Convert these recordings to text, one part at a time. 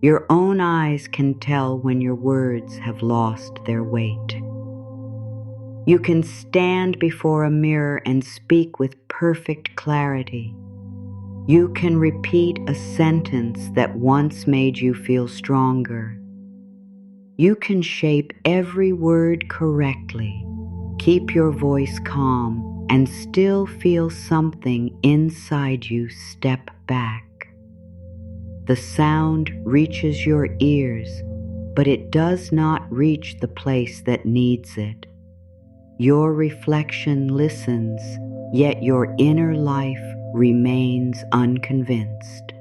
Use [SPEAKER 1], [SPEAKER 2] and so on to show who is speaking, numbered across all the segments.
[SPEAKER 1] Your own eyes can tell when your words have lost their weight. You can stand before a mirror and speak with perfect clarity. You can repeat a sentence that once made you feel stronger. You can shape every word correctly, keep your voice calm, and still feel something inside you step back. The sound reaches your ears, but it does not reach the place that needs it. Your reflection listens, yet your inner life remains unconvinced.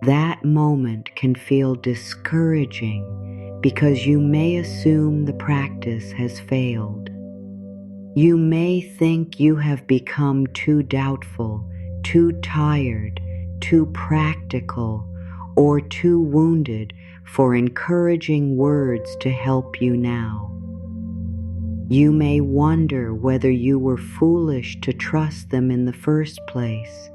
[SPEAKER 1] That moment can feel discouraging because you may assume the practice has failed. You may think you have become too doubtful, too tired, too practical, or too wounded for encouraging words to help you now. You may wonder whether you were foolish to trust them in the first place.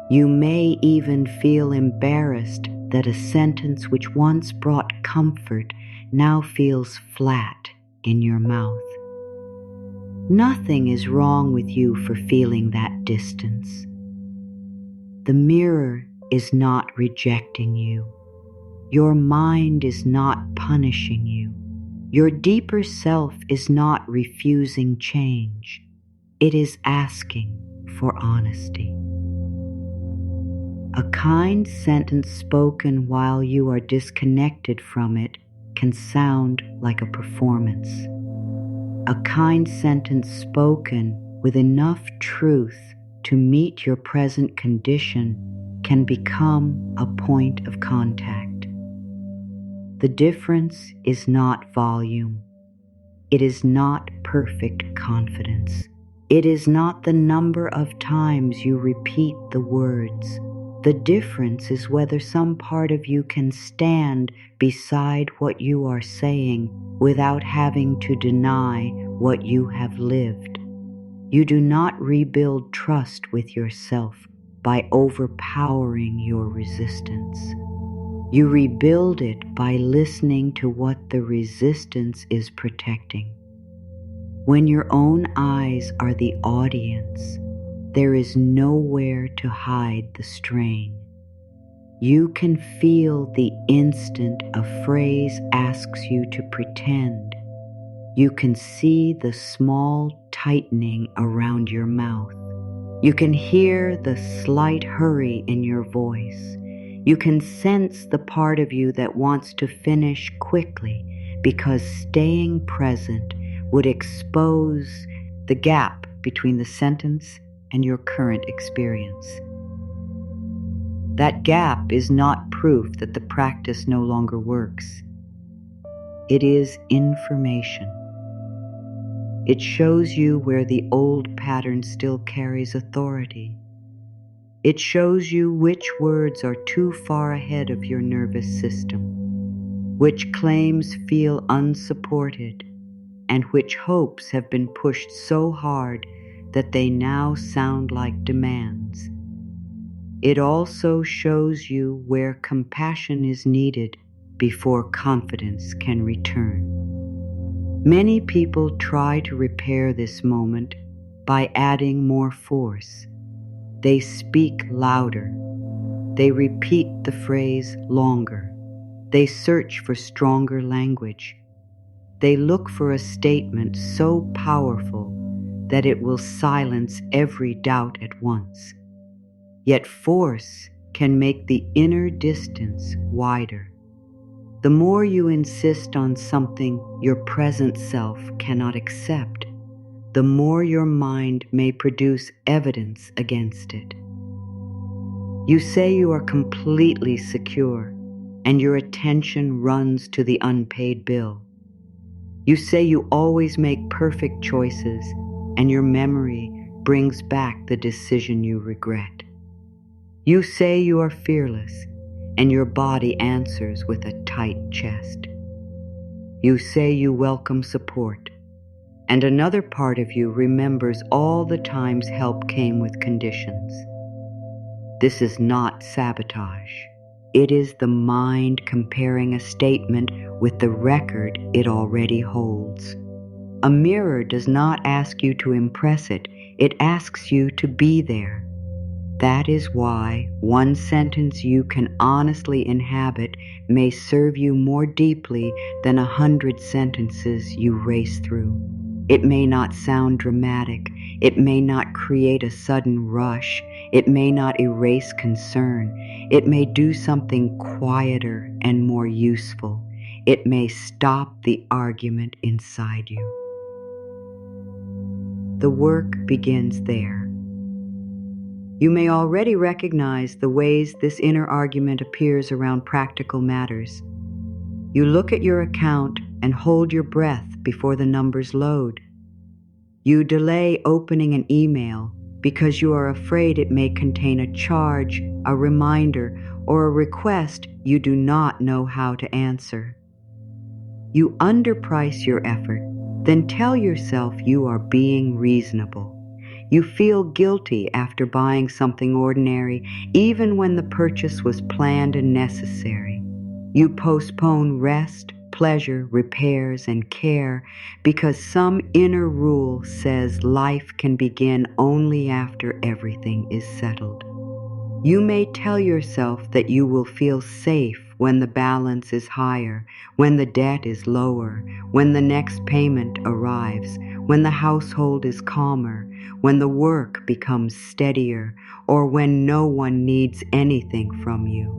[SPEAKER 1] You may even feel embarrassed that a sentence which once brought comfort now feels flat in your mouth. Nothing is wrong with you for feeling that distance. The mirror is not rejecting you. Your mind is not punishing you. Your deeper self is not refusing change. It is asking for honesty. A kind sentence spoken while you are disconnected from it can sound like a performance. A kind sentence spoken with enough truth to meet your present condition can become a point of contact. The difference is not volume. It is not perfect confidence. It is not the number of times you repeat the words. The difference is whether some part of you can stand beside what you are saying without having to deny what you have lived. You do not rebuild trust with yourself by overpowering your resistance. You rebuild it by listening to what the resistance is protecting. When your own eyes are the audience, there is nowhere to hide the strain. You can feel the instant a phrase asks you to pretend. You can see the small tightening around your mouth. You can hear the slight hurry in your voice. You can sense the part of you that wants to finish quickly because staying present would expose the gap between the sentence and your current experience. That gap is not proof that the practice no longer works. It is information. It shows you where the old pattern still carries authority. It shows you which words are too far ahead of your nervous system, which claims feel unsupported, and which hopes have been pushed so hard that they now sound like demands. It also shows you where compassion is needed before confidence can return. Many people try to repair this moment by adding more force. They speak louder. They repeat the phrase longer. They search for stronger language. They look for a statement so powerful that it will silence every doubt at once. Yet force can make the inner distance wider. The more you insist on something your present self cannot accept, the more your mind may produce evidence against it. You say you are completely secure, and your attention runs to the unpaid bill. You say you always make perfect choices, and your memory brings back the decision you regret. You say you are fearless, and your body answers with a tight chest. You say you welcome support, and another part of you remembers all the times help came with conditions. This is not sabotage. It is the mind comparing a statement with the record it already holds. A mirror does not ask you to impress it, it asks you to be there. That is why one sentence you can honestly inhabit may serve you more deeply than 100 sentences you race through. It may not sound dramatic, it may not create a sudden rush, it may not erase concern, it may do something quieter and more useful. It may stop the argument inside you. The work begins there. You may already recognize the ways this inner argument appears around practical matters. You look at your account and hold your breath before the numbers load. You delay opening an email because you are afraid it may contain a charge, a reminder, or a request you do not know how to answer. You underprice your effort, then tell yourself you are being reasonable. You feel guilty after buying something ordinary, even when the purchase was planned and necessary. You postpone rest, pleasure, repairs, and care because some inner rule says life can begin only after everything is settled. You may tell yourself that you will feel safe when the balance is higher, when the debt is lower, when the next payment arrives, when the household is calmer, when the work becomes steadier, or when no one needs anything from you.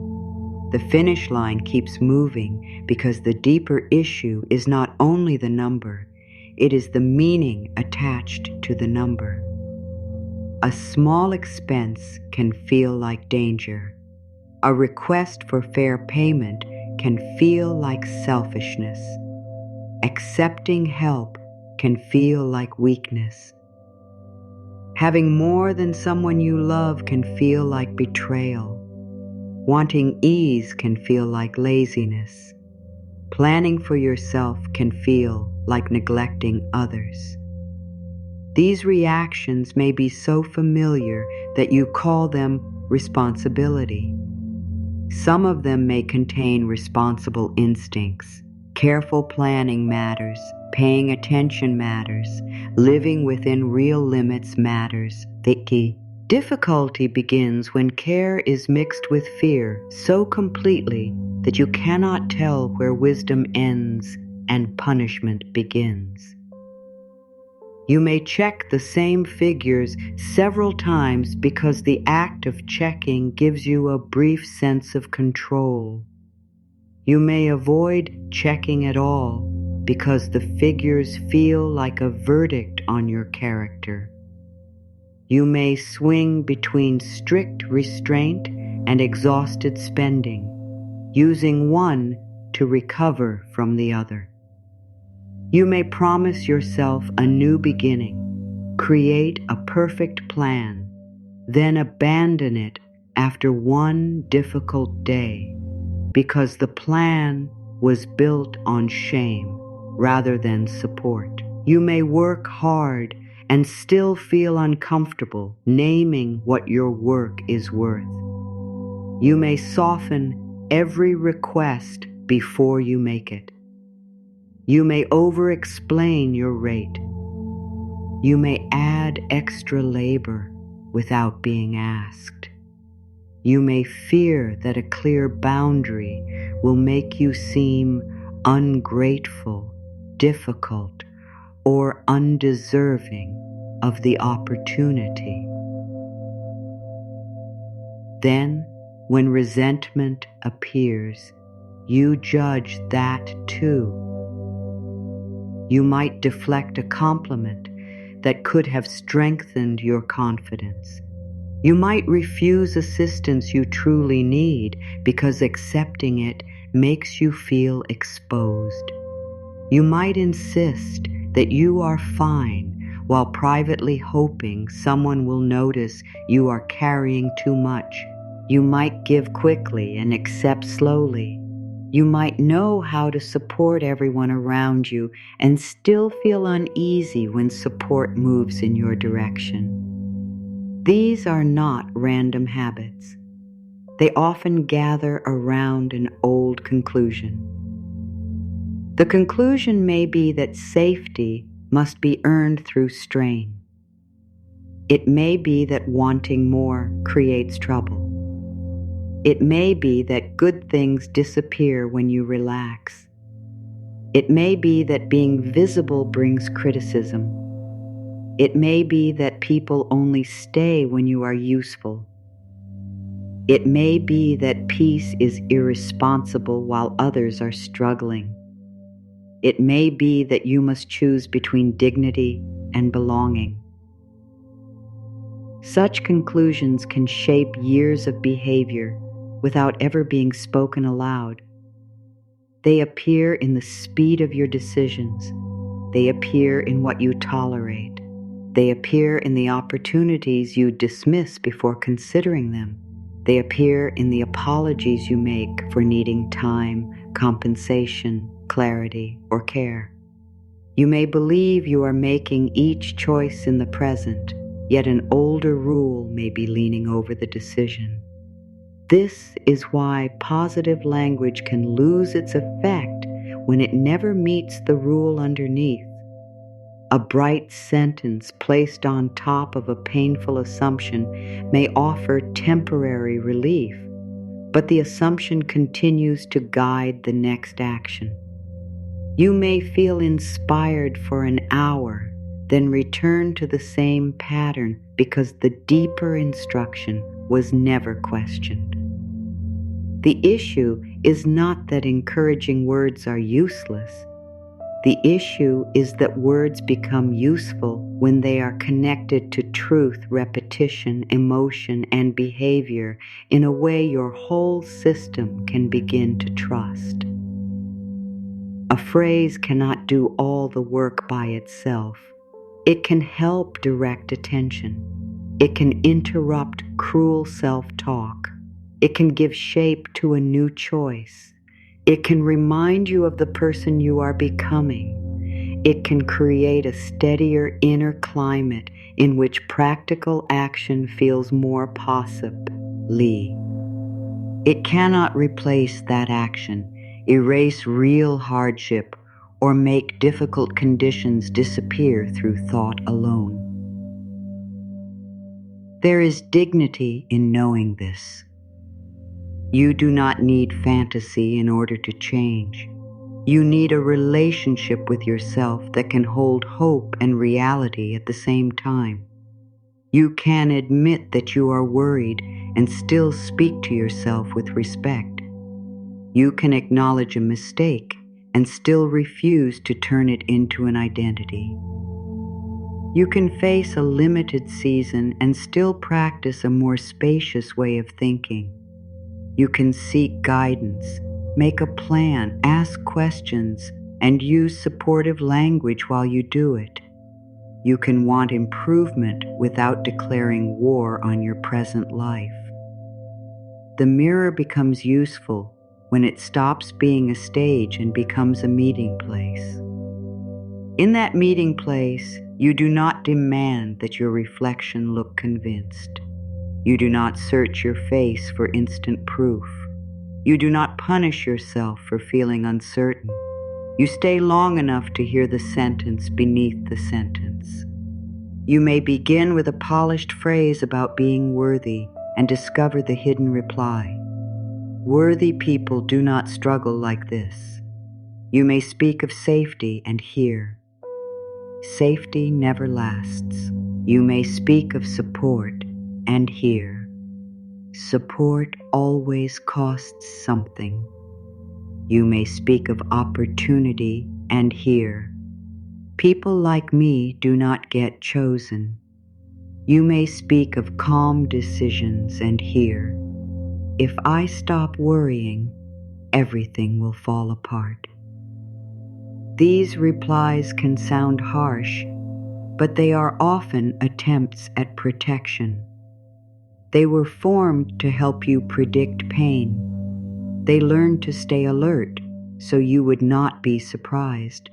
[SPEAKER 1] The finish line keeps moving because the deeper issue is not only the number, it is the meaning attached to the number. A small expense can feel like danger. A request for fair payment can feel like selfishness. Accepting help can feel like weakness. Having more than someone you love can feel like betrayal. Wanting ease can feel like laziness. Planning for yourself can feel like neglecting others. These reactions may be so familiar that you call them responsibility. Some of them may contain responsible instincts. Careful planning matters, paying attention matters, living within real limits matters. The key difficulty begins when care is mixed with fear so completely that you cannot tell where wisdom ends and punishment begins. You may check the same figures several times because the act of checking gives you a brief sense of control. You may avoid checking at all because the figures feel like a verdict on your character. You may swing between strict restraint and exhausted spending, using one to recover from the other. You may promise yourself a new beginning, create a perfect plan, then abandon it after one difficult day because the plan was built on shame rather than support. You may work hard and still feel uncomfortable naming what your work is worth. You may soften every request before you make it. You may over-explain your rate. You may add extra labor without being asked. You may fear that a clear boundary will make you seem ungrateful, difficult, or undeserving of the opportunity. Then, when resentment appears, you judge that too. You might deflect a compliment that could have strengthened your confidence. You might refuse assistance you truly need because accepting it makes you feel exposed. You might insist that you are fine while privately hoping someone will notice you are carrying too much. You might give quickly and accept slowly. You might know how to support everyone around you and still feel uneasy when support moves in your direction. These are not random habits. They often gather around an old conclusion. The conclusion may be that safety must be earned through strain. It may be that wanting more creates trouble. It may be that good things disappear when you relax. It may be that being visible brings criticism. It may be that people only stay when you are useful. It may be that peace is irresponsible while others are struggling. It may be that you must choose between dignity and belonging. Such conclusions can shape years of behavior without ever being spoken aloud. They appear in the speed of your decisions. They appear in what you tolerate. They appear in the opportunities you dismiss before considering them. They appear in the apologies you make for needing time, compensation, clarity, or care. You may believe you are making each choice in the present, yet an older rule may be leaning over the decision. This is why positive language can lose its effect when it never meets the rule underneath. A bright sentence placed on top of a painful assumption may offer temporary relief, but the assumption continues to guide the next action. You may feel inspired for an hour, then return to the same pattern because the deeper instruction was never questioned. The issue is not that encouraging words are useless. The issue is that words become useful when they are connected to truth, repetition, emotion, and behavior in a way your whole system can begin to trust. A phrase cannot do all the work by itself. It can help direct attention. It can interrupt cruel self-talk. It can give shape to a new choice. It can remind you of the person you are becoming. It can create a steadier inner climate in which practical action feels more possibly. It cannot replace that action, erase real hardship, or make difficult conditions disappear through thought alone. There is dignity in knowing this. You do not need fantasy in order to change. You need a relationship with yourself that can hold hope and reality at the same time. You can admit that you are worried and still speak to yourself with respect. You can acknowledge a mistake and still refuse to turn it into an identity. You can face a limited season and still practice a more spacious way of thinking. You can seek guidance, make a plan, ask questions, and use supportive language while you do it. You can want improvement without declaring war on your present life. The mirror becomes useful when it stops being a stage and becomes a meeting place. In that meeting place, you do not demand that your reflection look convinced. You do not search your face for instant proof. You do not punish yourself for feeling uncertain. You stay long enough to hear the sentence beneath the sentence. You may begin with a polished phrase about being worthy and discover the hidden reply. Worthy people do not struggle like this. You may speak of safety and hear. Safety never lasts. You may speak of support and hear. Support always costs something. You may speak of opportunity and hear. People like me do not get chosen. You may speak of calm decisions and hear. If I stop worrying, everything will fall apart. These replies can sound harsh, but they are often attempts at protection. They were formed to help you predict pain. They learned to stay alert so you would not be surprised.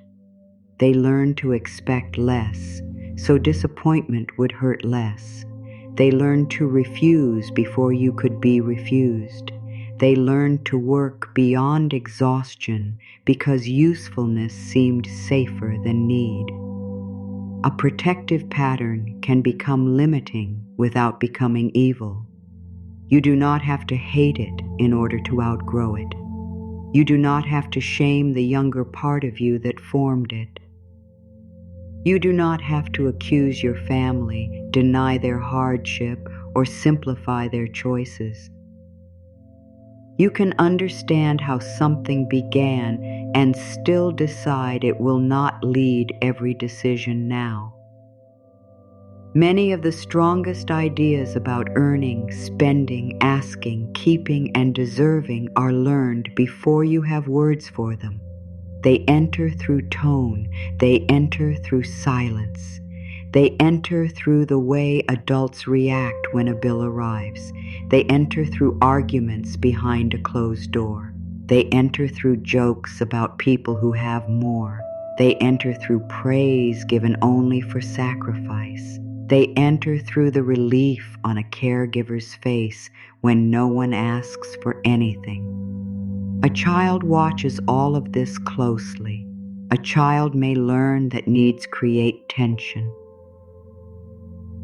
[SPEAKER 1] They learned to expect less so disappointment would hurt less. They learned to refuse before you could be refused. They learned to work beyond exhaustion because usefulness seemed safer than need. A protective pattern can become limiting without becoming evil. You do not have to hate it in order to outgrow it. You do not have to shame the younger part of you that formed it. You do not have to accuse your family, deny their hardship, or simplify their choices. You can understand how something began and still decide it will not lead every decision now. Many of the strongest ideas about earning, spending, asking, keeping, and deserving are learned before you have words for them. They enter through tone. They enter through silence. They enter through the way adults react when a bill arrives. They enter through arguments behind a closed door. They enter through jokes about people who have more. They enter through praise given only for sacrifice. They enter through the relief on a caregiver's face when no one asks for anything. A child watches all of this closely. A child may learn that needs create tension.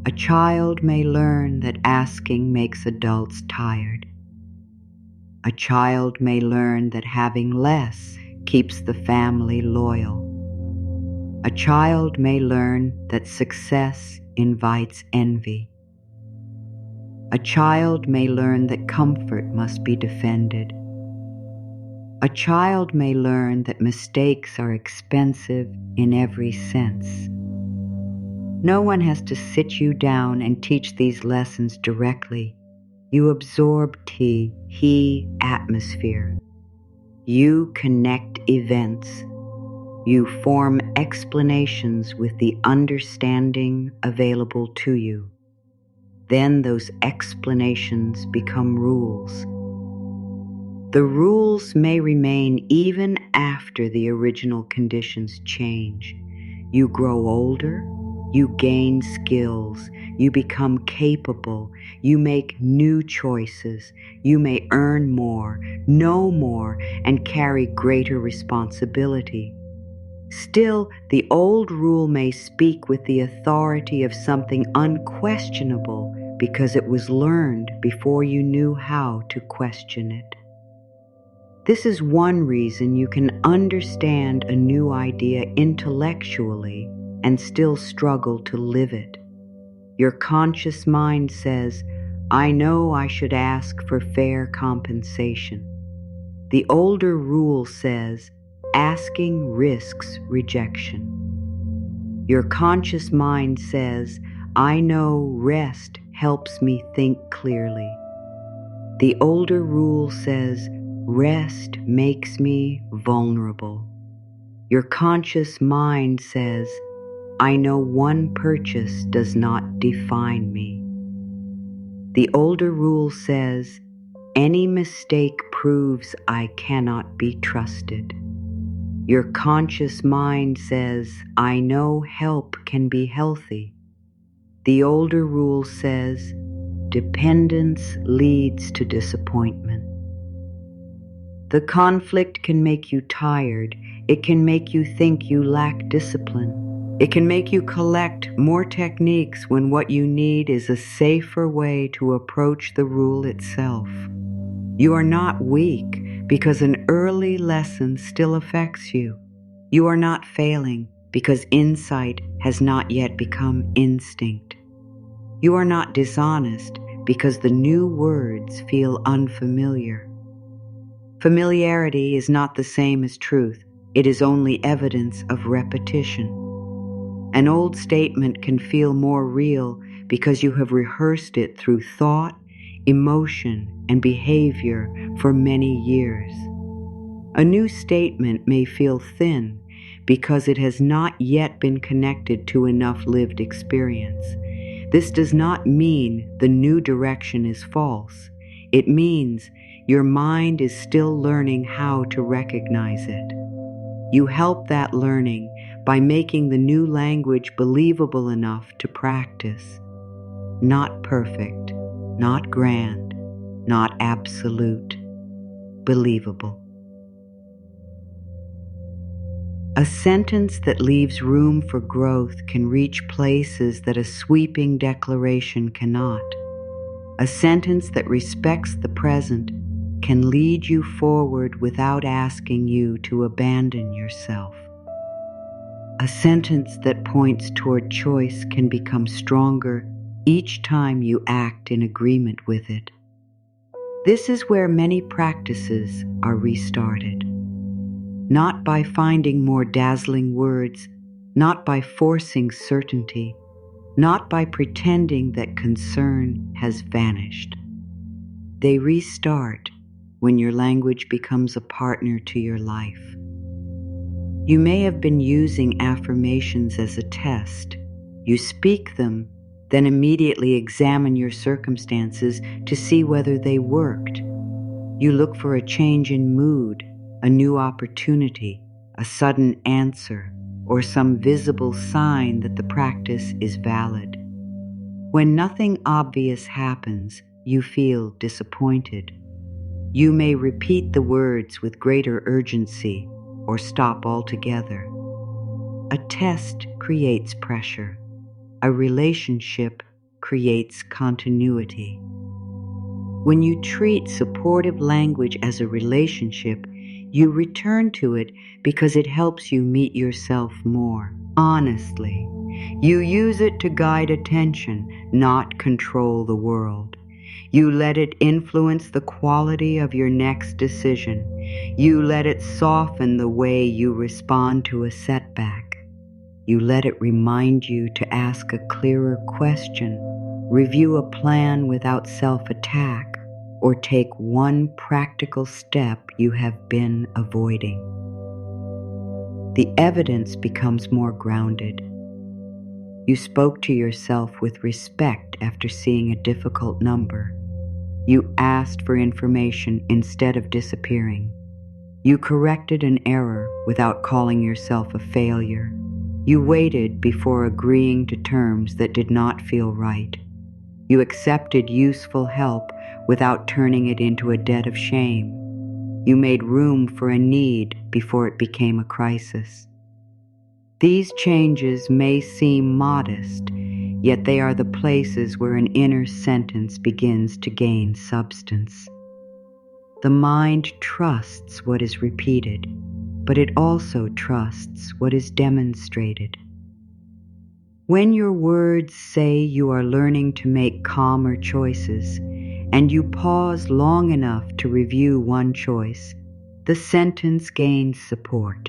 [SPEAKER 1] A child may learn that asking makes adults tired. A child may learn that having less keeps the family loyal. A child may learn that success invites envy. A child may learn that comfort must be defended. A child may learn that mistakes are expensive in every sense. No one has to sit you down and teach these lessons directly. You absorb he atmosphere. You connect events. You form explanations with the understanding available to you. Then those explanations become rules. The rules may remain even after the original conditions change. You grow older, you gain skills, you become capable, you make new choices, you may earn more, know more, and carry greater responsibility. Still, the old rule may speak with the authority of something unquestionable because it was learned before you knew how to question it. This is one reason you can understand a new idea intellectually and still struggle to live it. Your conscious mind says, I know I should ask for fair compensation. The older rule says, asking risks rejection. Your conscious mind says, I know rest helps me think clearly. The older rule says, rest makes me vulnerable. Your conscious mind says, I know one purchase does not define me. The older rule says, any mistake proves I cannot be trusted. Your conscious mind says, I know help can be healthy. The older rule says, dependence leads to disappointment. The conflict can make you tired. It can make you think you lack discipline. It can make you collect more techniques when what you need is a safer way to approach the rule itself. You are not weak because an early lesson still affects you. You are not failing because insight has not yet become instinct. You are not dishonest because the new words feel unfamiliar. Familiarity is not the same as truth. It is only evidence of repetition. An old statement can feel more real because you have rehearsed it through thought, emotion, and behavior for many years. A new statement may feel thin because it has not yet been connected to enough lived experience. This does not mean the new direction is false. It means your mind is still learning how to recognize it. You help that learning by making the new language believable enough to practice. Not perfect, not grand, not absolute, believable. A sentence that leaves room for growth can reach places that a sweeping declaration cannot. A sentence that respects the present can lead you forward without asking you to abandon yourself. A sentence that points toward choice can become stronger each time you act in agreement with it. This is where many practices are restarted. Not by finding more dazzling words, not by forcing certainty, not by pretending that concern has vanished. They restart when your language becomes a partner to your life. You may have been using affirmations as a test. You speak them, then immediately examine your circumstances to see whether they worked. You look for a change in mood, a new opportunity, a sudden answer, or some visible sign that the practice is valid. When nothing obvious happens, you feel disappointed. You may repeat the words with greater urgency or stop altogether. A test creates pressure. A relationship creates continuity. When you treat supportive language as a relationship, you return to it because it helps you meet yourself more honestly. You use it to guide attention, not control the world. You let it influence the quality of your next decision. You let it soften the way you respond to a setback. You let it remind you to ask a clearer question, review a plan without self-attack, or take one practical step you have been avoiding. The evidence becomes more grounded. You spoke to yourself with respect after seeing a difficult number. You asked for information instead of disappearing. You corrected an error without calling yourself a failure. You waited before agreeing to terms that did not feel right. You accepted useful help without turning it into a debt of shame. You made room for a need before it became a crisis. These changes may seem modest, yet they are the places where an inner sentence begins to gain substance. The mind trusts what is repeated, but it also trusts what is demonstrated. When your words say you are learning to make calmer choices, and you pause long enough to review one choice, the sentence gains support.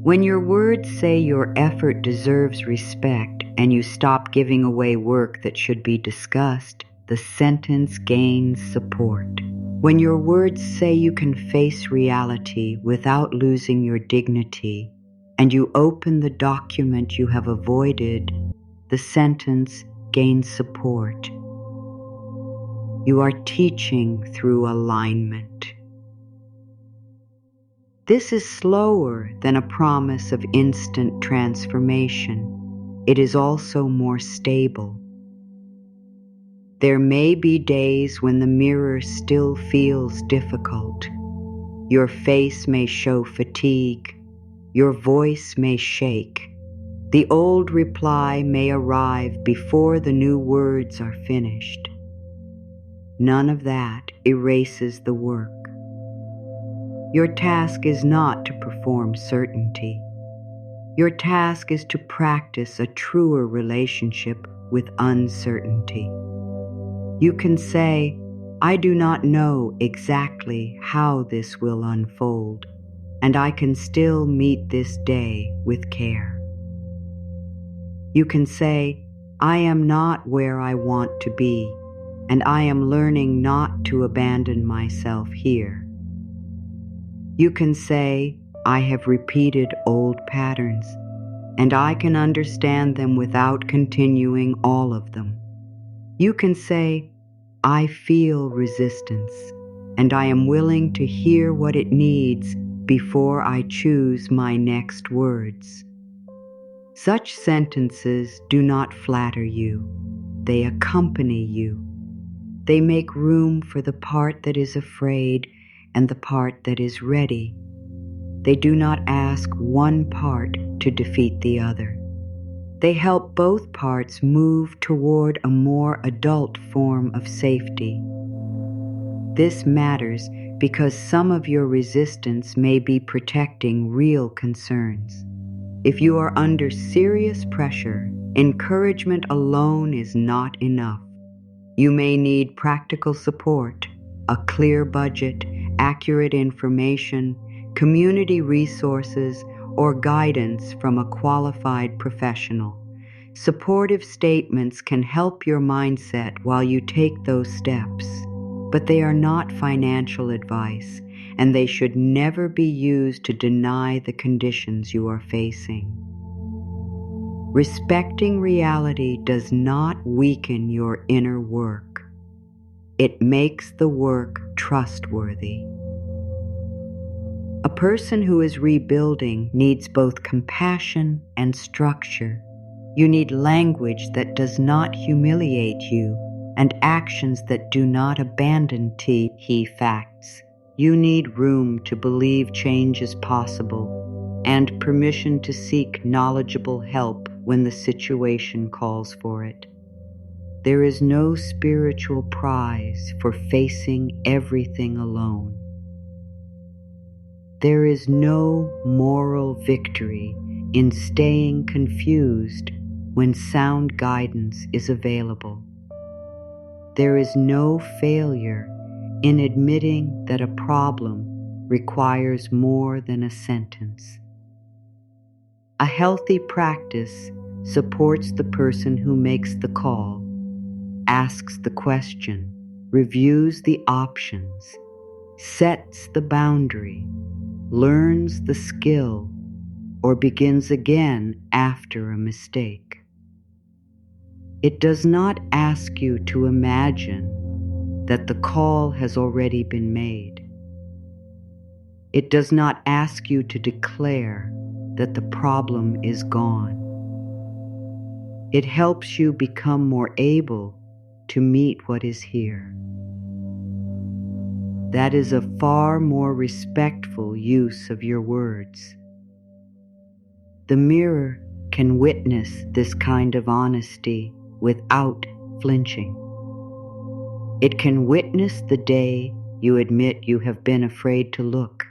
[SPEAKER 1] When your words say your effort deserves respect and you stop giving away work that should be discussed, the sentence gains support. When your words say you can face reality without losing your dignity, and you open the document you have avoided, the sentence gains support. You are teaching through alignment. This is slower than a promise of instant transformation. It is also more stable. There may be days when the mirror still feels difficult. Your face may show fatigue. Your voice may shake. The old reply may arrive before the new words are finished. None of that erases the work. Your task is not to perform certainty. Your task is to practice a truer relationship with uncertainty. You can say, I do not know exactly how this will unfold, and I can still meet this day with care. You can say, I am not where I want to be, and I am learning not to abandon myself here. You can say, I have repeated old patterns, and I can understand them without continuing all of them. You can say, I feel resistance, and I am willing to hear what it needs before I choose my next words. Such sentences do not flatter you. They accompany you. They make room for the part that is afraid and the part that is ready. They do not ask one part to defeat the other. They help both parts move toward a more adult form of safety. This matters because some of your resistance may be protecting real concerns. If you are under serious pressure, encouragement alone is not enough. You may need practical support, a clear budget, accurate information, community resources, or guidance from a qualified professional. Supportive statements can help your mindset while you take those steps, but they are not financial advice, and they should never be used to deny the conditions you are facing. Respecting reality does not weaken your inner work. It makes the work trustworthy. A person who is rebuilding needs both compassion and structure. You need language that does not humiliate you and actions that do not abandon he facts. You need room to believe change is possible and permission to seek knowledgeable help when the situation calls for it. There is no spiritual prize for facing everything alone. There is no moral victory in staying confused when sound guidance is available. There is no failure in admitting that a problem requires more than a sentence. A healthy practice supports the person who makes the call, asks the question, reviews the options, sets the boundary, learns the skill, or begins again after a mistake. It does not ask you to imagine that the call has already been made. It does not ask you to declare that the problem is gone. It helps you become more able to meet what is here. That is a far more respectful use of your words. The mirror can witness this kind of honesty without flinching. It can witness the day you admit you have been afraid to look.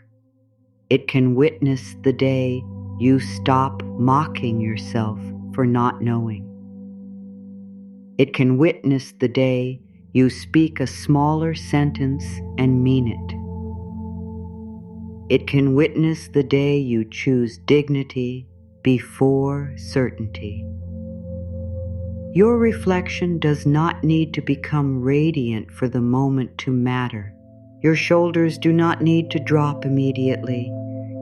[SPEAKER 1] It can witness the day you stop mocking yourself for not knowing. It can witness the day you speak a smaller sentence and mean it. It can witness the day you choose dignity before certainty. Your reflection does not need to become radiant for the moment to matter. Your shoulders do not need to drop immediately.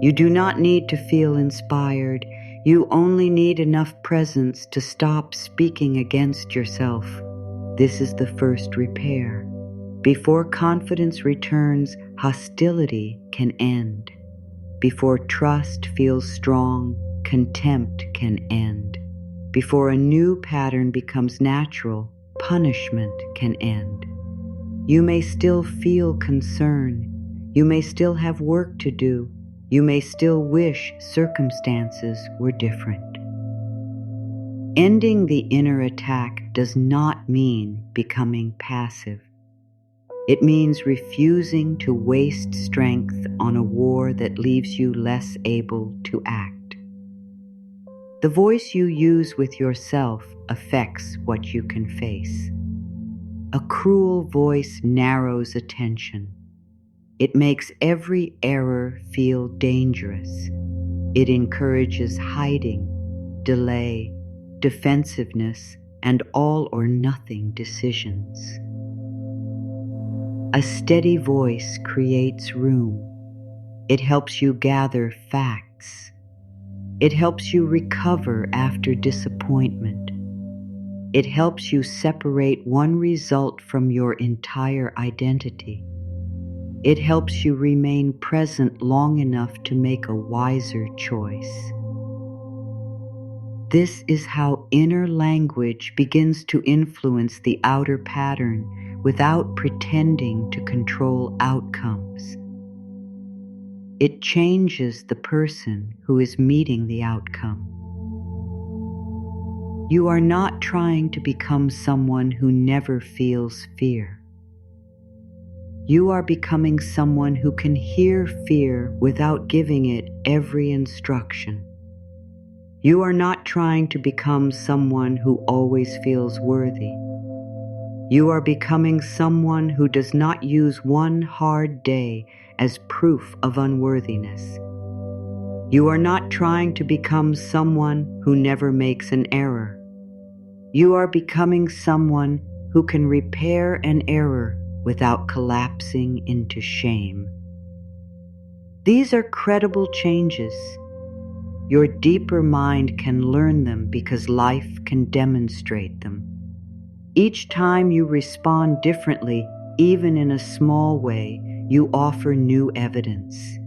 [SPEAKER 1] You do not need to feel inspired. You only need enough presence to stop speaking against yourself. This is the first repair. Before confidence returns, hostility can end. Before trust feels strong, contempt can end. Before a new pattern becomes natural, punishment can end. You may still feel concern. You may still have work to do. You may still wish circumstances were different. Ending the inner attack does not mean becoming passive. It means refusing to waste strength on a war that leaves you less able to act. The voice you use with yourself affects what you can face. A cruel voice narrows attention. It makes every error feel dangerous. It encourages hiding, delay, defensiveness, and all or nothing decisions. A steady voice creates room. It helps you gather facts. It helps you recover after disappointment. It helps you separate one result from your entire identity. It helps you remain present long enough to make a wiser choice. This is how inner language begins to influence the outer pattern without pretending to control outcomes. It changes the person who is meeting the outcome. You are not trying to become someone who never feels fear. You are becoming someone who can hear fear without giving it every instruction. You are not trying to become someone who always feels worthy. You are becoming someone who does not use one hard day as proof of unworthiness. You are not trying to become someone who never makes an error. You are becoming someone who can repair an error without collapsing into shame. These are credible changes. Your deeper mind can learn them because life can demonstrate them. Each time you respond differently, even in a small way, you offer new evidence.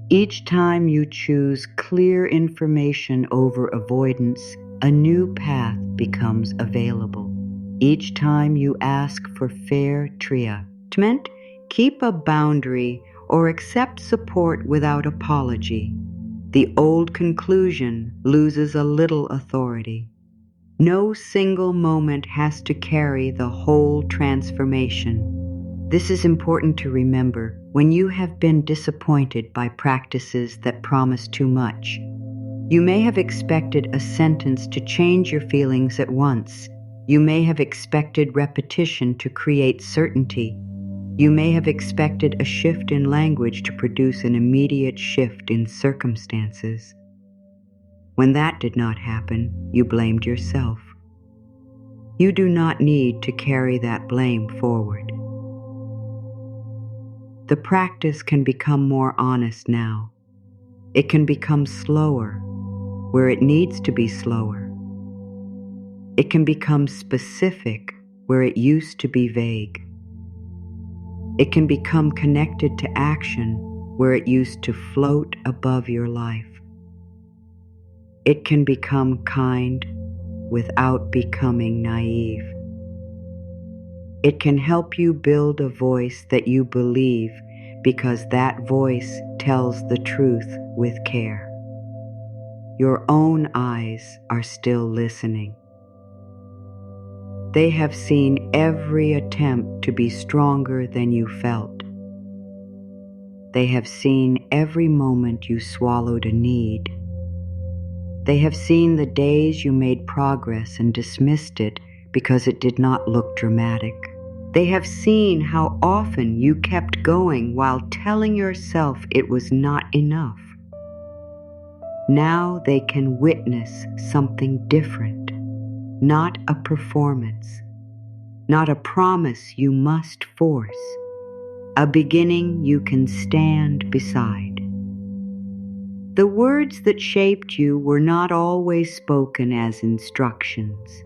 [SPEAKER 1] Each time you choose clear information over avoidance, a new path becomes available. Each time you ask for fair treatment, keep a boundary, or accept support without apology, the old conclusion loses a little authority. No single moment has to carry the whole transformation. This is important to remember when you have been disappointed by practices that promise too much. You may have expected a sentence to change your feelings at once. You may have expected repetition to create certainty. You may have expected a shift in language to produce an immediate shift in circumstances. When that did not happen, you blamed yourself. You do not need to carry that blame forward. The practice can become more honest now. It can become slower where it needs to be slower. It can become specific where it used to be vague. It can become connected to action where it used to float above your life. It can become kind without becoming naive. It can help you build a voice that you believe because that voice tells the truth with care. Your own eyes are still listening. They have seen every attempt to be stronger than you felt. They have seen every moment you swallowed a need. They have seen the days you made progress and dismissed it because it did not look dramatic. They have seen how often you kept going while telling yourself it was not enough. Now they can witness something different, not a performance, not a promise you must force, a beginning you can stand beside. The words that shaped you were not always spoken as instructions.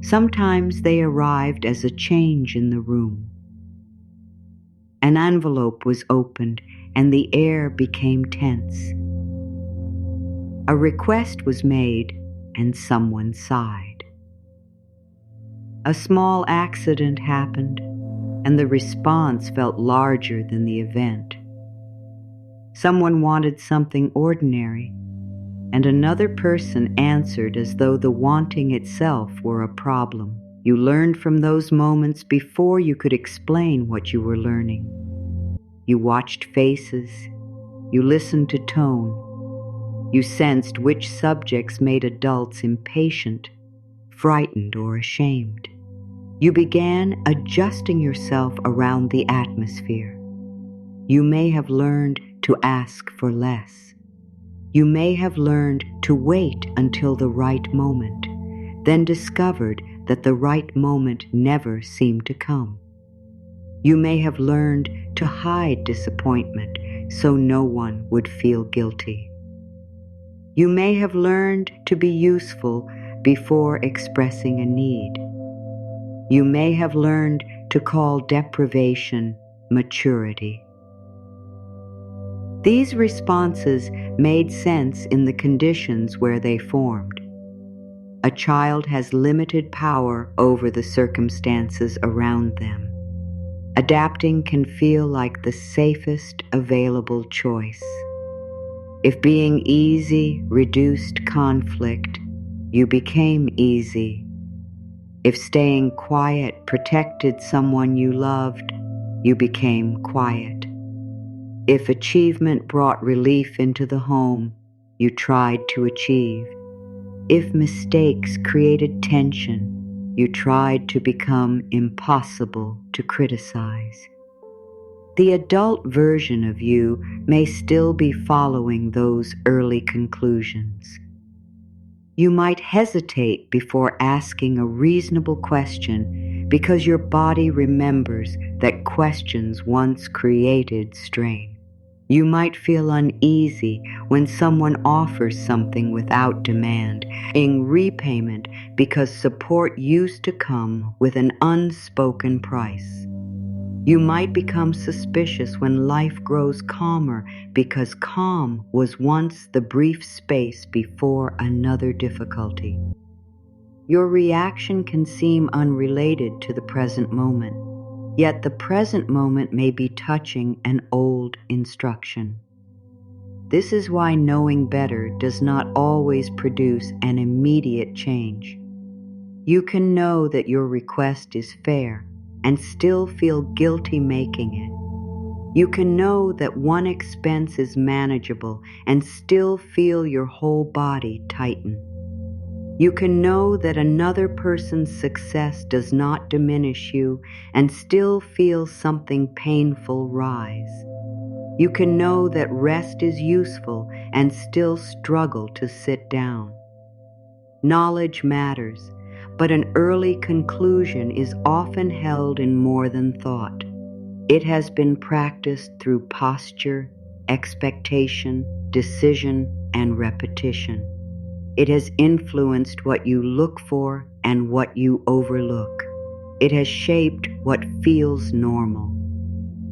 [SPEAKER 1] Sometimes they arrived as a change in the room. An envelope was opened and the air became tense. A request was made and someone sighed. A small accident happened and the response felt larger than the event. Someone wanted something ordinary, and another person answered as though the wanting itself were a problem. You learned from those moments before you could explain what you were learning. You watched faces, you listened to tone, you sensed which subjects made adults impatient, frightened, or ashamed. You began adjusting yourself around the atmosphere. You may have learned to ask for less. You may have learned to wait until the right moment, then discovered that the right moment never seemed to come. You may have learned to hide disappointment so no one would feel guilty. You may have learned to be useful before expressing a need. You may have learned to call deprivation maturity. These responses made sense in the conditions where they formed. A child has limited power over the circumstances around them. Adapting can feel like the safest available choice. If being easy reduced conflict, you became easy. If staying quiet protected someone you loved, you became quiet. If achievement brought relief into the home, you tried to achieve. If mistakes created tension, you tried to become impossible to criticize. The adult version of you may still be following those early conclusions. You might hesitate before asking a reasonable question because your body remembers that questions once created strain. You might feel uneasy when someone offers something without demand, in repayment because support used to come with an unspoken price. You might become suspicious when life grows calmer because calm was once the brief space before another difficulty. Your reaction can seem unrelated to the present moment, yet the present moment may be touching an old instruction. This is why knowing better does not always produce an immediate change. You can know that your request is fair and still feel guilty making it. You can know that one expense is manageable and still feel your whole body tighten. You can know that another person's success does not diminish you and still feel something painful rise. You can know that rest is useful and still struggle to sit down. Knowledge matters, but an early conclusion is often held in more than thought. It has been practiced through posture, expectation, decision, and repetition. It has influenced what you look for and what you overlook. It has shaped what feels normal.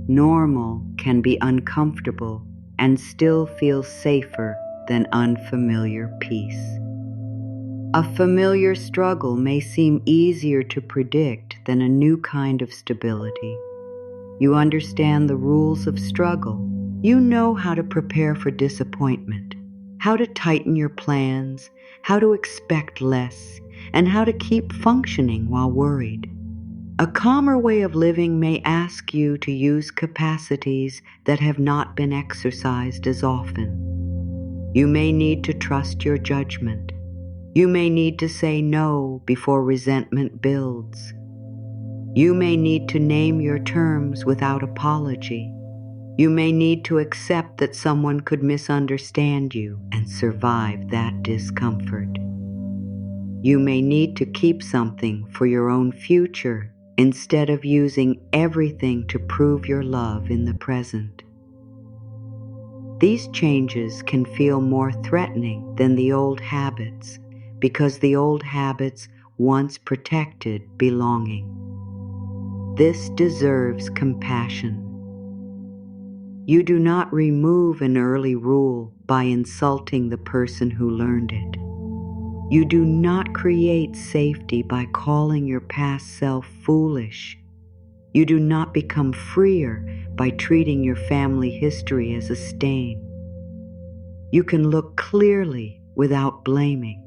[SPEAKER 1] Normal can be uncomfortable and still feel safer than unfamiliar peace. A familiar struggle may seem easier to predict than a new kind of stability. You understand the rules of struggle. You know how to prepare for disappointment, how to tighten your plans, how to expect less, and how to keep functioning while worried. A calmer way of living may ask you to use capacities that have not been exercised as often. You may need to trust your judgment. You may need to say no before resentment builds. You may need to name your terms without apology. You may need to accept that someone could misunderstand you and survive that discomfort. You may need to keep something for your own future instead of using everything to prove your love in the present. These changes can feel more threatening than the old habits because the old habits once protected belonging. This deserves compassion. You do not remove an early rule by insulting the person who learned it. You do not create safety by calling your past self foolish. You do not become freer by treating your family history as a stain. You can look clearly without blaming.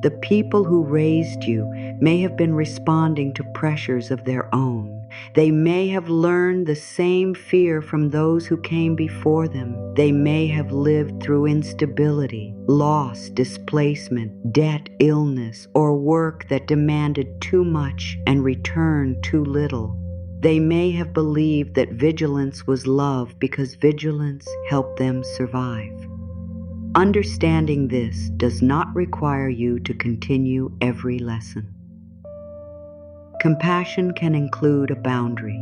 [SPEAKER 1] The people who raised you may have been responding to pressures of their own. They may have learned the same fear from those who came before them. They may have lived through instability, loss, displacement, debt, illness, or work that demanded too much and returned too little. They may have believed that vigilance was love because vigilance helped them survive. Understanding this does not require you to continue every lesson. Compassion can include a boundary.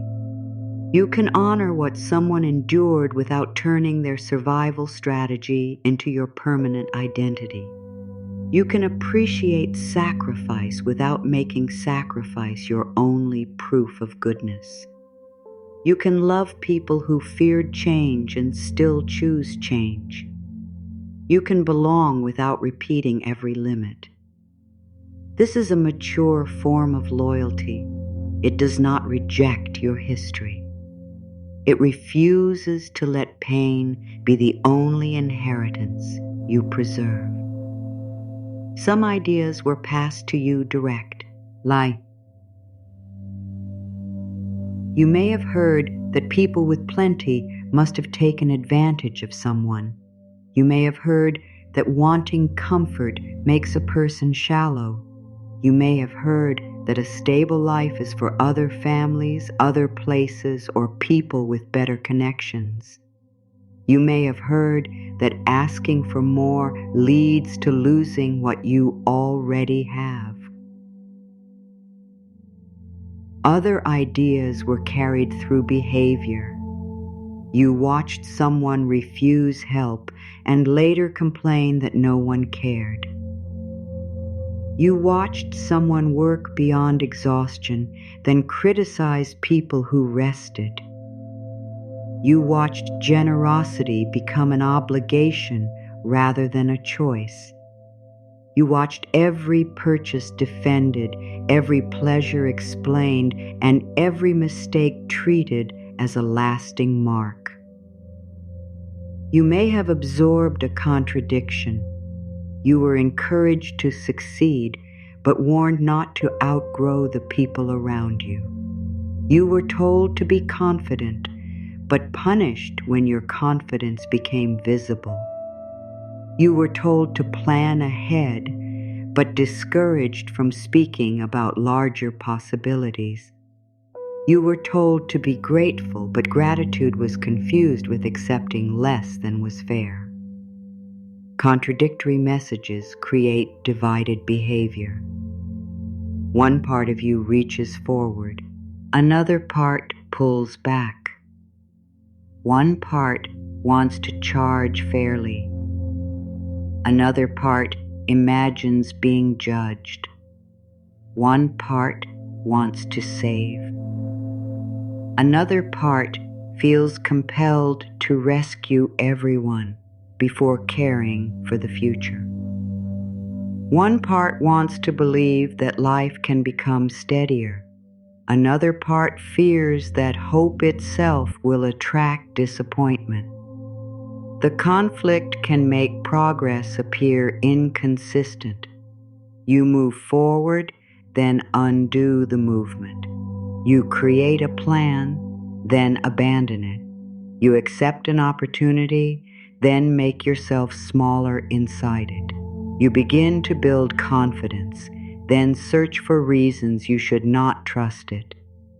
[SPEAKER 1] You can honor what someone endured without turning their survival strategy into your permanent identity. You can appreciate sacrifice without making sacrifice your only proof of goodness. You can love people who feared change and still choose change. You can belong without repeating every limit. This is a mature form of loyalty. It does not reject your history. It refuses to let pain be the only inheritance you preserve. Some ideas were passed to you direct, like, you may have heard that people with plenty must have taken advantage of someone. You may have heard that wanting comfort makes a person shallow. You may have heard that a stable life is for other families, other places, or people with better connections. You may have heard that asking for more leads to losing what you already have. Other ideas were carried through behavior. You watched someone refuse help and later complain that no one cared. You watched someone work beyond exhaustion, then criticize people who rested. You watched generosity become an obligation rather than a choice. You watched every purchase defended, every pleasure explained, and every mistake treated as a lasting mark. You may have absorbed a contradiction. You were encouraged to succeed, but warned not to outgrow the people around you. You were told to be confident, but punished when your confidence became visible. You were told to plan ahead, but discouraged from speaking about larger possibilities. You were told to be grateful, but gratitude was confused with accepting less than was fair. Contradictory messages create divided behavior. One part of you reaches forward, another part pulls back. One part wants to charge fairly. Another part imagines being judged. One part wants to save. Another part feels compelled to rescue everyone before caring for the future. One part wants to believe that life can become steadier. Another part fears that hope itself will attract disappointment. The conflict can make progress appear inconsistent. You move forward, then undo the movement. You create a plan, then abandon it. You accept an opportunity, then make yourself smaller inside it. You begin to build confidence, then search for reasons you should not trust it.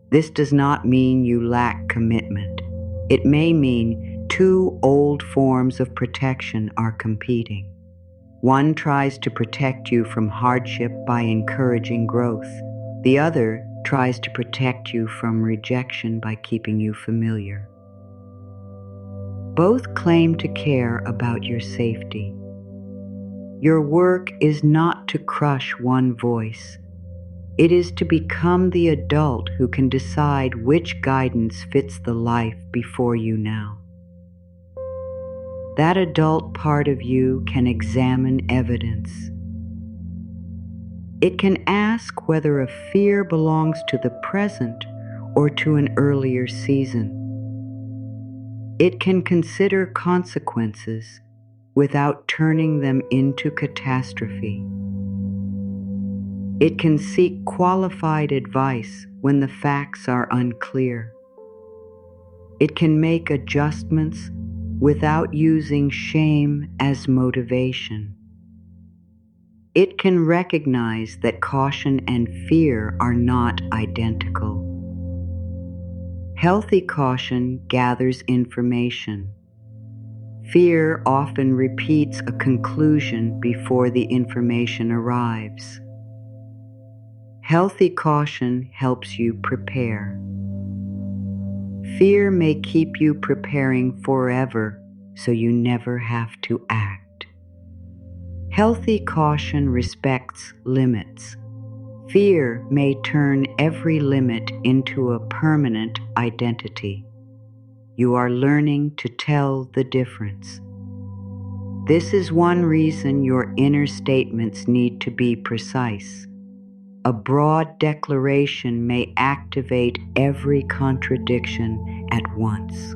[SPEAKER 1] This does not mean you lack commitment. It may mean two old forms of protection are competing. One tries to protect you from hardship by encouraging growth. The other tries to protect you from rejection by keeping you familiar. Both claim to care about your safety. Your work is not to crush one voice. It is to become the adult who can decide which guidance fits the life before you now. That adult part of you can examine evidence. It can ask whether a fear belongs to the present or to an earlier season. It can consider consequences without turning them into catastrophe. It can seek qualified advice when the facts are unclear. It can make adjustments without using shame as motivation. It can recognize that caution and fear are not identical. Healthy caution gathers information. Fear often repeats a conclusion before the information arrives. Healthy caution helps you prepare. Fear may keep you preparing forever, so you never have to act. Healthy caution respects limits. Fear may turn every limit into a permanent identity. You are learning to tell the difference. This is one reason your inner statements need to be precise. A broad declaration may activate every contradiction at once.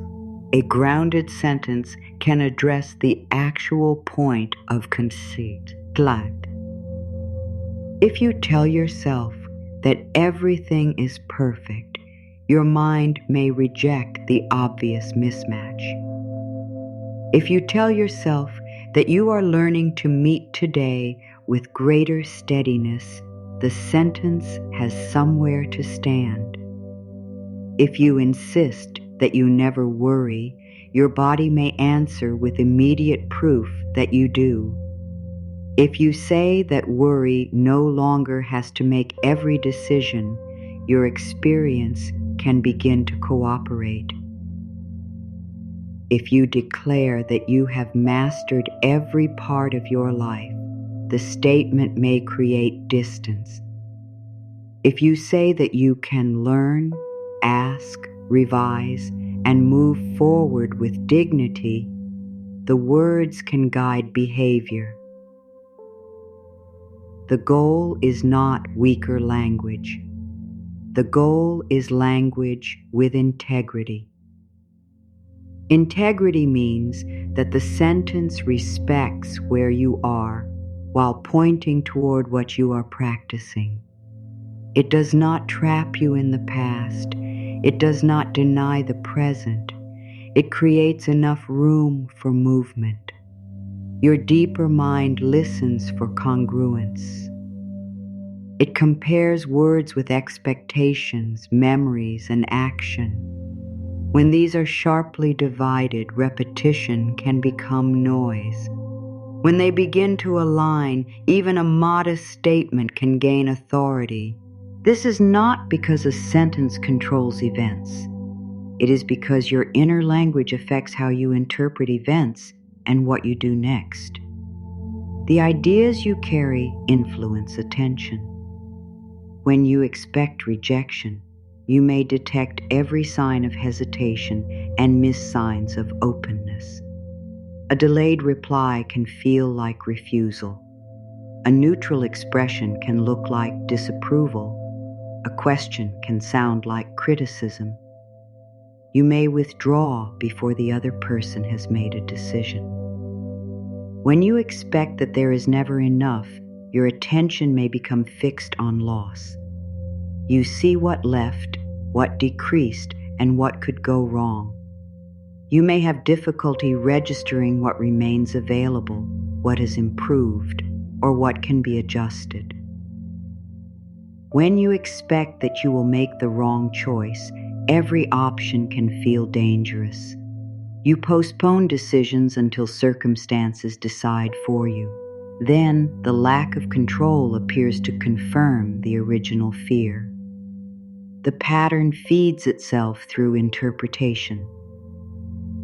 [SPEAKER 1] A grounded sentence can address the actual point of conceit. If you tell yourself that everything is perfect, your mind may reject the obvious mismatch. If you tell yourself that you are learning to meet today with greater steadiness, the sentence has somewhere to stand. If you insist that you never worry, your body may answer with immediate proof that you do. If you say that worry no longer has to make every decision, your experience can begin to cooperate. If you declare that you have mastered every part of your life, the statement may create distance. If you say that you can learn, ask, revise, and move forward with dignity, the words can guide behavior. The goal is not weaker language. The goal is language with integrity. Integrity means that the sentence respects where you are while pointing toward what you are practicing. It does not trap you in the past. It does not deny the present. It creates enough room for movement. Your deeper mind listens for congruence. It compares words with expectations, memories, and action. When these are sharply divided, repetition can become noise. When they begin to align, even a modest statement can gain authority. This is not because a sentence controls events. It is because your inner language affects how you interpret events and what you do next. The ideas you carry influence attention. When you expect rejection, you may detect every sign of hesitation and miss signs of openness. A delayed reply can feel like refusal. A neutral expression can look like disapproval. A question can sound like criticism. You may withdraw before the other person has made a decision. When you expect that there is never enough, your attention may become fixed on loss. You see what left, what decreased, and what could go wrong. You may have difficulty registering what remains available, what has improved, or what can be adjusted. When you expect that you will make the wrong choice, every option can feel dangerous. You postpone decisions until circumstances decide for you. Then the lack of control appears to confirm the original fear. The pattern feeds itself through interpretation.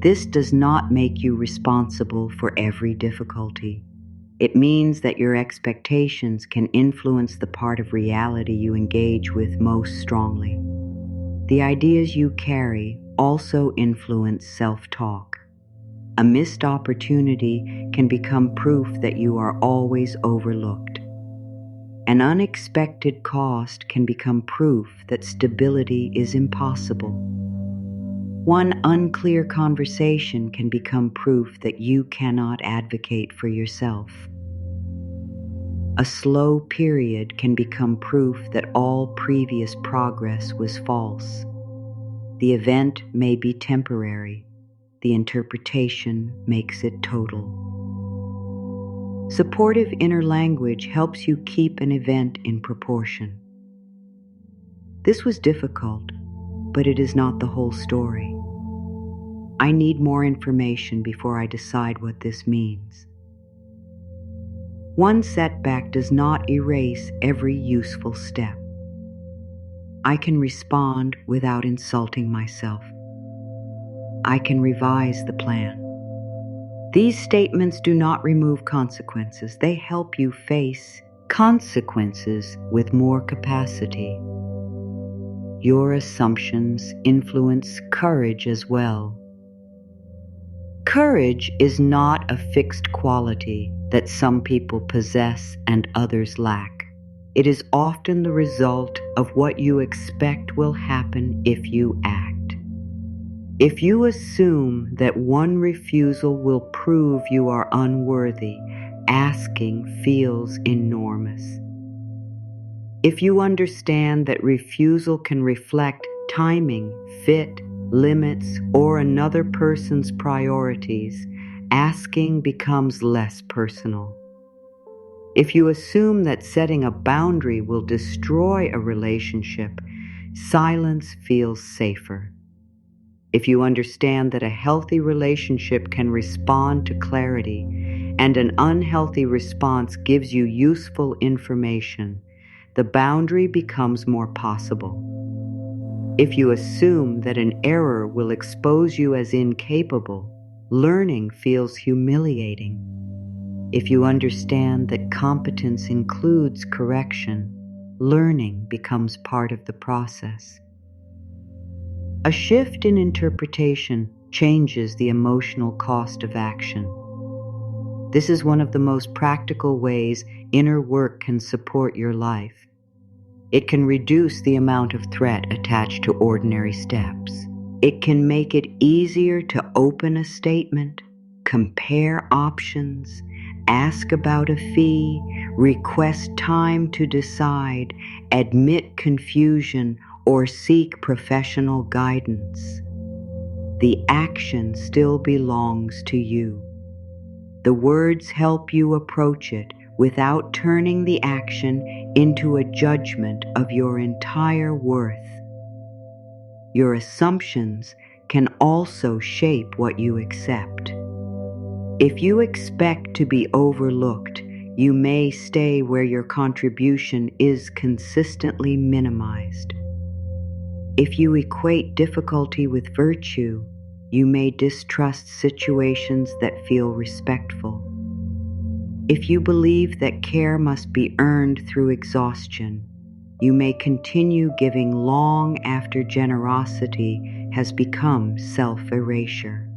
[SPEAKER 1] This does not make you responsible for every difficulty. It means that your expectations can influence the part of reality you engage with most strongly. The ideas you carry also influence self-talk. A missed opportunity can become proof that you are always overlooked. An unexpected cost can become proof that stability is impossible. One unclear conversation can become proof that you cannot advocate for yourself. A slow period can become proof that all previous progress was false. The event may be temporary. The interpretation makes it total. Supportive inner language helps you keep an event in proportion. This was difficult, but it is not the whole story. I need more information before I decide what this means. One setback does not erase every useful step. I can respond without insulting myself. I can revise the plan. These statements do not remove consequences. They help you face consequences with more capacity. Your assumptions influence courage as well. Courage is not a fixed quality that some people possess and others lack. It is often the result of what you expect will happen if you act. If you assume that one refusal will prove you are unworthy, asking feels enormous. If you understand that refusal can reflect timing, fit, limits, or another person's priorities, asking becomes less personal. If you assume that setting a boundary will destroy a relationship, silence feels safer. If you understand that a healthy relationship can respond to clarity, and an unhealthy response gives you useful information, the boundary becomes more possible. If you assume that an error will expose you as incapable, learning feels humiliating. If you understand that competence includes correction, learning becomes part of the process. A shift in interpretation changes the emotional cost of action. This is one of the most practical ways inner work can support your life. It can reduce the amount of threat attached to ordinary steps. It can make it easier to open a statement, compare options, ask about a fee, request time to decide, admit confusion, or seek professional guidance. The action still belongs to you. The words help you approach it without turning the action into a judgment of your entire worth. Your assumptions can also shape what you accept. If you expect to be overlooked, you may stay where your contribution is consistently minimized. If you equate difficulty with virtue, you may distrust situations that feel respectful. If you believe that care must be earned through exhaustion, you may continue giving long after generosity has become self-erasure.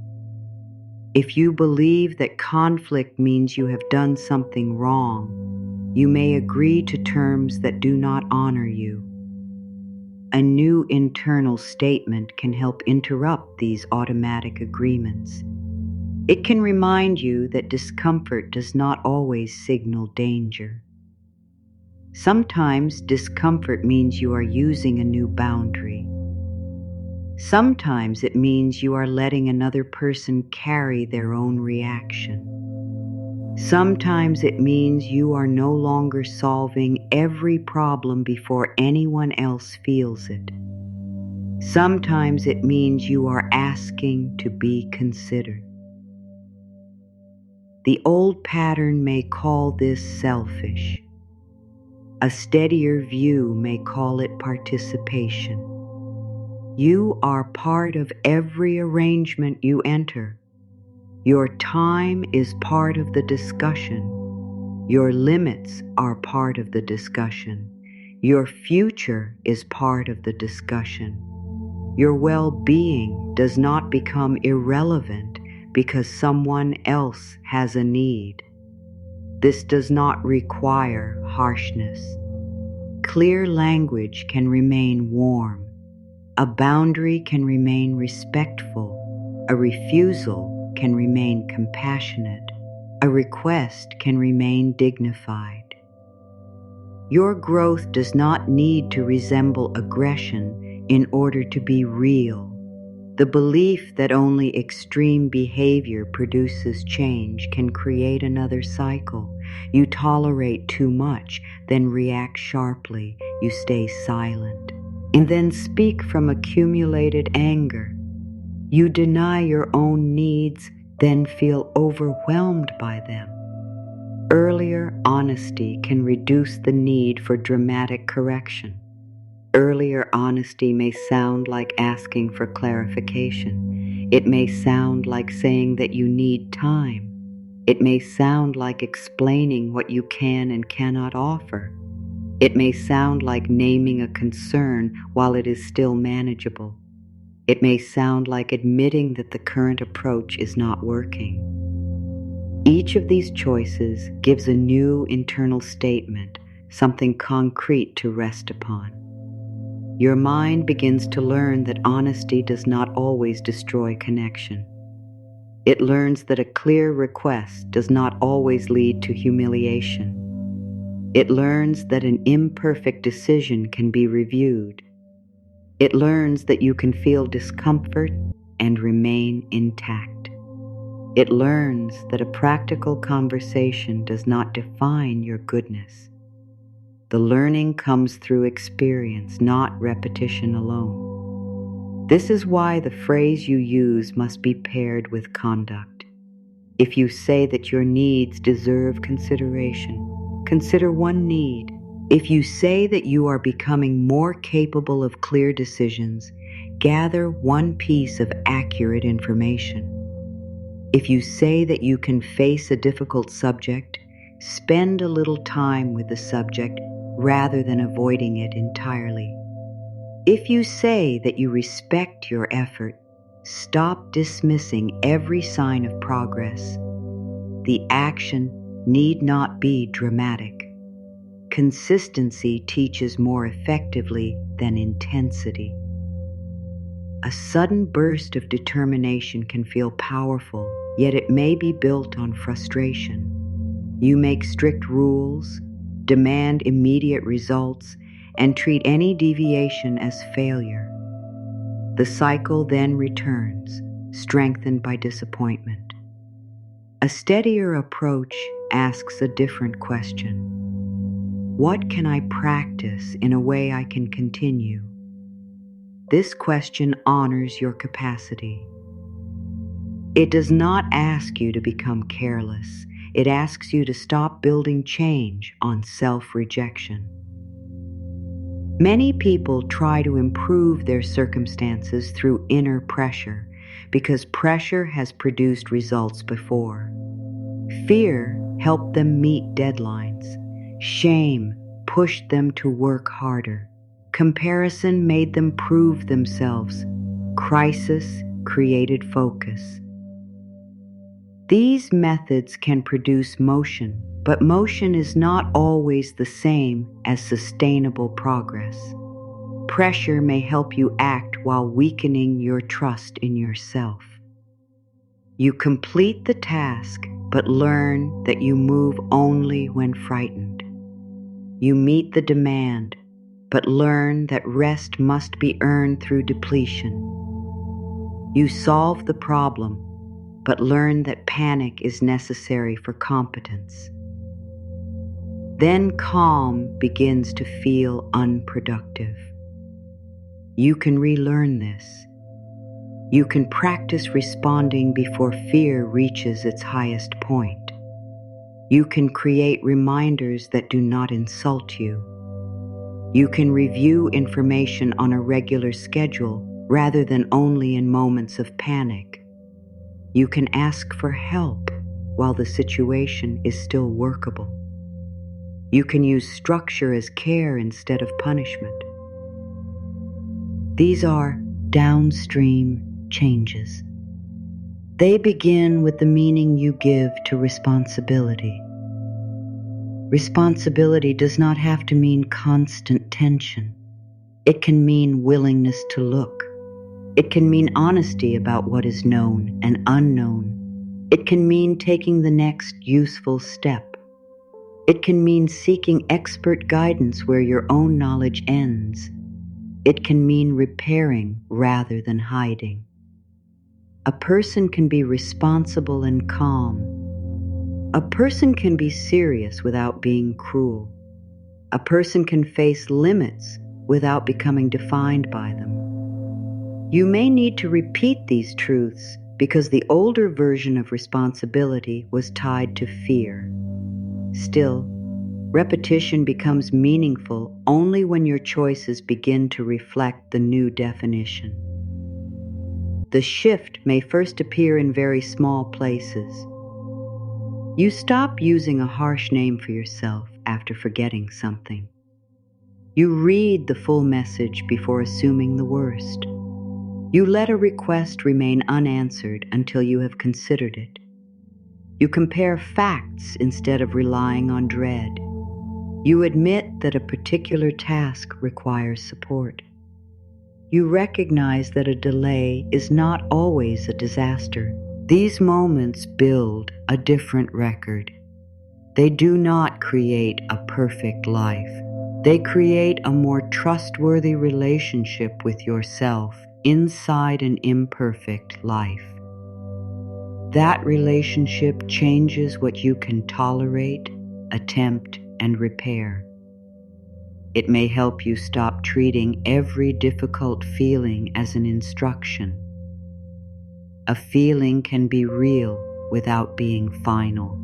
[SPEAKER 1] If you believe that conflict means you have done something wrong, you may agree to terms that do not honor you. A new internal statement can help interrupt these automatic agreements. It can remind you that discomfort does not always signal danger. Sometimes discomfort means you are using a new boundary. Sometimes it means you are letting another person carry their own reaction. Sometimes it means you are no longer solving every problem before anyone else feels it. Sometimes it means you are asking to be considered. The old pattern may call this selfish. A steadier view may call it participation. You are part of every arrangement you enter. Your time is part of the discussion. Your limits are part of the discussion. Your future is part of the discussion. Your well-being does not become irrelevant because someone else has a need. This does not require harshness. Clear language can remain warm. A boundary can remain respectful. A refusal can remain compassionate. A request can remain dignified. Your growth does not need to resemble aggression in order to be real. The belief that only extreme behavior produces change can create another cycle. You tolerate too much, then react sharply. You stay silent, and then speak from accumulated anger. You deny your own needs, then feel overwhelmed by them. Earlier honesty can reduce the need for dramatic correction. Earlier honesty may sound like asking for clarification. It may sound like saying that you need time. It may sound like explaining what you can and cannot offer. It may sound like naming a concern while it is still manageable. It may sound like admitting that the current approach is not working. Each of these choices gives a new internal statement, something concrete to rest upon. Your mind begins to learn that honesty does not always destroy connection. It learns that a clear request does not always lead to humiliation. It learns that an imperfect decision can be reviewed. It learns that you can feel discomfort and remain intact. It learns that a practical conversation does not define your goodness. The learning comes through experience, not repetition alone. This is why the phrase you use must be paired with conduct. If you say that your needs deserve consideration, consider one need. If you say that you are becoming more capable of clear decisions, gather one piece of accurate information. If you say that you can face a difficult subject, spend a little time with the subject rather than avoiding it entirely. If you say that you respect your effort, stop dismissing every sign of progress. The action need not be dramatic. Consistency teaches more effectively than intensity. A sudden burst of determination can feel powerful, yet it may be built on frustration. You make strict rules, demand immediate results, and treat any deviation as failure. The cycle then returns, strengthened by disappointment. A steadier approach asks a different question. What can I practice in a way I can continue? This question honors your capacity. It does not ask you to become careless. It asks you to stop building change on self-rejection. Many people try to improve their circumstances through inner pressure because pressure has produced results before. Fear helped them meet deadlines. Shame pushed them to work harder. Comparison made them prove themselves. Crisis created focus. These methods can produce motion, but motion is not always the same as sustainable progress. Pressure may help you act while weakening your trust in yourself. You complete the task, but learn that you move only when frightened. You meet the demand, but learn that rest must be earned through depletion. You solve the problem, but learn that panic is necessary for competence. Then calm begins to feel unproductive. You can relearn this. You can practice responding before fear reaches its highest point. You can create reminders that do not insult you. You can review information on a regular schedule rather than only in moments of panic. You can ask for help while the situation is still workable. You can use structure as care instead of punishment. These are downstream changes. They begin with the meaning you give to responsibility. Responsibility does not have to mean constant tension. It can mean willingness to look. It can mean honesty about what is known and unknown. It can mean taking the next useful step. It can mean seeking expert guidance where your own knowledge ends. It can mean repairing rather than hiding. A person can be responsible and calm. A person can be serious without being cruel. A person can face limits without becoming defined by them. You may need to repeat these truths because the older version of responsibility was tied to fear. Still, repetition becomes meaningful only when your choices begin to reflect the new definition. The shift may first appear in very small places. You stop using a harsh name for yourself after forgetting something. You read the full message before assuming the worst. You let a request remain unanswered until you have considered it. You compare facts instead of relying on dread. You admit that a particular task requires support. You recognize that a delay is not always a disaster. These moments build a different record. They do not create a perfect life. They create a more trustworthy relationship with yourself inside an imperfect life. That relationship changes what you can tolerate, attempt, and repair. It may help you stop treating every difficult feeling as an instruction. A feeling can be real without being final.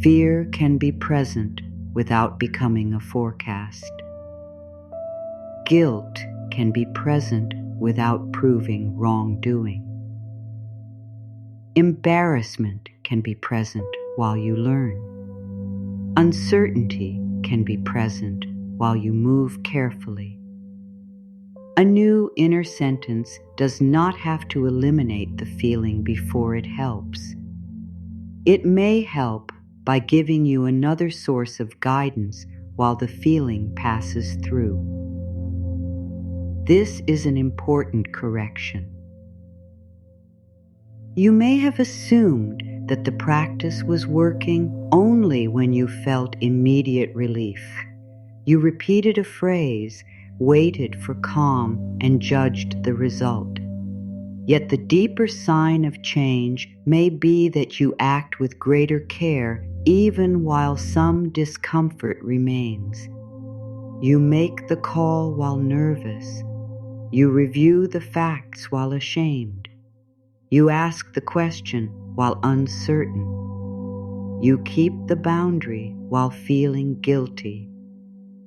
[SPEAKER 1] Fear can be present without becoming a forecast. Guilt can be present without proving wrongdoing. Embarrassment can be present while you learn. Uncertainty can be present while you move carefully. A new inner sentence does not have to eliminate the feeling before it helps. It may help by giving you another source of guidance while the feeling passes through. This is an important correction. You may have assumed that the practice was working only when you felt immediate relief. You repeated a phrase, waited for calm, and judged the result. Yet the deeper sign of change may be that you act with greater care even while some discomfort remains. You make the call while nervous. You review the facts while ashamed. You ask the question while uncertain. You keep the boundary while feeling guilty.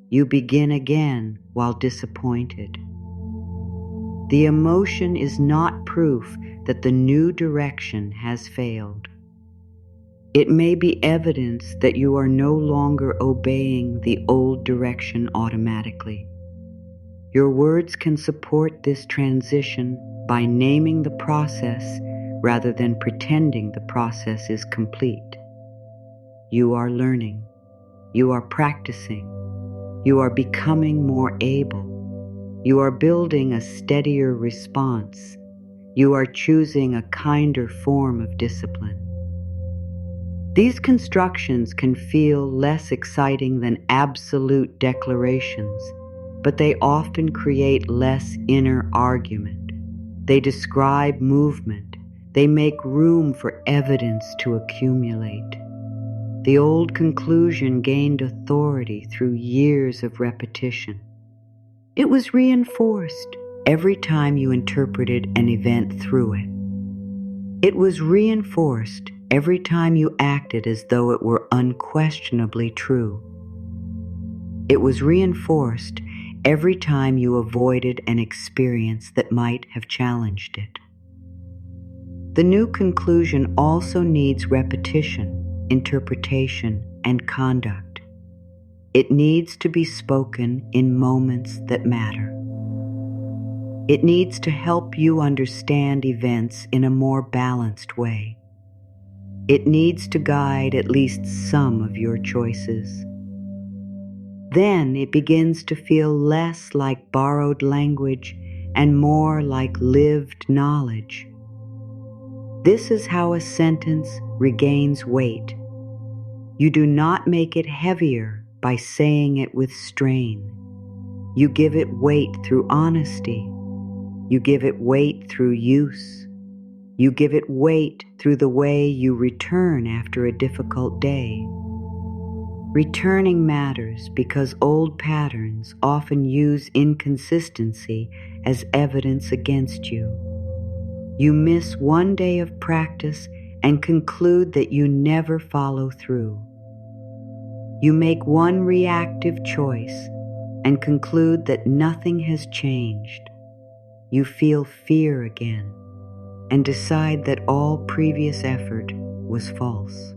[SPEAKER 1] You begin again while disappointed. The emotion is not proof that the new direction has failed. It may be evidence that you are no longer obeying the old direction automatically. Your words can support this transition by naming the process rather than pretending the process is complete. You are learning. You are practicing. You are becoming more able. You are building a steadier response. You are choosing a kinder form of discipline. These constructions can feel less exciting than absolute declarations, but they often create less inner argument. They describe movement. They make room for evidence to accumulate. The old conclusion gained authority through years of repetition. It was reinforced every time you interpreted an event through it. It was reinforced every time you acted as though it were unquestionably true. It was reinforced every time you avoided an experience that might have challenged it. The new conclusion also needs repetition, interpretation, and conduct. It needs to be spoken in moments that matter. It needs to help you understand events in a more balanced way. It needs to guide at least some of your choices. Then it begins to feel less like borrowed language and more like lived knowledge. This is how a sentence regains weight. You do not make it heavier by saying it with strain. You give it weight through honesty. You give it weight through use. You give it weight through the way you return after a difficult day. Returning matters because old patterns often use inconsistency as evidence against you. You miss one day of practice and conclude that you never follow through. You make one reactive choice and conclude that nothing has changed. You feel fear again and decide that all previous effort was false.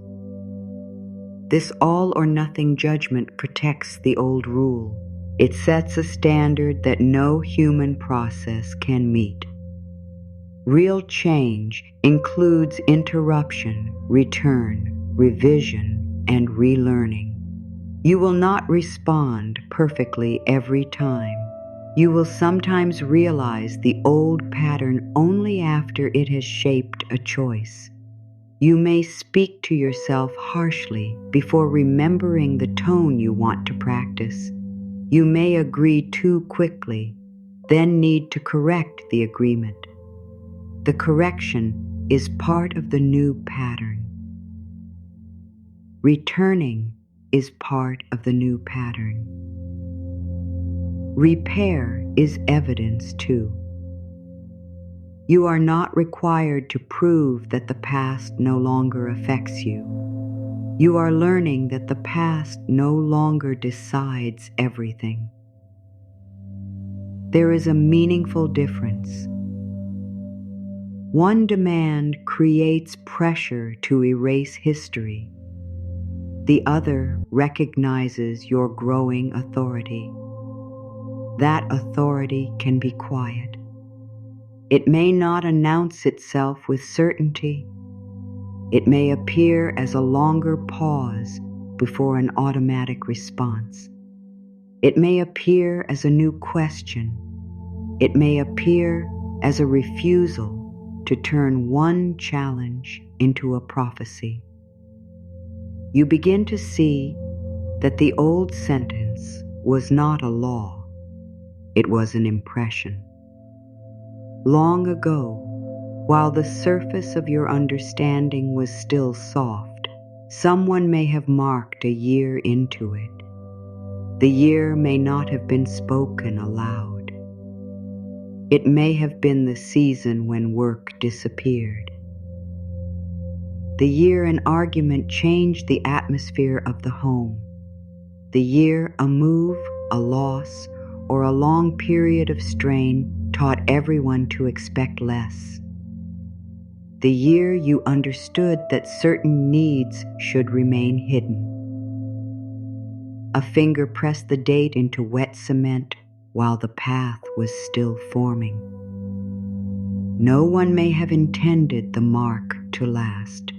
[SPEAKER 1] This all-or-nothing judgment protects the old rule. It sets a standard that no human process can meet. Real change includes interruption, return, revision, and relearning. You will not respond perfectly every time. You will sometimes realize the old pattern only after it has shaped a choice. You may speak to yourself harshly before remembering the tone you want to practice. You may agree too quickly, then need to correct the agreement. The correction is part of the new pattern. Returning is part of the new pattern. Repair is evidence too. You are not required to prove that the past no longer affects you. You are learning that the past no longer decides everything. There is a meaningful difference. One demand creates pressure to erase history. The other recognizes your growing authority. That authority can be quiet. It may not announce itself with certainty. It may appear as a longer pause before an automatic response. It may appear as a new question. It may appear as a refusal to turn one challenge into a prophecy. You begin to see that the old sentence was not a law. It was an impression. Long ago, while the surface of your understanding was still soft, someone may have marked a year into it. The year may not have been spoken aloud. It may have been the season when work disappeared. The year an argument changed the atmosphere of the home. The year a move, a loss, or a long period of strain taught everyone to expect less. The year you understood that certain needs should remain hidden. A finger pressed the date into wet cement while the path was still forming. No one may have intended the mark to last.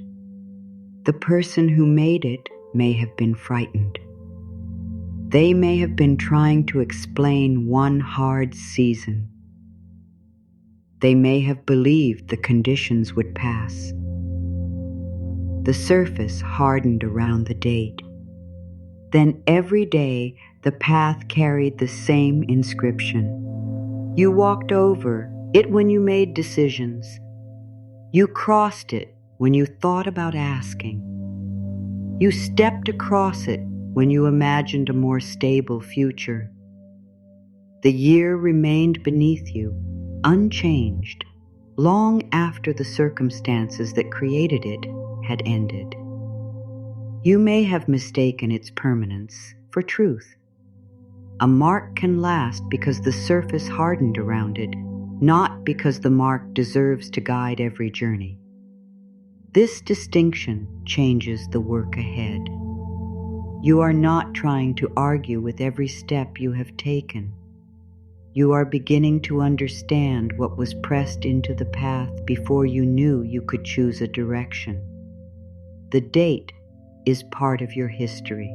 [SPEAKER 1] The person who made it may have been frightened. They may have been trying to explain one hard season. They may have believed the conditions would pass. The surface hardened around the date. Then every day the path carried the same inscription. You walked over it when you made decisions. You crossed it when you thought about asking. You stepped across it when you imagined a more stable future. The year remained beneath you, unchanged, long after the circumstances that created it had ended. You may have mistaken its permanence for truth. A mark can last because the surface hardened around it, not because the mark deserves to guide every journey. This distinction changes the work ahead. You are not trying to argue with every step you have taken. You are beginning to understand what was pressed into the path before you knew you could choose a direction. The date is part of your history.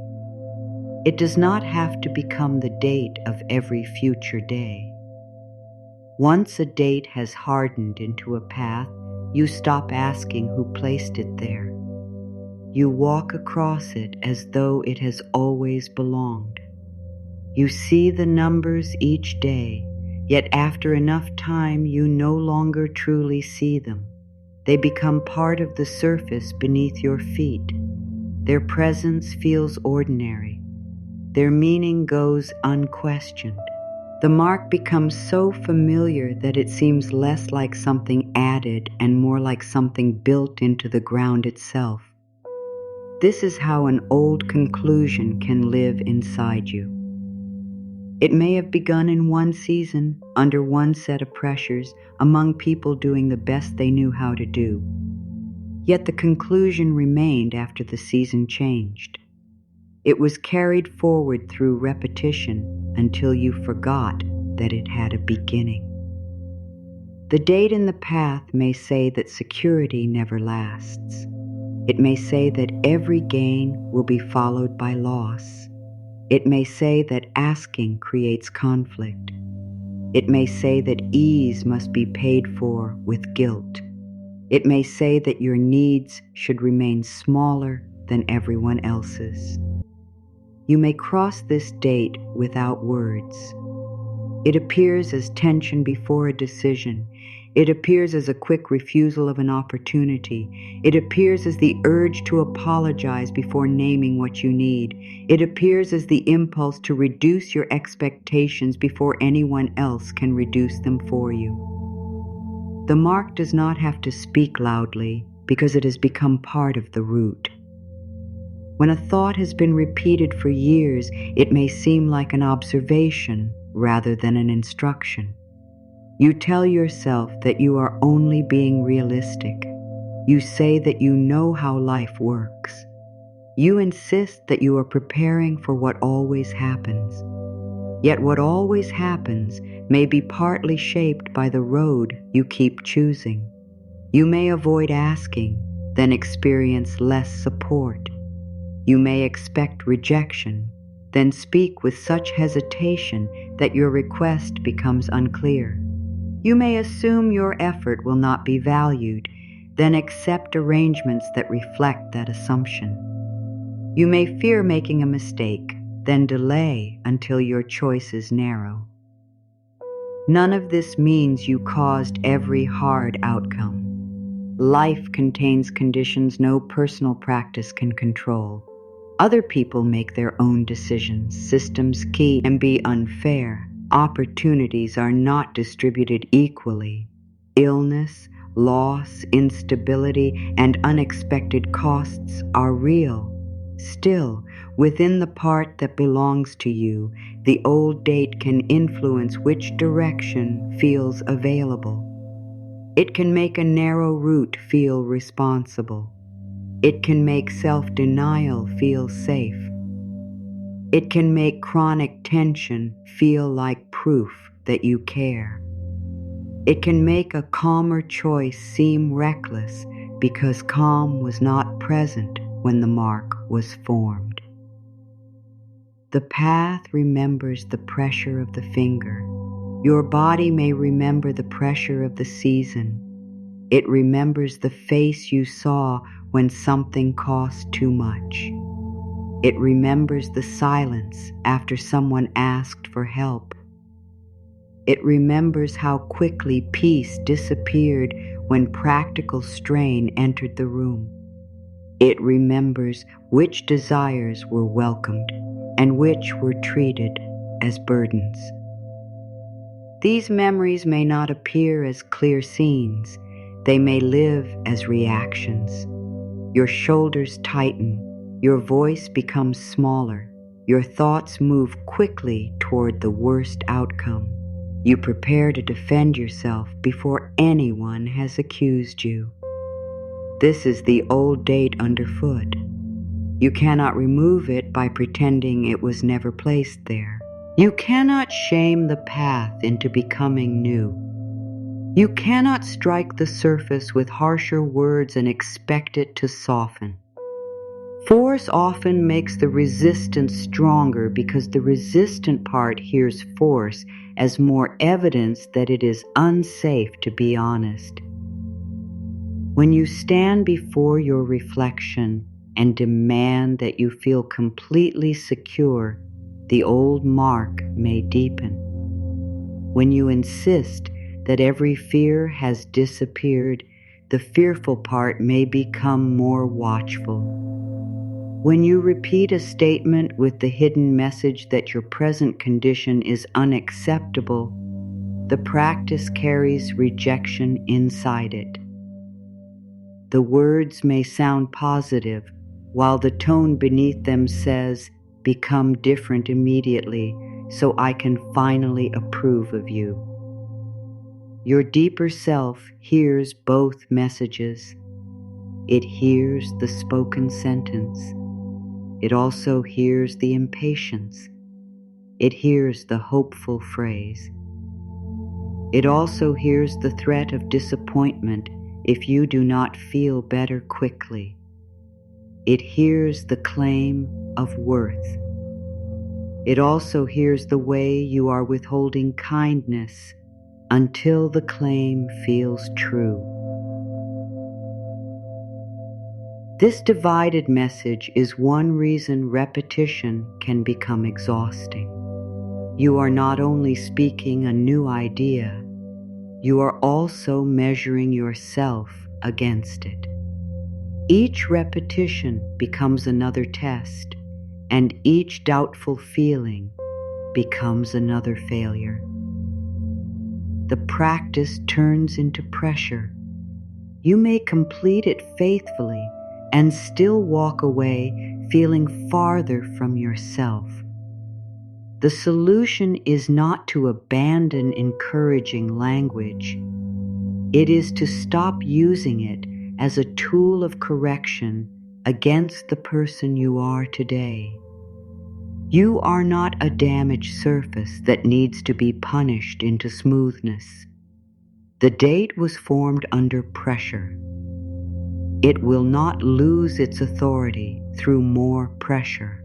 [SPEAKER 1] It does not have to become the date of every future day. Once a date has hardened into a path, you stop asking who placed it there. You walk across it as though it has always belonged. You see the numbers each day, yet after enough time you no longer truly see them. They become part of the surface beneath your feet. Their presence feels ordinary. Their meaning goes unquestioned. The mark becomes so familiar that it seems less like something added and more like something built into the ground itself. This is how an old conclusion can live inside you. It may have begun in one season, under one set of pressures, among people doing the best they knew how to do. Yet the conclusion remained after the season changed. It was carried forward through repetition until you forgot that it had a beginning. The date in the path may say that security never lasts. It may say that every gain will be followed by loss. It may say that asking creates conflict. It may say that ease must be paid for with guilt. It may say that your needs should remain smaller than everyone else's. You may cross this date without words. It appears as tension before a decision. It appears as a quick refusal of an opportunity. It appears as the urge to apologize before naming what you need. It appears as the impulse to reduce your expectations before anyone else can reduce them for you. The mark does not have to speak loudly because it has become part of the route. When a thought has been repeated for years, it may seem like an observation rather than an instruction. You tell yourself that you are only being realistic. You say that you know how life works. You insist that you are preparing for what always happens. Yet what always happens may be partly shaped by the road you keep choosing. You may avoid asking, then experience less support. You may expect rejection, then speak with such hesitation that your request becomes unclear. You may assume your effort will not be valued, then accept arrangements that reflect that assumption. You may fear making a mistake, then delay until your choice is narrow. None of this means you caused every hard outcome. Life contains conditions no personal practice can control. Other people make their own decisions. Systems can be unfair. Opportunities are not distributed equally. Illness, loss, instability, and unexpected costs are real. Still, within the part that belongs to you, the old date can influence which direction feels available. It can make a narrow route feel responsible. It can make self-denial feel safe. It can make chronic tension feel like proof that you care. It can make a calmer choice seem reckless because calm was not present when the mark was formed. The path remembers the pressure of the finger. Your body may remember the pressure of the season. It remembers the face you saw when something cost too much. It remembers the silence after someone asked for help. It remembers how quickly peace disappeared when practical strain entered the room. It remembers which desires were welcomed and which were treated as burdens. These memories may not appear as clear scenes. They may live as reactions. Your shoulders tighten. Your voice becomes smaller. Your thoughts move quickly toward the worst outcome. You prepare to defend yourself before anyone has accused you. This is the old date underfoot. You cannot remove it by pretending it was never placed there. You cannot shame the path into becoming new. You cannot strike the surface with harsher words and expect it to soften. Force often makes the resistance stronger because the resistant part hears force as more evidence that it is unsafe to be honest. When you stand before your reflection and demand that you feel completely secure, the old mark may deepen. When you insist that every fear has disappeared, the fearful part may become more watchful. When you repeat a statement with the hidden message that your present condition is unacceptable, the practice carries rejection inside it. The words may sound positive, while the tone beneath them says, "Become different immediately, so I can finally approve of you." Your deeper self hears both messages. It hears the spoken sentence. It also hears the impatience. It hears the hopeful phrase. It also hears the threat of disappointment if you do not feel better quickly. It hears the claim of worth. It also hears the way you are withholding kindness until the claim feels true. This divided message is one reason repetition can become exhausting. You are not only speaking a new idea, you are also measuring yourself against it. Each repetition becomes another test, and each doubtful feeling becomes another failure. The practice turns into pressure. You may complete it faithfully and still walk away feeling farther from yourself. The solution is not to abandon encouraging language. It is to stop using it as a tool of correction against the person you are today. You are not a damaged surface that needs to be punished into smoothness. The date was formed under pressure. It will not lose its authority through more pressure.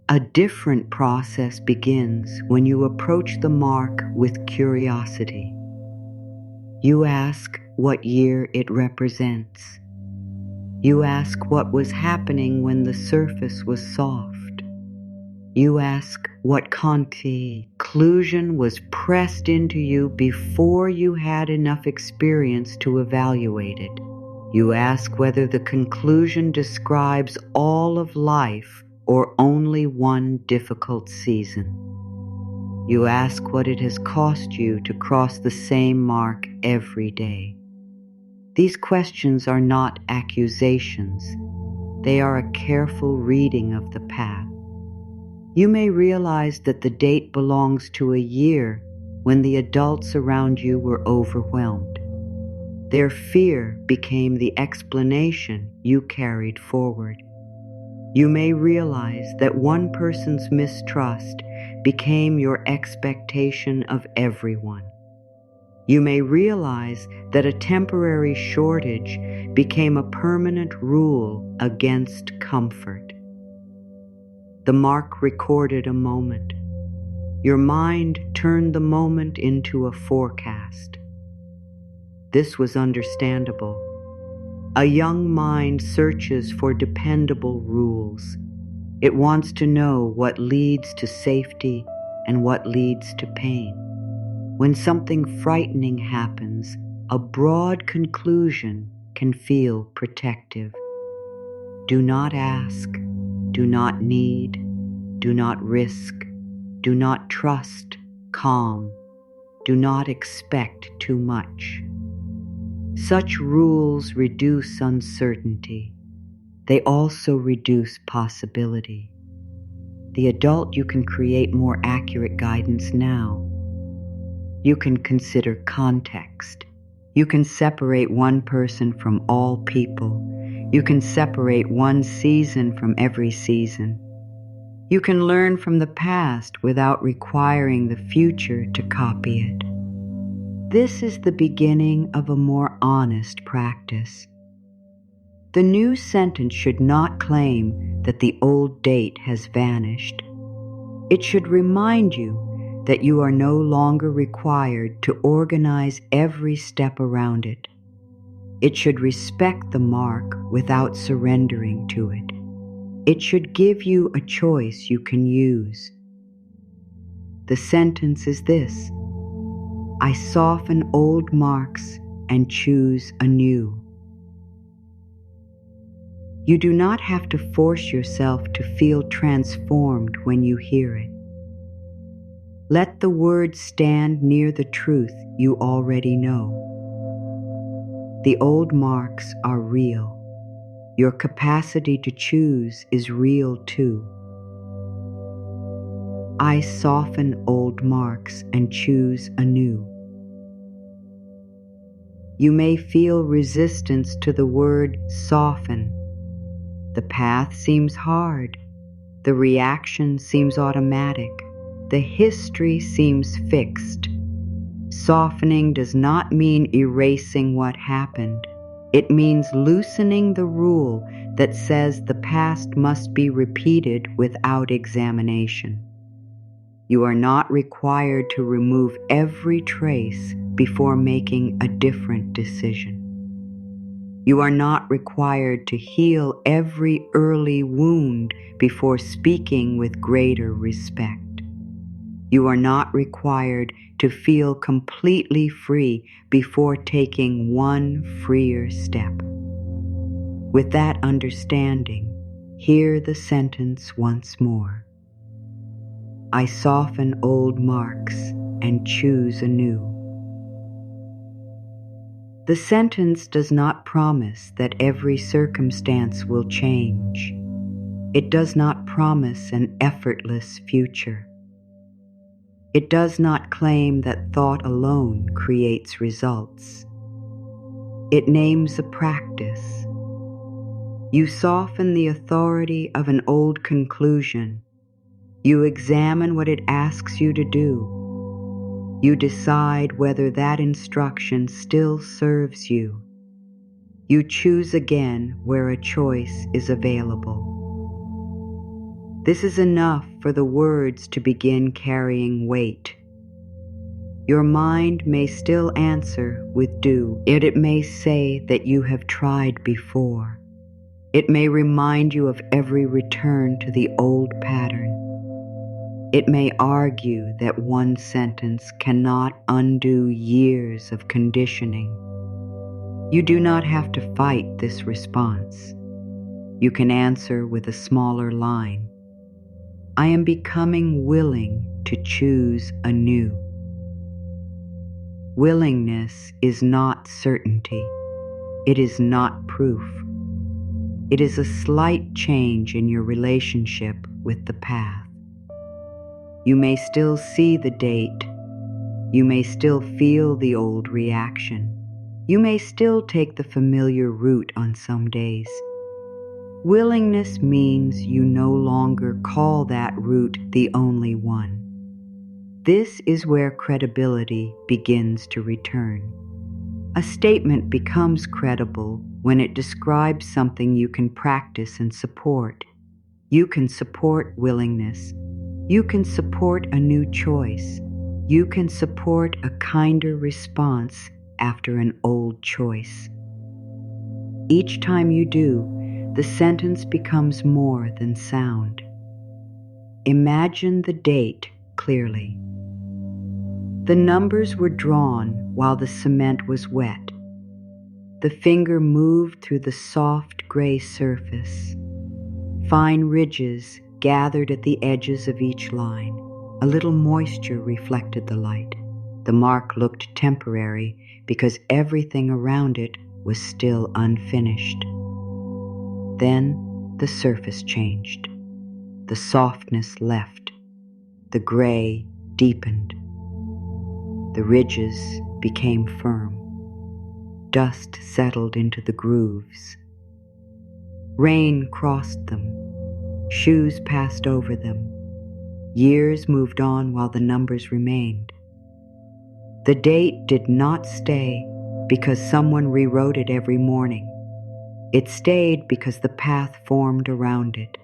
[SPEAKER 1] A different process begins when you approach the mark with curiosity. You ask what year it represents. You ask what was happening when the surface was soft. You ask what conclusion was pressed into you before you had enough experience to evaluate it. You ask whether the conclusion describes all of life or only one difficult season. You ask what it has cost you to cross the same mark every day. These questions are not accusations. They are a careful reading of the path. You may realize that the date belongs to a year when the adults around you were overwhelmed. Their fear became the explanation you carried forward. You may realize that one person's mistrust became your expectation of everyone. You may realize that a temporary shortage became a permanent rule against comfort. The mark recorded a moment. Your mind turned the moment into a forecast. This was understandable. A young mind searches for dependable rules. It wants to know what leads to safety and what leads to pain. When something frightening happens, a broad conclusion can feel protective. Do not ask, do not need, do not risk, do not trust, calm, do not expect too much. Such rules reduce uncertainty. They also reduce possibility. The adult, you can create more accurate guidance now. You can consider context. You can separate one person from all people. You can separate one season from every season. You can learn from the past without requiring the future to copy it. This is the beginning of a more honest practice. The new sentence should not claim that the old date has vanished. It should remind you that you are no longer required to organize every step around it. It should respect the mark without surrendering to it. It should give you a choice you can use. The sentence is this: I soften old marks and choose anew. You do not have to force yourself to feel transformed when you hear it. Let the words stand near the truth you already know. The old marks are real. Your capacity to choose is real too. I soften old marks and choose anew. You may feel resistance to the word soften. The path seems hard. The reaction seems automatic. The history seems fixed. Softening does not mean erasing what happened. It means loosening the rule that says the past must be repeated without examination. You are not required to remove every trace before making a different decision. You are not required to heal every early wound before speaking with greater respect. You are not required to feel completely free before taking one freer step. With that understanding, hear the sentence once more. I soften old marks and choose anew. The sentence does not promise that every circumstance will change. It does not promise an effortless future. It does not claim that thought alone creates results. It names a practice. You soften the authority of an old conclusion. You examine what it asks you to do. You decide whether that instruction still serves you. You choose again where a choice is available. This is enough for the words to begin carrying weight. Your mind may still answer with do, yet it may say that you have tried before. It may remind you of every return to the old pattern. It may argue that one sentence cannot undo years of conditioning. You do not have to fight this response. You can answer with a smaller line. I am becoming willing to choose anew. Willingness is not certainty. It is not proof. It is a slight change in your relationship with the path. You may still see the date. You may still feel the old reaction. You may still take the familiar route on some days. Willingness means you no longer call that route the only one. This is where credibility begins to return. A statement becomes credible when it describes something you can practice and support. You can support willingness. You can support a new choice. You can support a kinder response after an old choice. Each time you do, the sentence becomes more than sound. Imagine the date clearly. The numbers were drawn while the cement was wet. The finger moved through the soft gray surface. Fine ridges gathered at the edges of each line. A little moisture reflected the light. The mark looked temporary because everything around it was still unfinished. Then the surface changed. The softness left. The gray deepened. The ridges became firm. Dust settled into the grooves. Rain crossed them. Shoes passed over them. Years moved on while the numbers remained. The date did not stay because someone rewrote it every morning. It stayed because the path formed around it.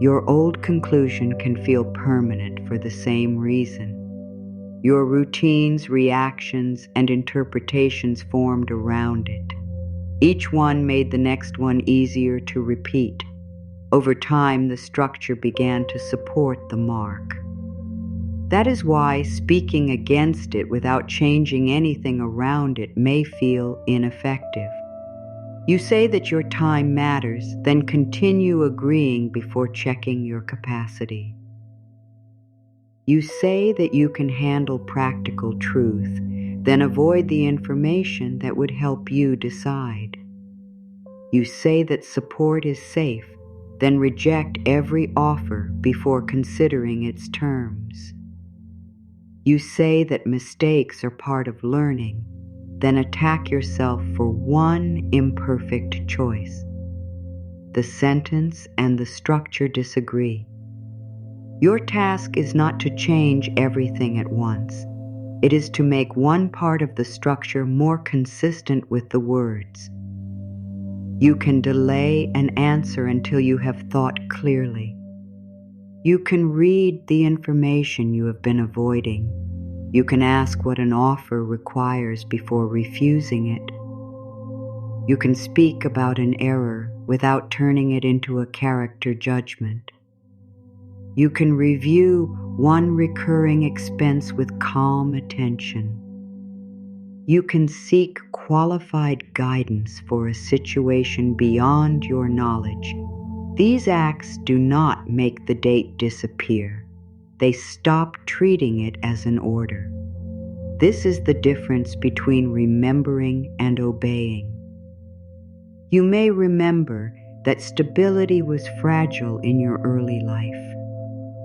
[SPEAKER 1] Your old conclusion can feel permanent for the same reason. Your routines, reactions, and interpretations formed around it. Each one made the next one easier to repeat. Over time, the structure began to support the mark. That is why speaking against it without changing anything around it may feel ineffective. You say that your time matters, then continue agreeing before checking your capacity. You say that you can handle practical truth, then avoid the information that would help you decide. You say that support is safe, then reject every offer before considering its terms. You say that mistakes are part of learning, then attack yourself for one imperfect choice. The sentence and the structure disagree. Your task is not to change everything at once. It is to make one part of the structure more consistent with the words. You can delay an answer until you have thought clearly. You can read the information you have been avoiding. You can ask what an offer requires before refusing it. You can speak about an error without turning it into a character judgment. You can review one recurring expense with calm attention. You can seek qualified guidance for a situation beyond your knowledge. These acts do not make the date disappear. They stop treating it as an order. This is the difference between remembering and obeying. You may remember that stability was fragile in your early life.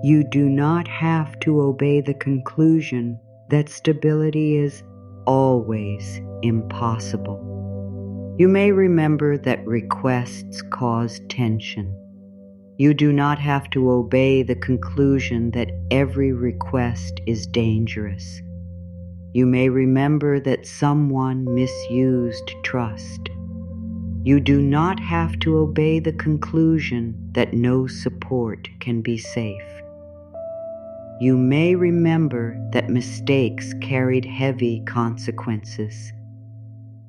[SPEAKER 1] You do not have to obey the conclusion that stability is always impossible. You may remember that requests cause tension. You do not have to obey the conclusion that every request is dangerous. You may remember that someone misused trust. You do not have to obey the conclusion that no support can be safe. You may remember that mistakes carried heavy consequences.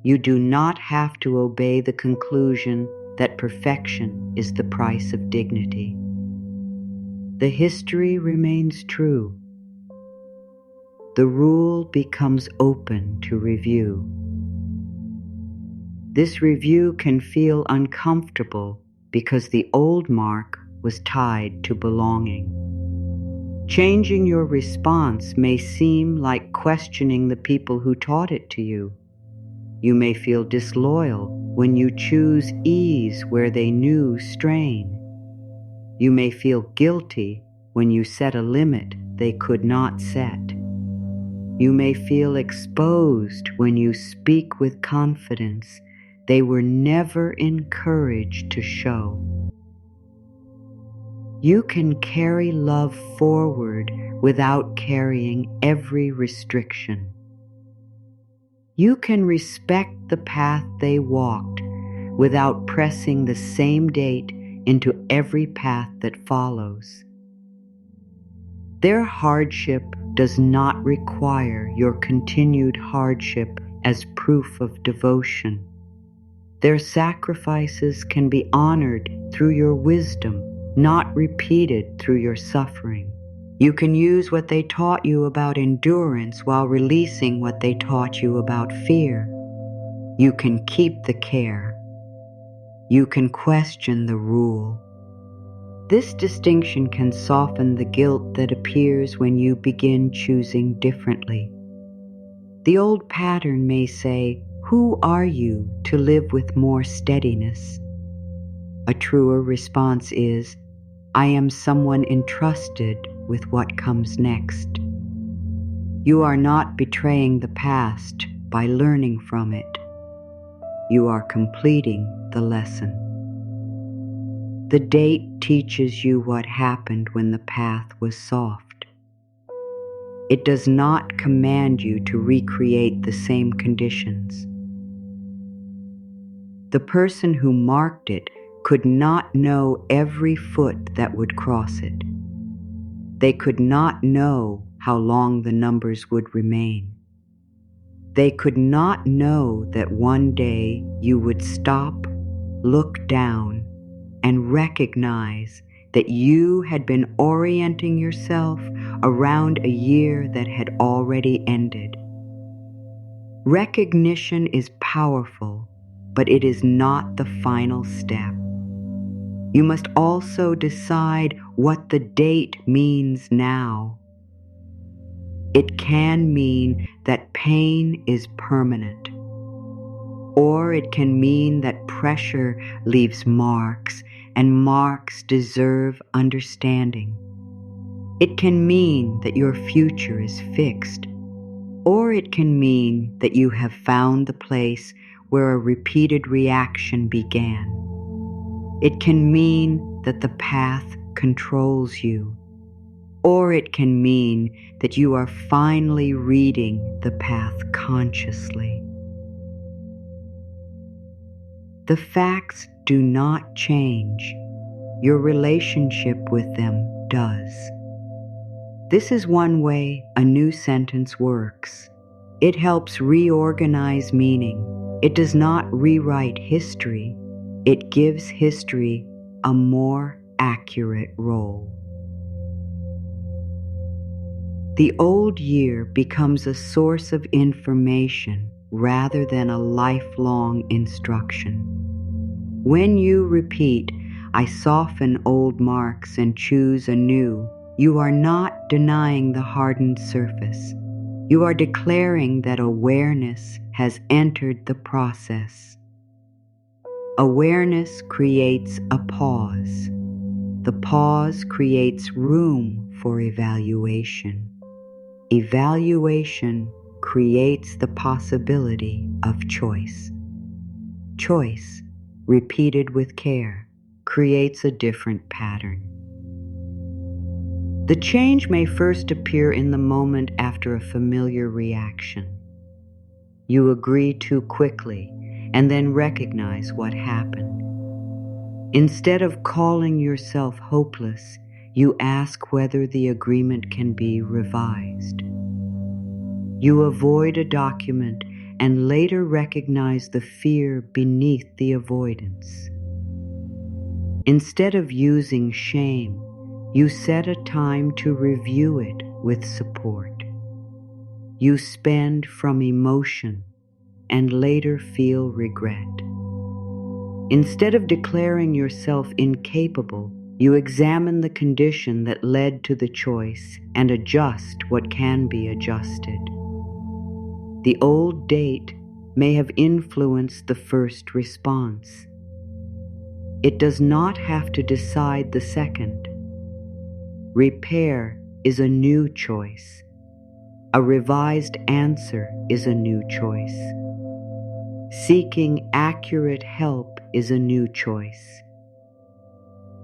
[SPEAKER 1] You do not have to obey the conclusion that perfection is the price of dignity. The history remains true. The rule becomes open to review. This review can feel uncomfortable because the old mark was tied to belonging. Changing your response may seem like questioning the people who taught it to you. You may feel disloyal when you choose ease where they knew strain. You may feel guilty when you set a limit they could not set. You may feel exposed when you speak with confidence they were never encouraged to show. You can carry love forward without carrying every restriction. You can respect the path they walked without pressing the same date into every path that follows. Their hardship does not require your continued hardship as proof of devotion. Their sacrifices can be honored through your wisdom, not repeated through your suffering. You can use what they taught you about endurance while releasing what they taught you about fear. You can keep the care. You can question the rule. This distinction can soften the guilt that appears when you begin choosing differently. The old pattern may say, "Who are you to live with more steadiness?" A truer response is, "I am someone entrusted with what comes next." You are not betraying the past by learning from it. You are completing the lesson. The date teaches you what happened when the path was soft. It does not command you to recreate the same conditions. The person who marked it could not know every foot that would cross it. They could not know how long the numbers would remain. They could not know that one day you would stop, look down, and recognize that you had been orienting yourself around a year that had already ended. Recognition is powerful, but it is not the final step. You must also decide what the date means now. It can mean that pain is permanent, or it can mean that pressure leaves marks, and marks deserve understanding. It can mean that your future is fixed, Or it can mean that you have found the place where a repeated reaction began. It can mean that the path controls you. Or it can mean that you are finally reading the path consciously. The facts do not change. Your relationship with them does. This is one way a new sentence works. It helps reorganize meaning. It does not rewrite history. It gives history a more accurate role. The old year becomes a source of information rather than a lifelong instruction. When you repeat, "I soften old marks and choose anew," you are not denying the hardened surface. You are declaring that awareness has entered the process. Awareness creates a pause. The pause creates room for evaluation. Evaluation creates the possibility of choice. Choice, repeated with care, creates a different pattern. The change may first appear in the moment after a familiar reaction. You agree too quickly and then recognize what happened. Instead of calling yourself hopeless, you ask whether the agreement can be revised. You avoid a document and later recognize the fear beneath the avoidance. Instead of using shame, you set a time to review it with support. You spend from emotion and later feel regret. Instead of declaring yourself incapable, you examine the condition that led to the choice and adjust what can be adjusted. The old date may have influenced the first response. It does not have to decide the second. Repair is a new choice. A revised answer is a new choice. Seeking accurate help is a new choice.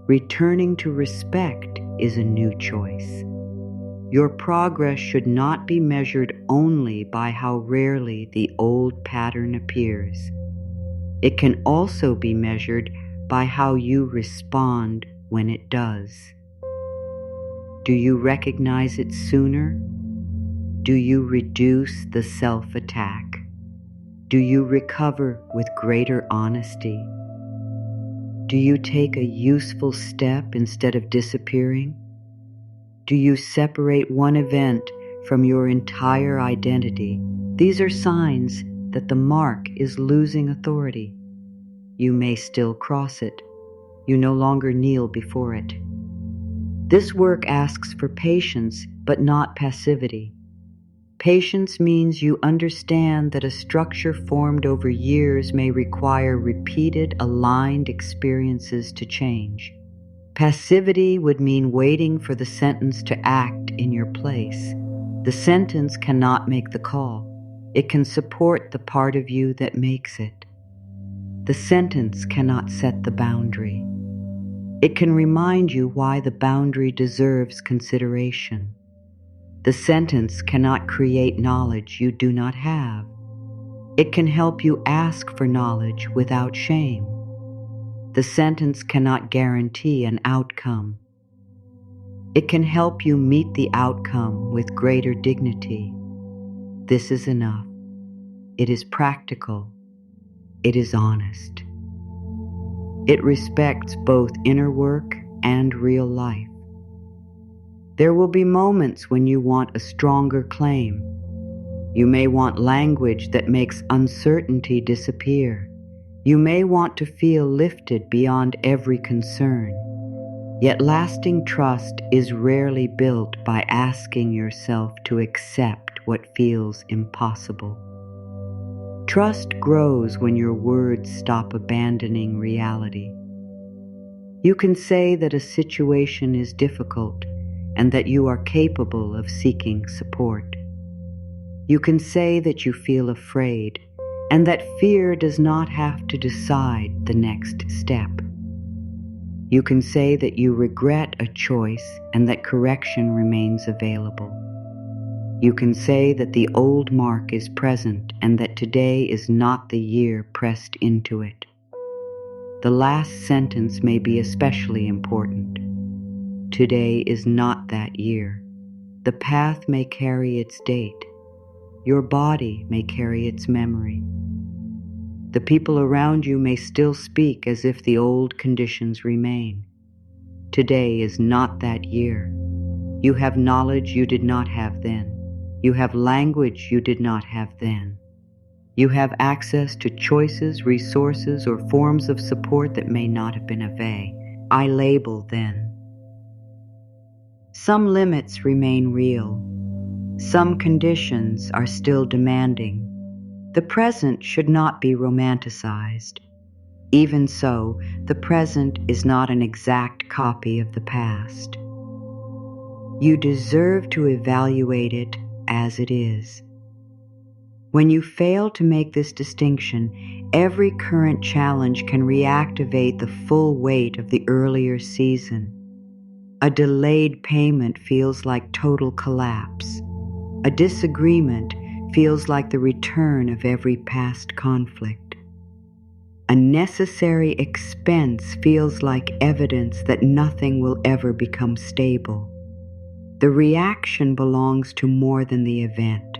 [SPEAKER 1] Returning to respect is a new choice. Your progress should not be measured only by how rarely the old pattern appears. It can also be measured by how you respond when it does. Do you recognize it sooner? Do you reduce the self-attack? Do you recover with greater honesty? Do you take a useful step instead of disappearing? Do you separate one event from your entire identity? These are signs that the mark is losing authority. You may still cross it. You no longer kneel before it. This work asks for patience, but not passivity. Patience means you understand that a structure formed over years may require repeated, aligned experiences to change. Passivity would mean waiting for the sentence to act in your place. The sentence cannot make the call. It can support the part of you that makes it. The sentence cannot set the boundary. It can remind you why the boundary deserves consideration. The sentence cannot create knowledge you do not have. It can help you ask for knowledge without shame. The sentence cannot guarantee an outcome. It can help you meet the outcome with greater dignity. This is enough. It is practical. It is honest. It respects both inner work and real life. There will be moments when you want a stronger claim. You may want language that makes uncertainty disappear. You may want to feel lifted beyond every concern. Yet lasting trust is rarely built by asking yourself to accept what feels impossible. Trust grows when your words stop abandoning reality. You can say that a situation is difficult and that you are capable of seeking support. You can say that you feel afraid, and that fear does not have to decide the next step. You can say that you regret a choice and that correction remains available. You can say that the old mark is present and that today is not the year pressed into it. The last sentence may be especially important. Today is not that year. The path may carry its date. Your body may carry its memory. The people around you may still speak as if the old conditions remain. Today is not that year. You have knowledge you did not have then. You have language you did not have then. You have access to choices, resources, or forms of support that may not have been available then. Some limits remain real. Some conditions are still demanding. The present should not be romanticized. Even so, the present is not an exact copy of the past. You deserve to evaluate it as it is. When you fail to make this distinction, every current challenge can reactivate the full weight of the earlier season. A delayed payment feels like total collapse. A disagreement feels like the return of every past conflict. A necessary expense feels like evidence that nothing will ever become stable. The reaction belongs to more than the event.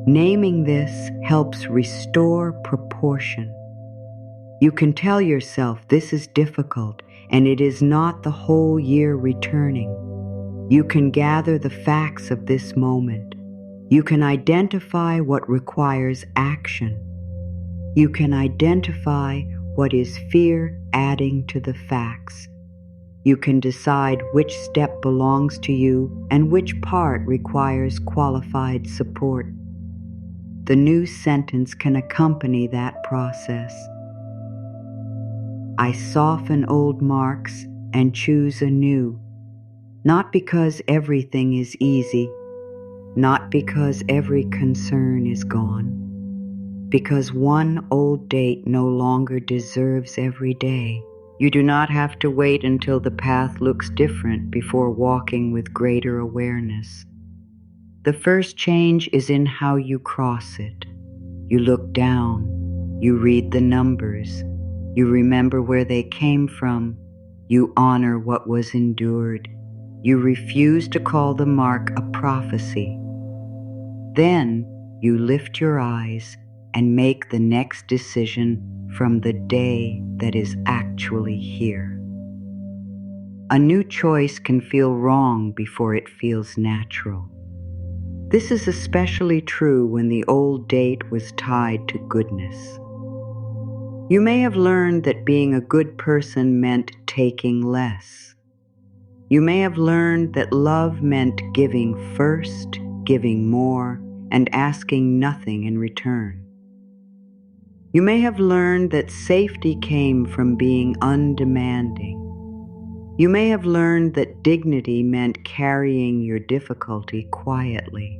[SPEAKER 1] Naming this helps restore proportion. You can tell yourself this is difficult and it is not the whole year returning. You can gather the facts of this moment. You can identify what requires action. You can identify what is fear adding to the facts. You can decide which step belongs to you and which part requires qualified support. The new sentence can accompany that process. I soften old marks and choose anew, not because everything is easy, not because every concern is gone, because one old date no longer deserves every day. You do not have to wait until the path looks different before walking with greater awareness. The first change is in how you cross it. You look down, you read the numbers, you remember where they came from, you honor what was endured, you refuse to call the mark a prophecy. Then you lift your eyes and make the next decision from the day that is actually here. A new choice can feel wrong before it feels natural. This is especially true when the old date was tied to goodness. You may have learned that being a good person meant taking less. You may have learned that love meant giving first, giving more, and asking nothing in return. You may have learned that safety came from being undemanding. You may have learned that dignity meant carrying your difficulty quietly.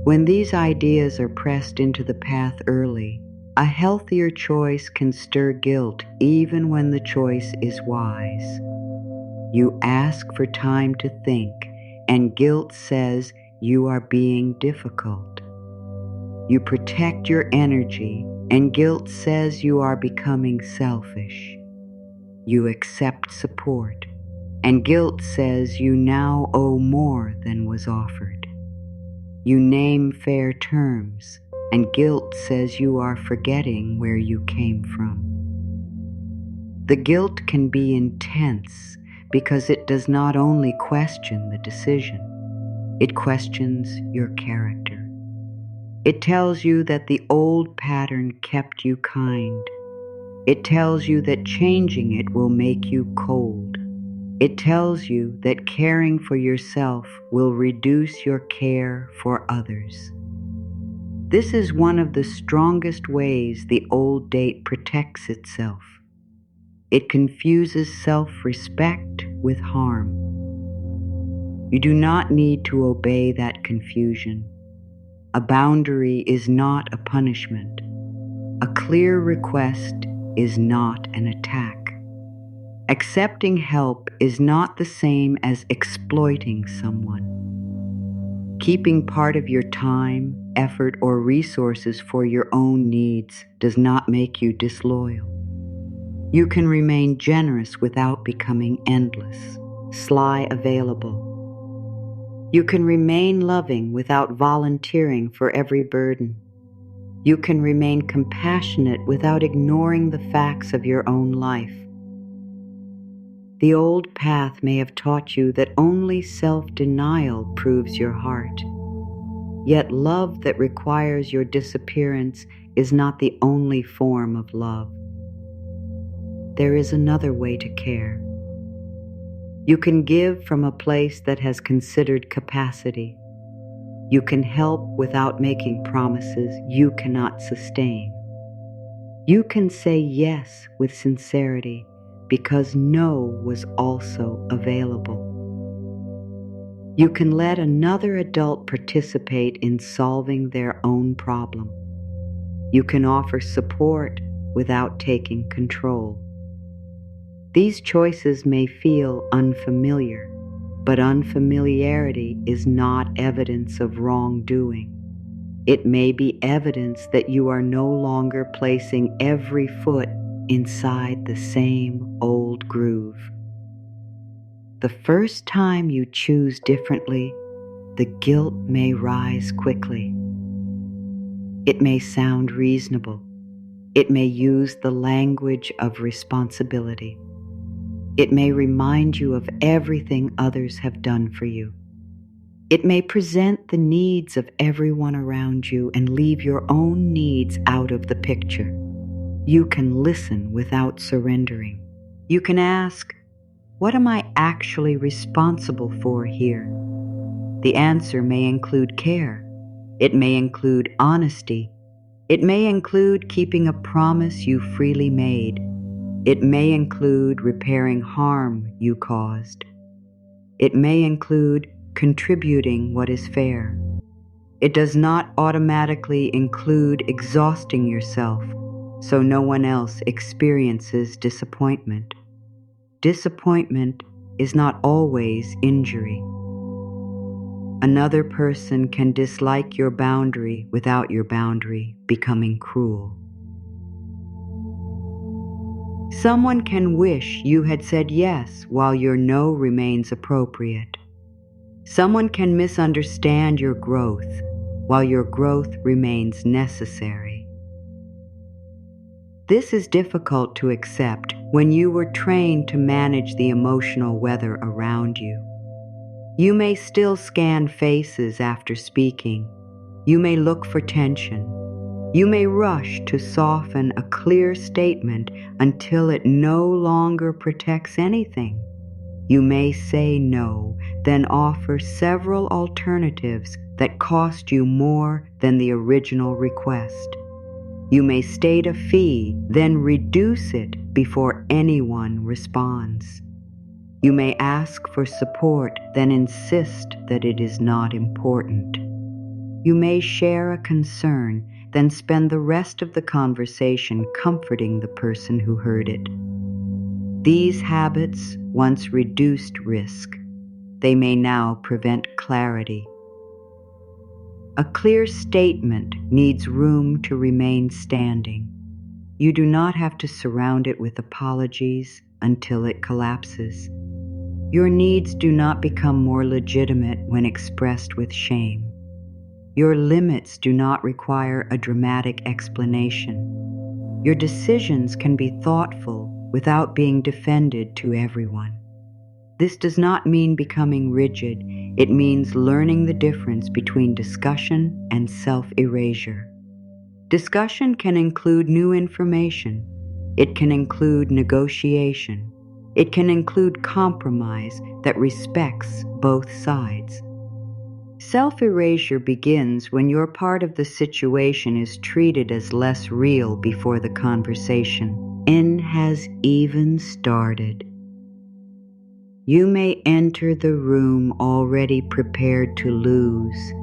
[SPEAKER 1] When these ideas are pressed into the path early, a healthier choice can stir guilt even when the choice is wise. You ask for time to think, and guilt says you are being difficult. You protect your energy, and guilt says you are becoming selfish. You accept support, and guilt says you now owe more than was offered. You name fair terms, and guilt says you are forgetting where you came from. The guilt can be intense because it does not only question the decision, it questions your character. It tells you that the old pattern kept you kind. It tells you that changing it will make you cold. It tells you that caring for yourself will reduce your care for others. This is one of the strongest ways the old date protects itself. It confuses self-respect with harm. You do not need to obey that confusion. A boundary is not a punishment. A clear request is not an attack. Accepting help is not the same as exploiting someone. Keeping part of your time, effort, or resources for your own needs does not make you disloyal. You can remain generous without becoming endless, sly available. You can remain loving without volunteering for every burden. You can remain compassionate without ignoring the facts of your own life. The old path may have taught you that only self-denial proves your heart. Yet love that requires your disappearance is not the only form of love. There is another way to care. You can give from a place that has considered capacity. You can help without making promises you cannot sustain. You can say yes with sincerity because no was also available. You can let another adult participate in solving their own problem. You can offer support without taking control. These choices may feel unfamiliar, but unfamiliarity is not evidence of wrongdoing. It may be evidence that you are no longer placing every foot inside the same old groove. The first time you choose differently, the guilt may rise quickly. It may sound reasonable. It may use the language of responsibility. It may remind you of everything others have done for you. It may present the needs of everyone around you and leave your own needs out of the picture. You can listen without surrendering. You can ask, what am I actually responsible for here? The answer may include care. It may include honesty. It may include keeping a promise you freely made. It may include repairing harm you caused. It may include contributing what is fair. It does not automatically include exhausting yourself so no one else experiences disappointment. Disappointment is not always injury. Another person can dislike your boundary without your boundary becoming cruel. Someone can wish you had said yes while your no remains appropriate. Someone can misunderstand your growth while your growth remains necessary. This is difficult to accept when you were trained to manage the emotional weather around you. You may still scan faces after speaking. You may look for tension. You may rush to soften a clear statement until it no longer protects anything. You may say no, then offer several alternatives that cost you more than the original request. You may state a fee, then reduce it before anyone responds. You may ask for support, then insist that it is not important. You may share a concern, then spend the rest of the conversation comforting the person who heard it. These habits once reduced risk. They may now prevent clarity. A clear statement needs room to remain standing. You do not have to surround it with apologies until it collapses. Your needs do not become more legitimate when expressed with shame. Your limits do not require a dramatic explanation. Your decisions can be thoughtful without being defended to everyone. This does not mean becoming rigid. It means learning the difference between discussion and self-erasure. Discussion can include new information. It can include negotiation. It can include compromise that respects both sides. Self-erasure begins when your part of the situation is treated as less real before the conversation has even started. You may enter the room already prepared to lose.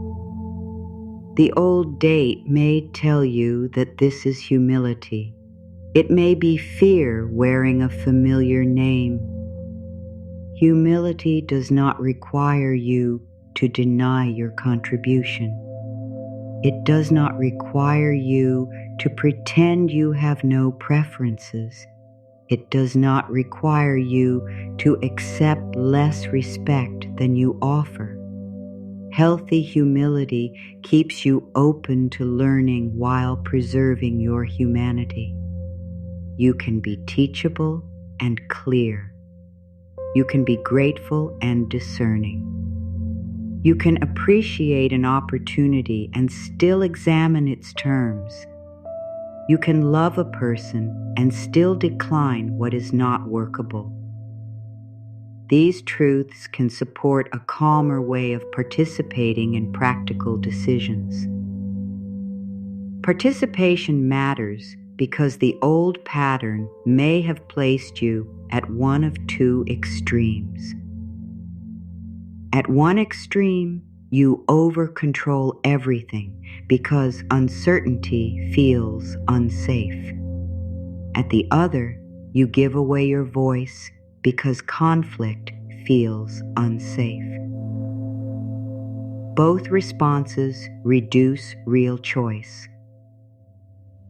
[SPEAKER 1] The old date may tell you that this is humility. It may be fear wearing a familiar name. Humility does not require you to deny your contribution. It does not require you to pretend you have no preferences. It does not require you to accept less respect than you offer. Healthy humility keeps you open to learning while preserving your humanity. You can be teachable and clear. You can be grateful and discerning. You can appreciate an opportunity and still examine its terms. You can love a person and still decline what is not workable. These truths can support a calmer way of participating in practical decisions. Participation matters because the old pattern may have placed you at one of two extremes. At one extreme, you over-control everything because uncertainty feels unsafe. At the other, you give away your voice because conflict feels unsafe. Both responses reduce real choice.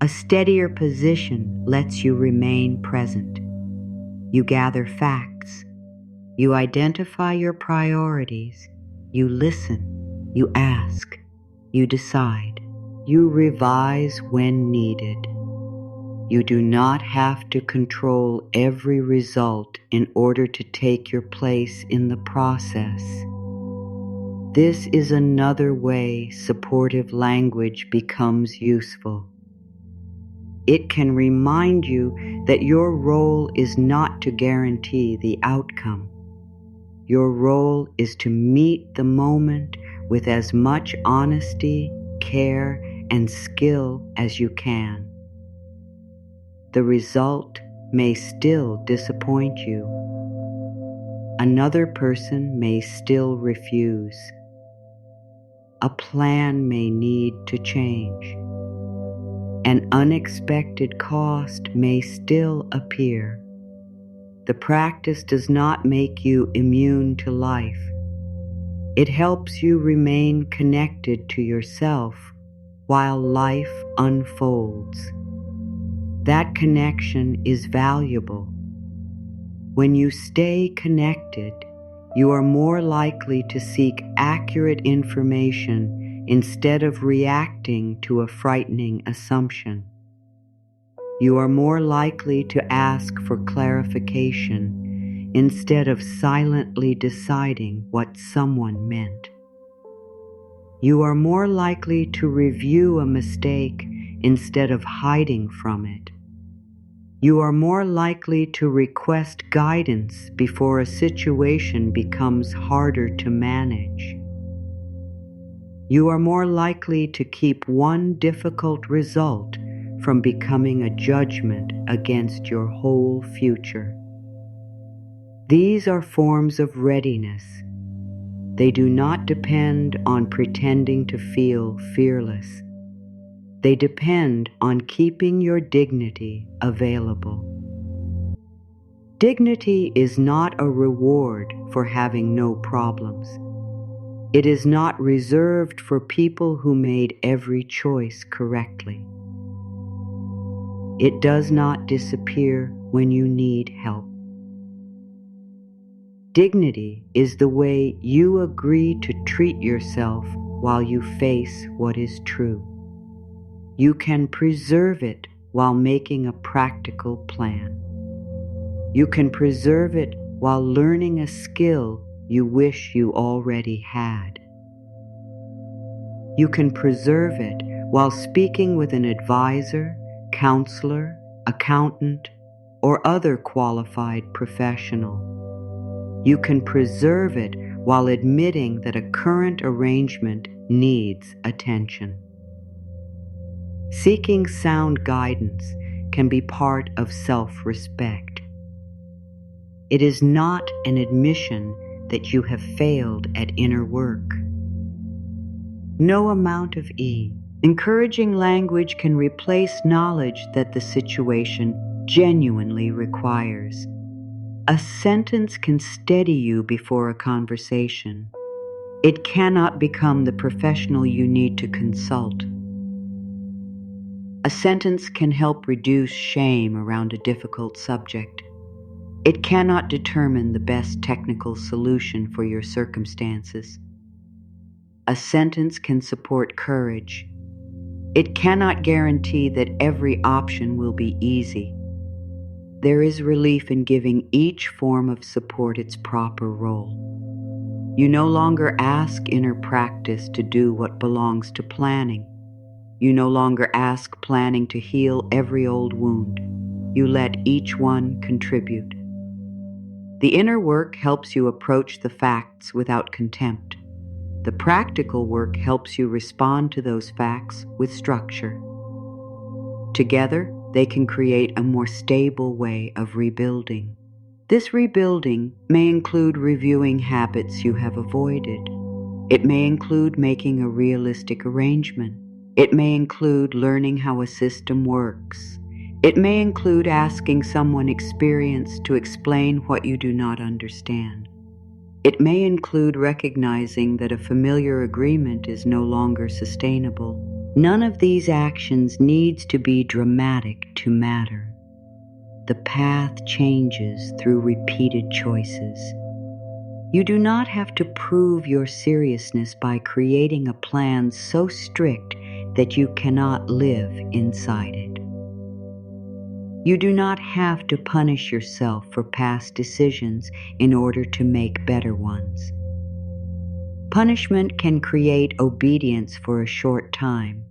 [SPEAKER 1] A steadier position lets you remain present. You gather facts. You identify your priorities. You listen. You ask. You decide. You revise when needed. You do not have to control every result in order to take your place in the process. This is another way supportive language becomes useful. It can remind you that your role is not to guarantee the outcome. Your role is to meet the moment with as much honesty, care, and skill as you can. The result may still disappoint you. Another person may still refuse. A plan may need to change. An unexpected cost may still appear. The practice does not make you immune to life. It helps you remain connected to yourself while life unfolds. That connection is valuable. When you stay connected, you are more likely to seek accurate information instead of reacting to a frightening assumption. You are more likely to ask for clarification instead of silently deciding what someone meant. You are more likely to review a mistake instead of hiding from it. You are more likely to request guidance before a situation becomes harder to manage. You are more likely to keep one difficult result from becoming a judgment against your whole future. These are forms of readiness. They do not depend on pretending to feel fearless. They depend on keeping your dignity available. Dignity is not a reward for having no problems. It is not reserved for people who made every choice correctly. It does not disappear when you need help. Dignity is the way you agree to treat yourself while you face what is true. You can preserve it while making a practical plan. You can preserve it while learning a skill you wish you already had. You can preserve it while speaking with an advisor, counselor, accountant, or other qualified professional. You can preserve it while admitting that a current arrangement needs attention. Seeking sound guidance can be part of self-respect. It is not an admission that you have failed at inner work. No amount of encouraging language can replace knowledge that the situation genuinely requires. A sentence can steady you before a conversation. It cannot become the professional you need to consult. A sentence can help reduce shame around a difficult subject. It cannot determine the best technical solution for your circumstances. A sentence can support courage. It cannot guarantee that every option will be easy. There is relief in giving each form of support its proper role. You no longer ask inner practice to do what belongs to planning. You no longer ask planning to heal every old wound. You let each one contribute. The inner work helps you approach the facts without contempt. The practical work helps you respond to those facts with structure. Together, they can create a more stable way of rebuilding. This rebuilding may include reviewing habits you have avoided. It may include making a realistic arrangement. It may include learning how a system works. It may include asking someone experienced to explain what you do not understand. It may include recognizing that a familiar agreement is no longer sustainable. None of these actions needs to be dramatic to matter. The path changes through repeated choices. You do not have to prove your seriousness by creating a plan so strict that you cannot live inside it. You do not have to punish yourself for past decisions in order to make better ones. Punishment can create obedience for a short time.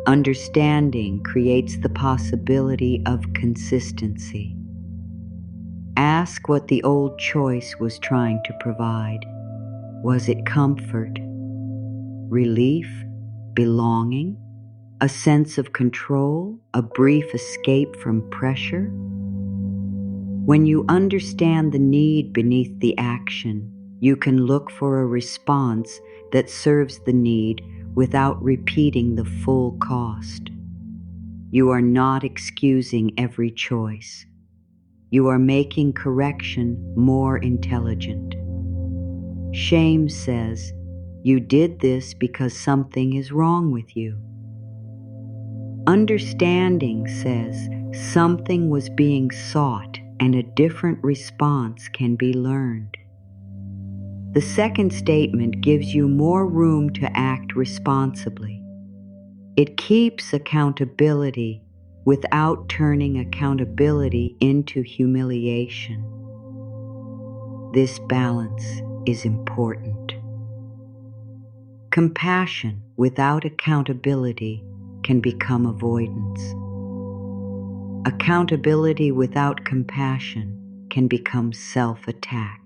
[SPEAKER 1] Understanding creates the possibility of consistency. Ask what the old choice was trying to provide. Was it comfort, relief, belonging, a sense of control, a brief escape from pressure? When you understand the need beneath the action, you can look for a response that serves the need without repeating the full cost. You are not excusing every choice. You are making correction more intelligent. Shame says, you did this because something is wrong with you. Understanding says, something was being sought and a different response can be learned. The second statement gives you more room to act responsibly. It keeps accountability without turning accountability into humiliation. This balance is important. Compassion without accountability can become avoidance. Accountability without compassion can become self-attack.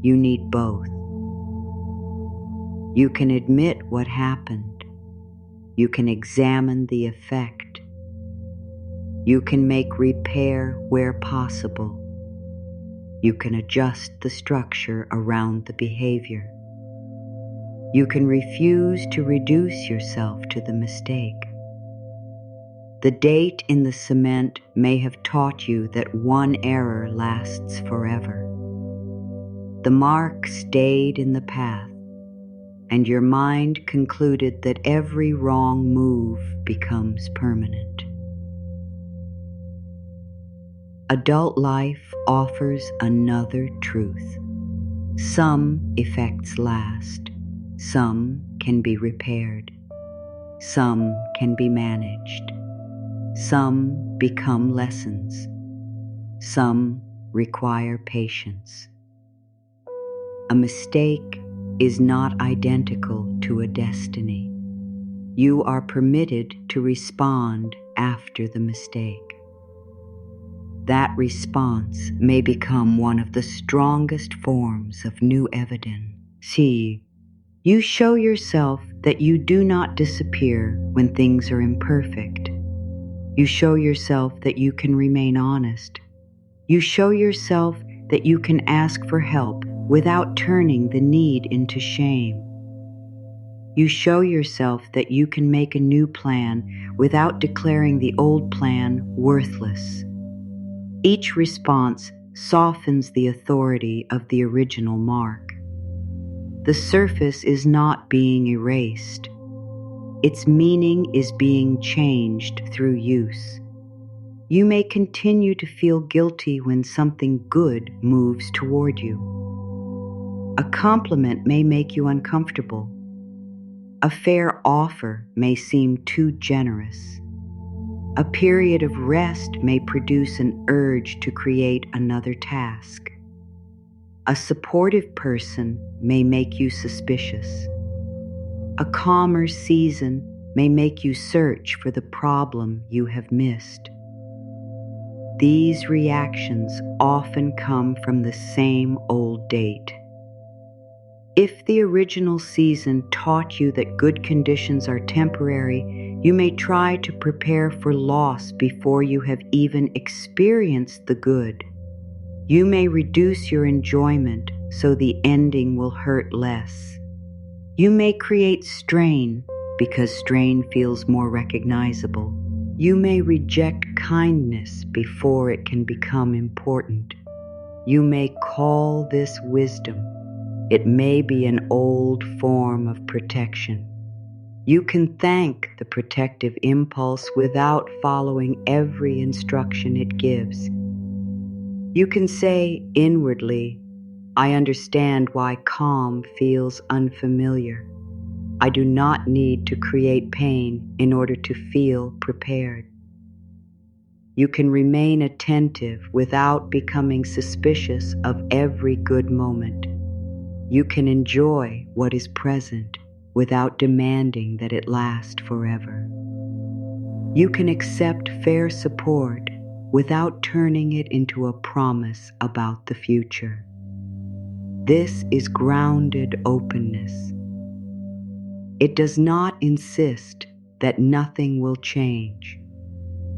[SPEAKER 1] You need both. You can admit what happened. You can examine the effect. You can make repair where possible. You can adjust the structure around the behavior. You can refuse to reduce yourself to the mistake. The date in the cement may have taught you that one error lasts forever. The mark stayed in the path, and your mind concluded that every wrong move becomes permanent. Adult life offers another truth. Some effects last. Some can be repaired. Some can be managed. Some become lessons. Some require patience. A mistake is not identical to a destiny. You are permitted to respond after the mistake. That response may become one of the strongest forms of new evidence. See, you show yourself that you do not disappear when things are imperfect. You show yourself that you can remain honest. You show yourself that you can ask for help without turning the need into shame. You show yourself that you can make a new plan without declaring the old plan worthless. Each response softens the authority of the original mark. The surface is not being erased. Its meaning is being changed through use. You may continue to feel guilty when something good moves toward you. A compliment may make you uncomfortable. A fair offer may seem too generous. A period of rest may produce an urge to create another task. A supportive person may make you suspicious. A calmer season may make you search for the problem you have missed. These reactions often come from the same old date. If the original season taught you that good conditions are temporary, you may try to prepare for loss before you have even experienced the good. You may reduce your enjoyment so the ending will hurt less. You may create strain because strain feels more recognizable. You may reject kindness before it can become important. You may call this wisdom. It may be an old form of protection. You can thank the protective impulse without following every instruction it gives. You can say inwardly, I understand why calm feels unfamiliar. I do not need to create pain in order to feel prepared. You can remain attentive without becoming suspicious of every good moment. You can enjoy what is present without demanding that it last forever. You can accept fair support without turning it into a promise about the future. This is grounded openness. It does not insist that nothing will change.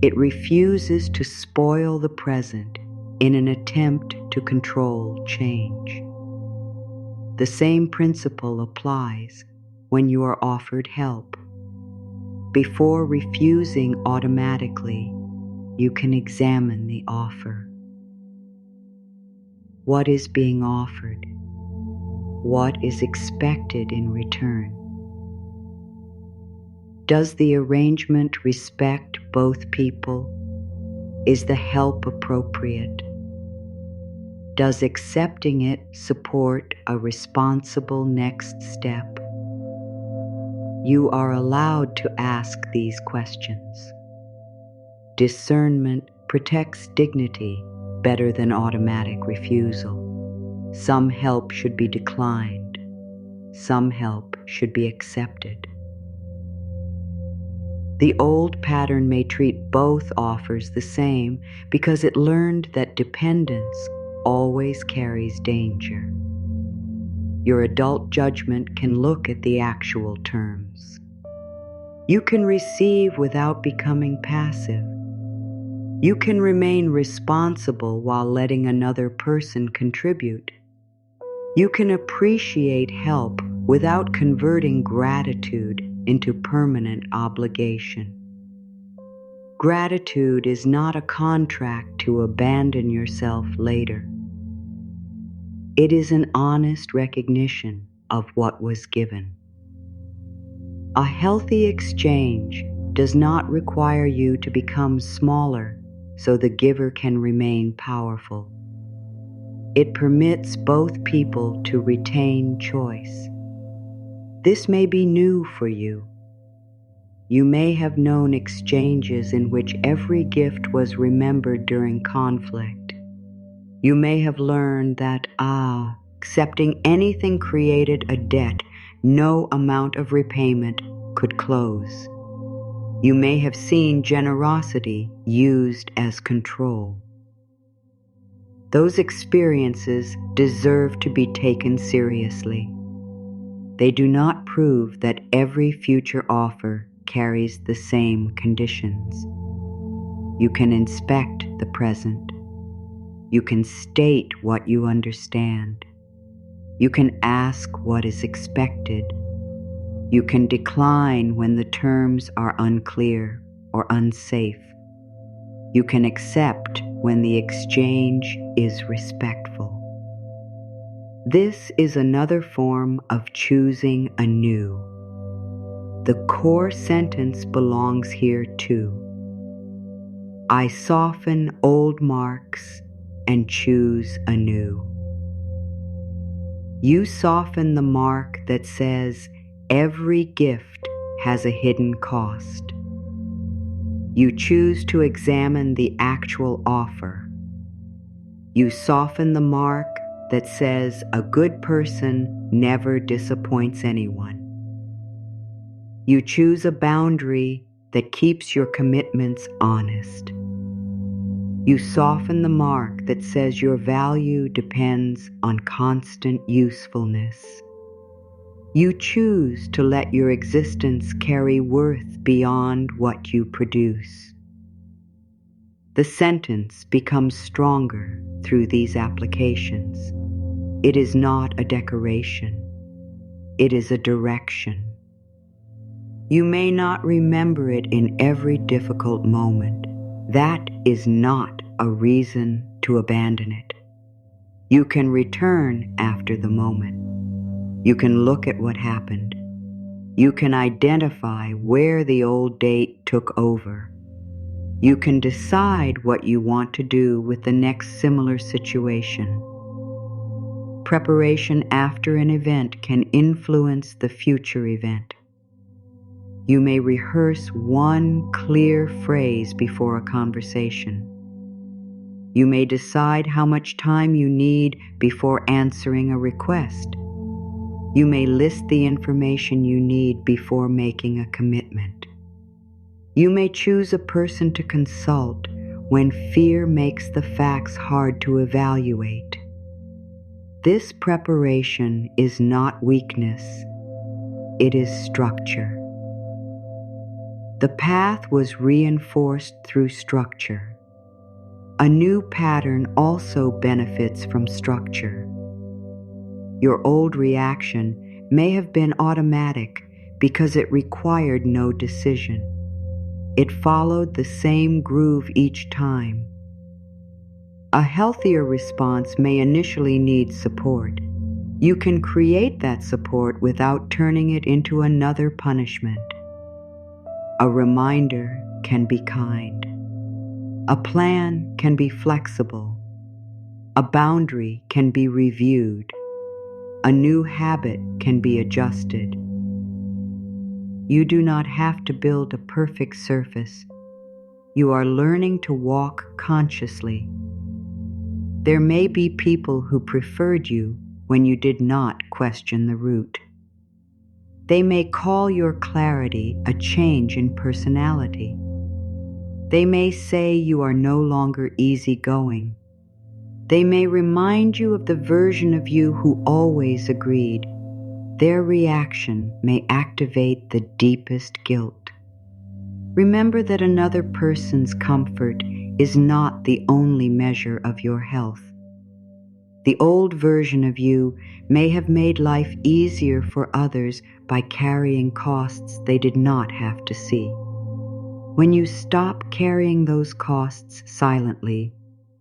[SPEAKER 1] It refuses to spoil the present in an attempt to control change. The same principle applies when you are offered help. Before refusing automatically, you can examine the offer. What is being offered? What is expected in return? Does the arrangement respect both people? Is the help appropriate? Does accepting it support a responsible next step? You are allowed to ask these questions. Discernment protects dignity better than automatic refusal. Some help should be declined. Some help should be accepted. The old pattern may treat both offers the same because it learned that dependence always carries danger. Your adult judgment can look at the actual terms. You can receive without becoming passive. You can remain responsible while letting another person contribute. You can appreciate help without converting gratitude into permanent obligation. Gratitude is not a contract to abandon yourself later. It is an honest recognition of what was given. A healthy exchange does not require you to become smaller so the giver can remain powerful. It permits both people to retain choice. This may be new for you. You may have known exchanges in which every gift was remembered during conflict. You may have learned that, accepting anything created a debt no amount of repayment could close. You may have seen generosity used as control. Those experiences deserve to be taken seriously. They do not prove that every future offer carries the same conditions. You can inspect the present. You can state what you understand. You can ask what is expected. You can decline when the terms are unclear or unsafe. You can accept when the exchange is respectful. This is another form of choosing anew. The core sentence belongs here too. I soften old marks and choose anew. You soften the mark that says every gift has a hidden cost. You choose to examine the actual offer. You soften the mark that says a good person never disappoints anyone. You choose a boundary that keeps your commitments honest. You soften the mark that says your value depends on constant usefulness. You choose to let your existence carry worth beyond what you produce. The sentence becomes stronger through these applications. It is not a decoration. It is a direction. You may not remember it in every difficult moment. That is not a reason to abandon it. You can return after the moment. You can look at what happened. You can identify where the old date took over. You can decide what you want to do with the next similar situation. Preparation after an event can influence the future event. You may rehearse one clear phrase before a conversation. You may decide how much time you need before answering a request. You may list the information you need before making a commitment. You may choose a person to consult when fear makes the facts hard to evaluate. This preparation is not weakness, it is structure. The path was reinforced through structure. A new pattern also benefits from structure. Your old reaction may have been automatic because it required no decision. It followed the same groove each time. A healthier response may initially need support. You can create that support without turning it into another punishment. A reminder can be kind. A plan can be flexible. A boundary can be reviewed. A new habit can be adjusted. You do not have to build a perfect surface. You are learning to walk consciously. There may be people who preferred you when you did not question the route. They may call your clarity a change in personality. They may say you are no longer easygoing. They may remind you of the version of you who always agreed. Their reaction may activate the deepest guilt. Remember that another person's comfort is not the only measure of your health. The old version of you may have made life easier for others by carrying costs they did not have to see. When you stop carrying those costs silently,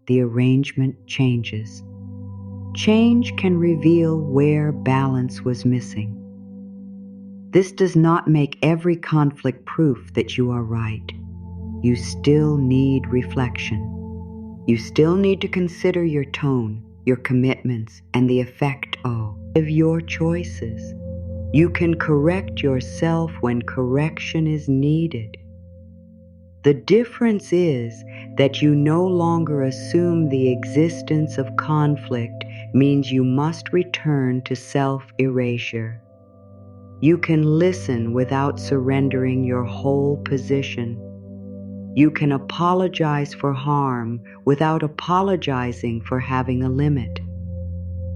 [SPEAKER 1] the arrangement changes. Change can reveal where balance was missing. This does not make every conflict proof that you are right. You still need reflection. You still need to consider your tone, your commitments, and the effect of your choices. You can correct yourself when correction is needed. The difference is that you no longer assume the existence of conflict means you must return to self-erasure. You can listen without surrendering your whole position. You can apologize for harm without apologizing for having a limit.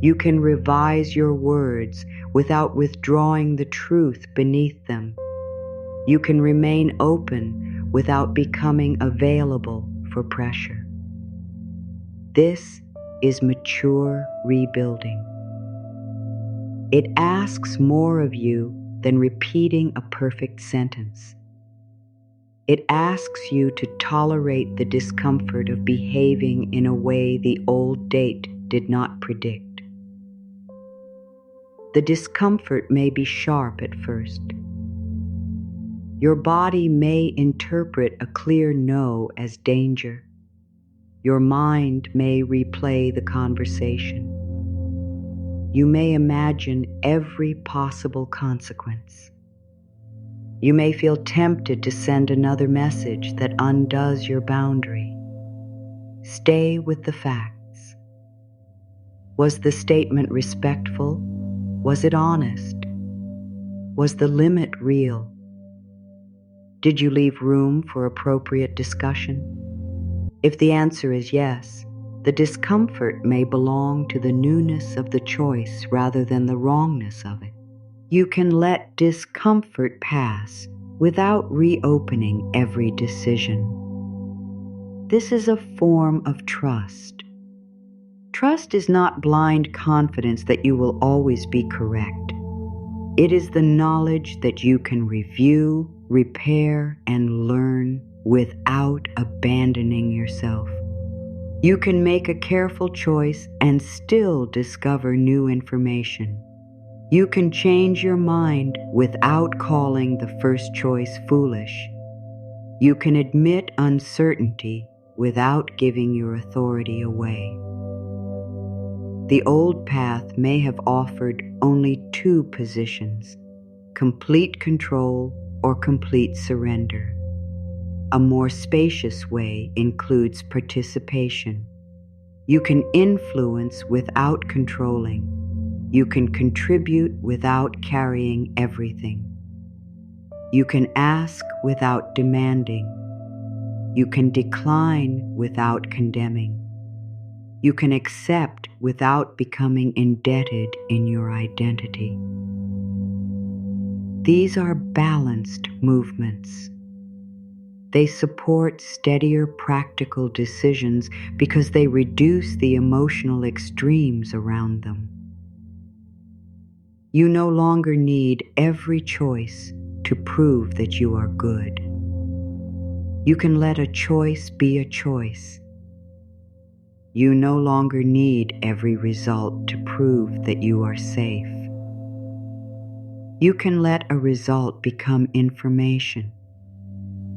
[SPEAKER 1] You can revise your words without withdrawing the truth beneath them. You can remain open without becoming available for pressure. This is mature rebuilding. It asks more of you than repeating a perfect sentence. It asks you to tolerate the discomfort of behaving in a way the old date did not predict. The discomfort may be sharp at first. Your body may interpret a clear no as danger. Your mind may replay the conversation. You may imagine every possible consequence. You may feel tempted to send another message that undoes your boundary. Stay with the facts. Was the statement respectful? Was it honest? Was the limit real? Did you leave room for appropriate discussion? If the answer is yes, the discomfort may belong to the newness of the choice rather than the wrongness of it. You can let discomfort pass without reopening every decision. This is a form of trust. Trust is not blind confidence that you will always be correct. It is the knowledge that you can review, repair, and learn without abandoning yourself. You can make a careful choice and still discover new information. You can change your mind without calling the first choice foolish. You can admit uncertainty without giving your authority away. The old path may have offered only two positions: complete control or complete surrender. A more spacious way includes participation. You can influence without controlling. You can contribute without carrying everything. You can ask without demanding. You can decline without condemning. You can accept without becoming indebted in your identity. These are balanced movements. They support steadier practical decisions because they reduce the emotional extremes around them. You no longer need every choice to prove that you are good. You can let a choice be a choice. You no longer need every result to prove that you are safe. You can let a result become information.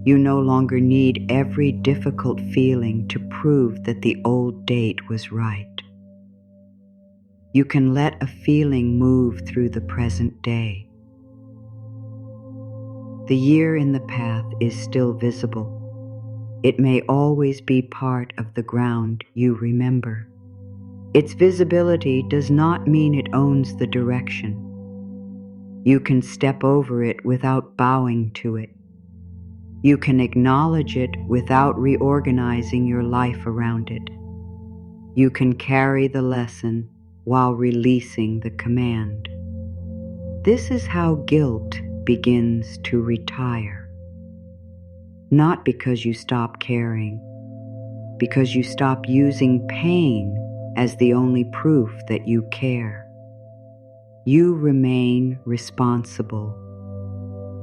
[SPEAKER 1] You no longer need every difficult feeling to prove that the old date was right. You can let a feeling move through the present day. The year in the path is still visible. It may always be part of the ground you remember. Its visibility does not mean it owns the direction. You can step over it without bowing to it. You can acknowledge it without reorganizing your life around it. You can carry the lesson while releasing the command. This is how guilt begins to retire. Not because you stop caring, because you stop using pain as the only proof that you care. You remain responsible.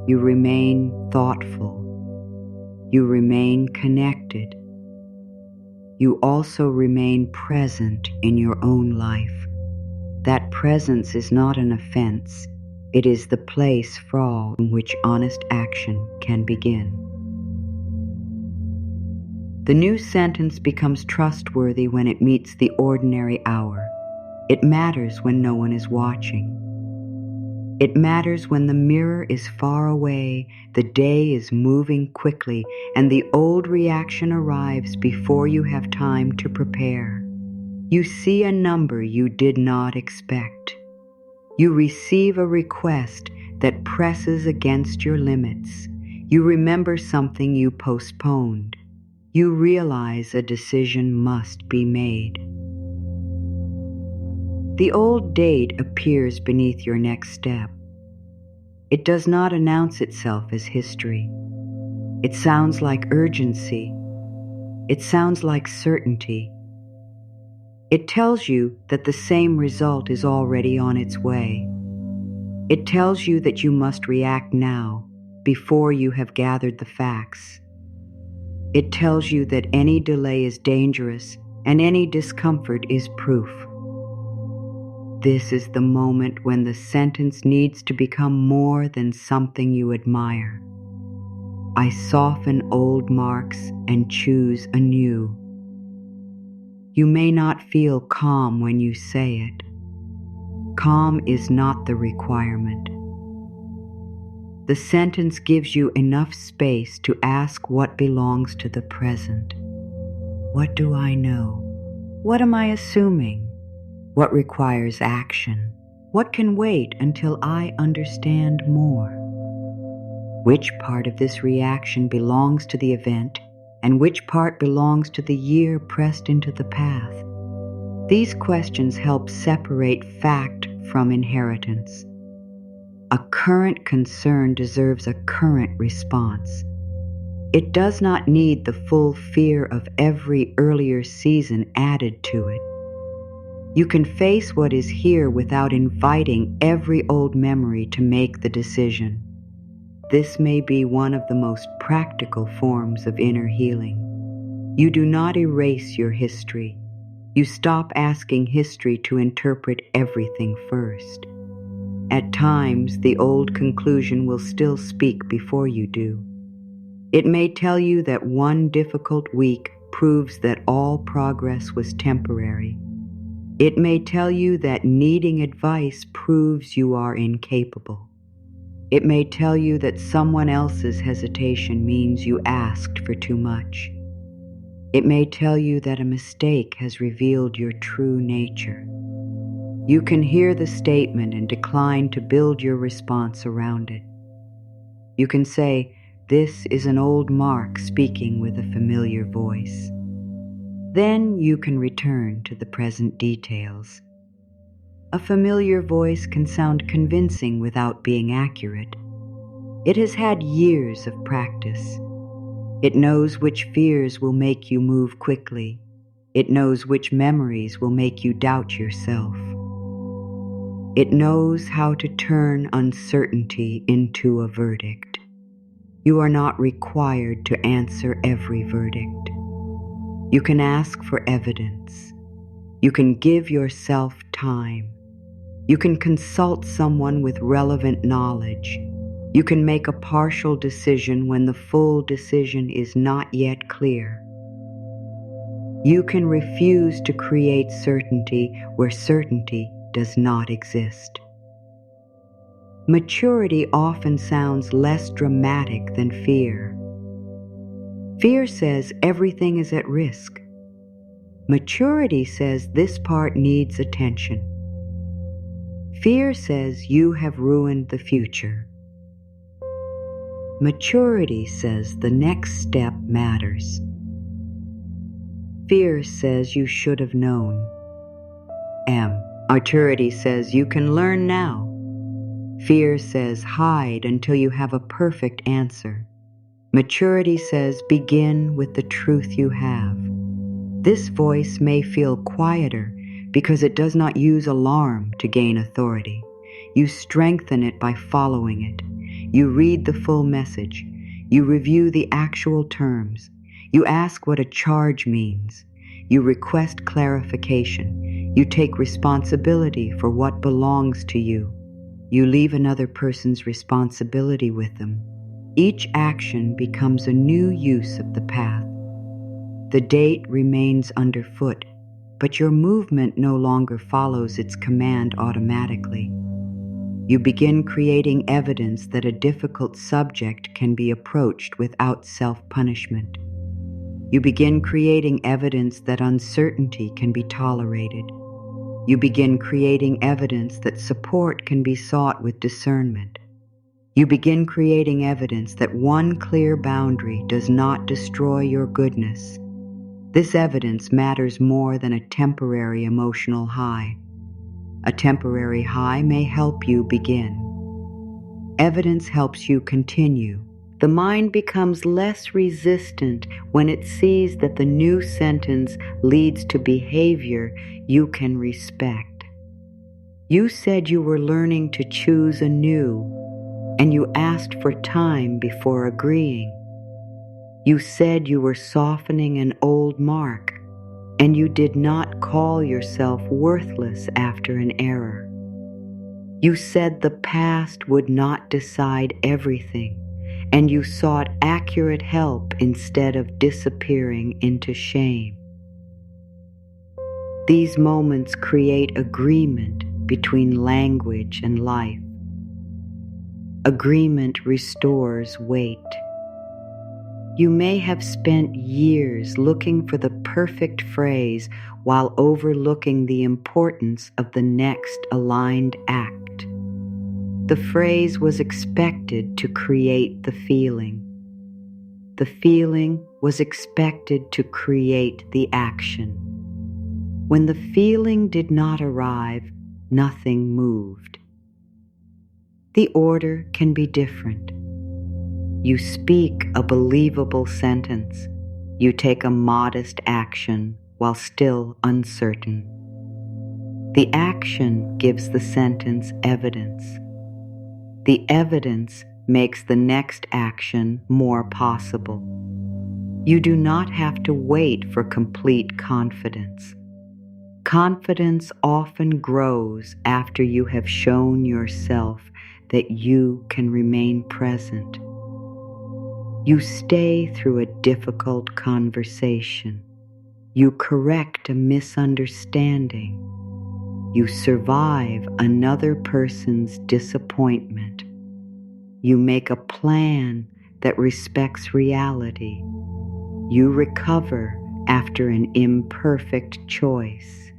[SPEAKER 1] You remain thoughtful. You remain connected. You also remain present in your own life. That presence is not an offense. It is the place from which honest action can begin. The new sentence becomes trustworthy when it meets the ordinary hour. It matters when no one is watching. It matters when the mirror is far away, the day is moving quickly, and the old reaction arrives before you have time to prepare. You see a number you did not expect. You receive a request that presses against your limits. You remember something you postponed. You realize a decision must be made. The old date appears beneath your next step. It does not announce itself as history. It sounds like urgency. It sounds like certainty. It tells you that the same result is already on its way. It tells you that you must react now, before you have gathered the facts. It tells you that any delay is dangerous and any discomfort is proof. This is the moment when the sentence needs to become more than something you admire. I soften old marks and choose anew. You may not feel calm when you say it. Calm is not the requirement. The sentence gives you enough space to ask what belongs to the present. What do I know? What am I assuming? What requires action? What can wait until I understand more? Which part of this reaction belongs to the event, and which part belongs to the year pressed into the path? These questions help separate fact from inheritance. A current concern deserves a current response. It does not need the full fear of every earlier season added to it. You can face what is here without inviting every old memory to make the decision. This may be one of the most practical forms of inner healing. You do not erase your history. You stop asking history to interpret everything first. At times, the old conclusion will still speak before you do. It may tell you that one difficult week proves that all progress was temporary. It may tell you that needing advice proves you are incapable. It may tell you that someone else's hesitation means you asked for too much. It may tell you that a mistake has revealed your true nature. You can hear the statement and decline to build your response around it. You can say, "This is an old mark speaking with a familiar voice." Then you can return to the present details. A familiar voice can sound convincing without being accurate. It has had years of practice. It knows which fears will make you move quickly. It knows which memories will make you doubt yourself. It knows how to turn uncertainty into a verdict. You are not required to answer every verdict. You can ask for evidence. You can give yourself time. You can consult someone with relevant knowledge. You can make a partial decision when the full decision is not yet clear. You can refuse to create certainty where certainty does not exist. Maturity often sounds less dramatic than fear. Fear says everything is at risk. Maturity says this part needs attention. Fear says you have ruined the future. Maturity says the next step matters. Fear says you should have known. Maturity says you can learn now. Fear says hide until you have a perfect answer. Maturity says begin with the truth you have. This voice may feel quieter because it does not use alarm to gain authority. You strengthen it by following it. You read the full message. You review the actual terms. You ask what a charge means. You request clarification. You take responsibility for what belongs to you. You leave another person's responsibility with them. Each action becomes a new use of the path. The date remains underfoot, but your movement no longer follows its command automatically. You begin creating evidence that a difficult subject can be approached without self-punishment. You begin creating evidence that uncertainty can be tolerated. You begin creating evidence that support can be sought with discernment. You begin creating evidence that one clear boundary does not destroy your goodness. This evidence matters more than a temporary emotional high. A temporary high may help you begin. Evidence helps you continue. The mind becomes less resistant when it sees that the new sentence leads to behavior you can respect. You said you were learning to choose anew, and you asked for time before agreeing. You said you were softening an old mark, and you did not call yourself worthless after an error. You said the past would not decide everything, and you sought accurate help instead of disappearing into shame. These moments create agreement between language and life. Agreement restores weight. You may have spent years looking for the perfect phrase while overlooking the importance of the next aligned act. The phrase was expected to create the feeling. The feeling was expected to create the action. When the feeling did not arrive, nothing moved. The order can be different. You speak a believable sentence. You take a modest action while still uncertain. The action gives the sentence evidence. The evidence makes the next action more possible. You do not have to wait for complete confidence. Confidence often grows after you have shown yourself that you can remain present. You stay through a difficult conversation. You correct a misunderstanding. You survive another person's disappointment. You make a plan that respects reality. You recover after an imperfect choice.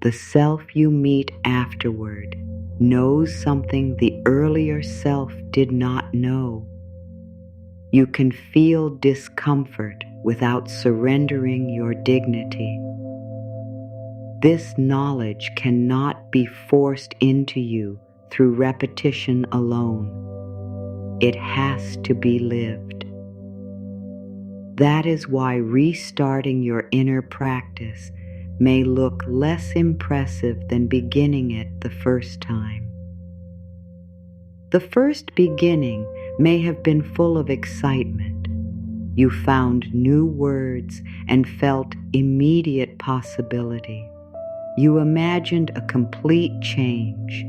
[SPEAKER 1] The self you meet afterward knows something the earlier self did not know. You can feel discomfort without surrendering your dignity. This knowledge cannot be forced into you through repetition alone. It has to be lived. That is why restarting your inner practice may look less impressive than beginning it the first time. The first beginning may have been full of excitement. You found new words and felt immediate possibility. You imagined a complete change.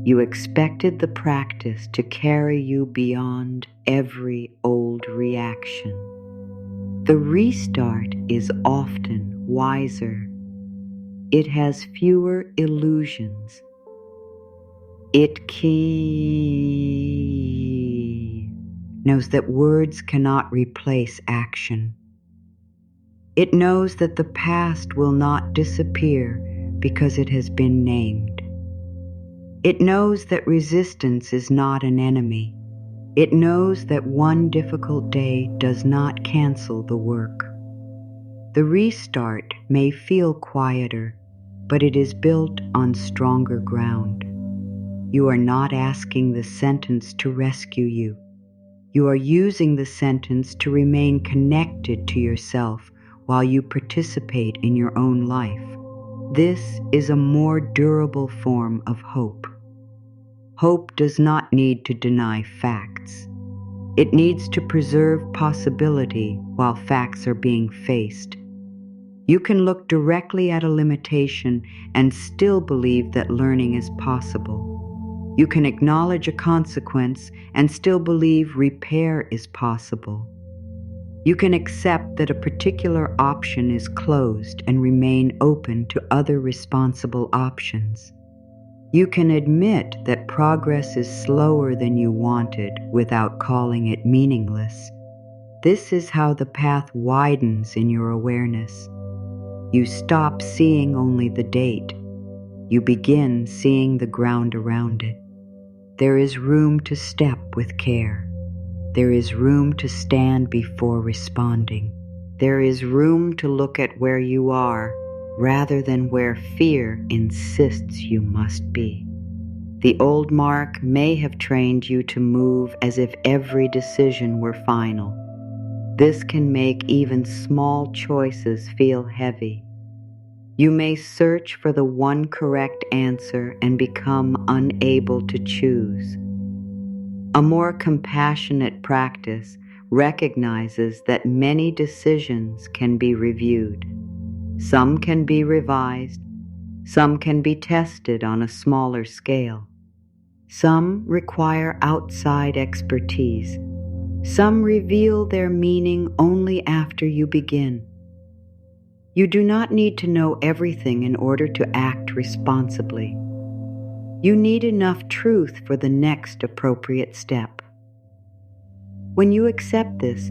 [SPEAKER 1] You expected the practice to carry you beyond every old reaction. The restart is often wiser. It has fewer illusions. It knows that words cannot replace action. It knows that the past will not disappear because it has been named. It knows that resistance is not an enemy. It knows that one difficult day does not cancel the work. The restart may feel quieter, but it is built on stronger ground. You are not asking the sentence to rescue you. You are using the sentence to remain connected to yourself while you participate in your own life. This is a more durable form of hope. Hope does not need to deny facts. It needs to preserve possibility while facts are being faced. You can look directly at a limitation and still believe that learning is possible. You can acknowledge a consequence and still believe repair is possible. You can accept that a particular option is closed and remain open to other responsible options. You can admit that progress is slower than you wanted without calling it meaningless. This is how the path widens in your awareness. You stop seeing only the date. You begin seeing the ground around it. There is room to step with care. There is room to stand before responding. There is room to look at where you are rather than where fear insists you must be. The old Mark may have trained you to move as if every decision were final. This can make even small choices feel heavy. You may search for the one correct answer and become unable to choose. A more compassionate practice recognizes that many decisions can be reviewed. Some can be revised. Some can be tested on a smaller scale. Some require outside expertise. Some reveal their meaning only after you begin. You do not need to know everything in order to act responsibly. You need enough truth for the next appropriate step. When you accept this,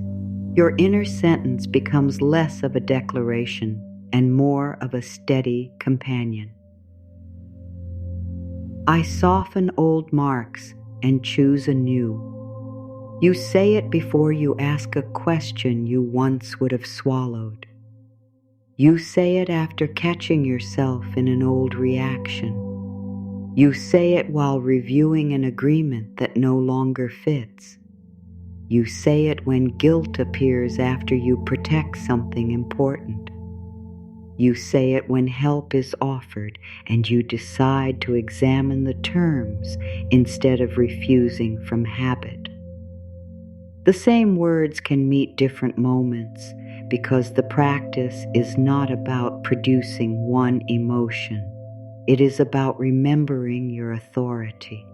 [SPEAKER 1] your inner sentence becomes less of a declaration and more of a steady companion. I soften old marks and choose anew. You say it before you ask a question you once would have swallowed. You say it after catching yourself in an old reaction. You say it while reviewing an agreement that no longer fits. You say it when guilt appears after you protect something important. You say it when help is offered and you decide to examine the terms instead of refusing from habit. The same words can meet different moments because the practice is not about producing one emotion. It is about remembering your authority.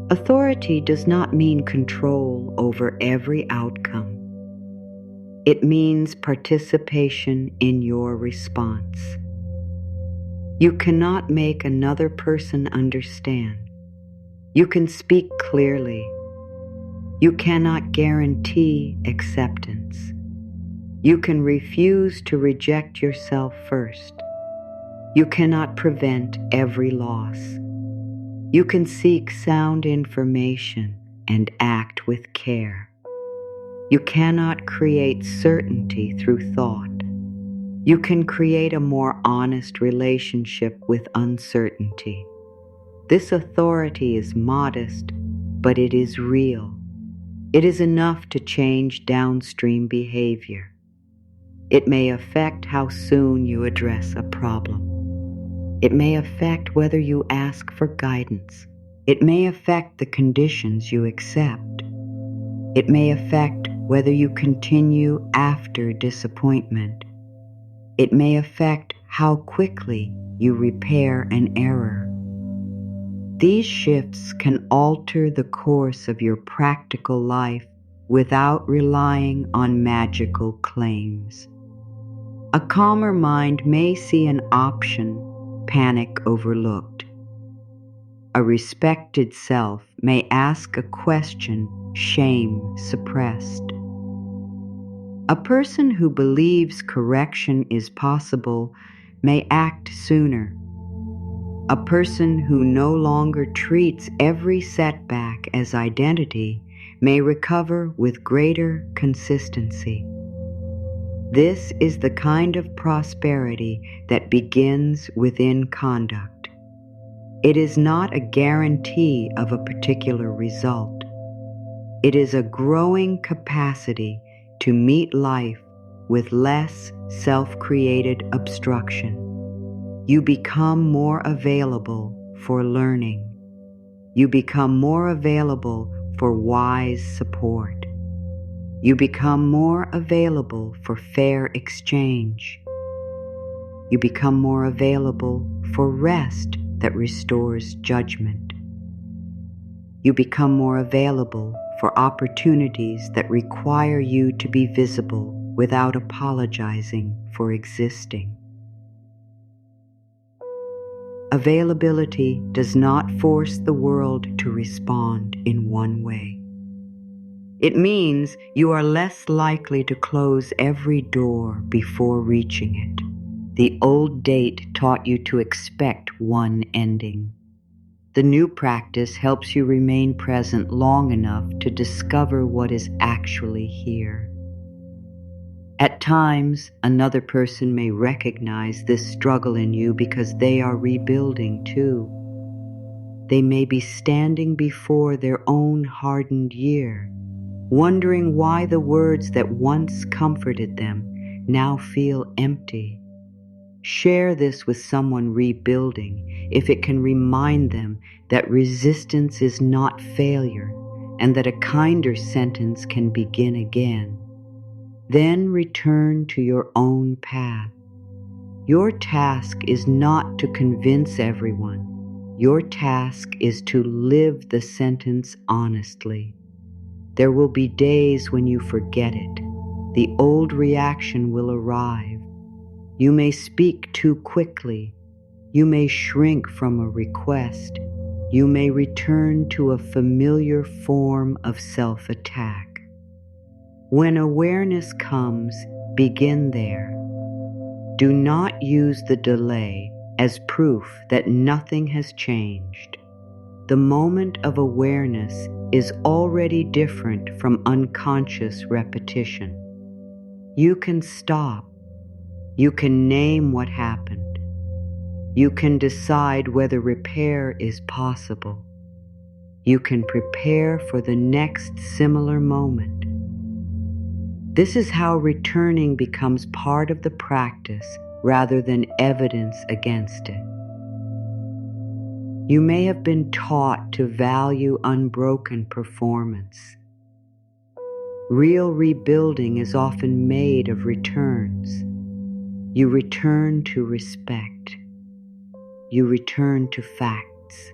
[SPEAKER 1] Authority does not mean control over every outcome. It means participation in your response. You cannot make another person understand. You can speak clearly. You cannot guarantee acceptance. You can refuse to reject yourself first. You cannot prevent every loss. You can seek sound information and act with care. You cannot create certainty through thought. You can create a more honest relationship with uncertainty. This authority is modest, but it is real. It is enough to change downstream behavior. It may affect how soon you address a problem. It may affect whether you ask for guidance. It may affect the conditions you accept. It may affect whether you continue after disappointment. It may affect how quickly you repair an error. These shifts can alter the course of your practical life without relying on magical claims. A calmer mind may see an option, panic overlooked. A respected self may ask a question, shame suppressed. A person who believes correction is possible may act sooner. A person who no longer treats every setback as identity may recover with greater consistency. This is the kind of prosperity that begins within conduct. It is not a guarantee of a particular result. It is a growing capacity to meet life with less self-created obstruction. You become more available for learning. You become more available for wise support. You become more available for fair exchange. You become more available for rest that restores judgment. You become more available for opportunities that require you to be visible without apologizing for existing. Availability does not force the world to respond in one way. It means you are less likely to close every door before reaching it. The old date taught you to expect one ending. The new practice helps you remain present long enough to discover what is actually here. At times, another person may recognize this struggle in you because they are rebuilding too. They may be standing before their own hardened year, wondering why the words that once comforted them now feel empty. Share this with someone rebuilding if it can remind them that resistance is not failure and that a kinder sentence can begin again. Then return to your own path. Your task is not to convince everyone. Your task is to live the sentence honestly. There will be days when you forget it. The old reaction will arrive. You may speak too quickly. You may shrink from a request. You may return to a familiar form of self-attack. When awareness comes, begin there. Do not use the delay as proof that nothing has changed. The moment of awareness is already different from unconscious repetition. You can stop. You can name what happened. You can decide whether repair is possible. You can prepare for the next similar moment. This is how returning becomes part of the practice rather than evidence against it. You may have been taught to value unbroken performance. Real rebuilding is often made of returns. You return to respect. You return to facts.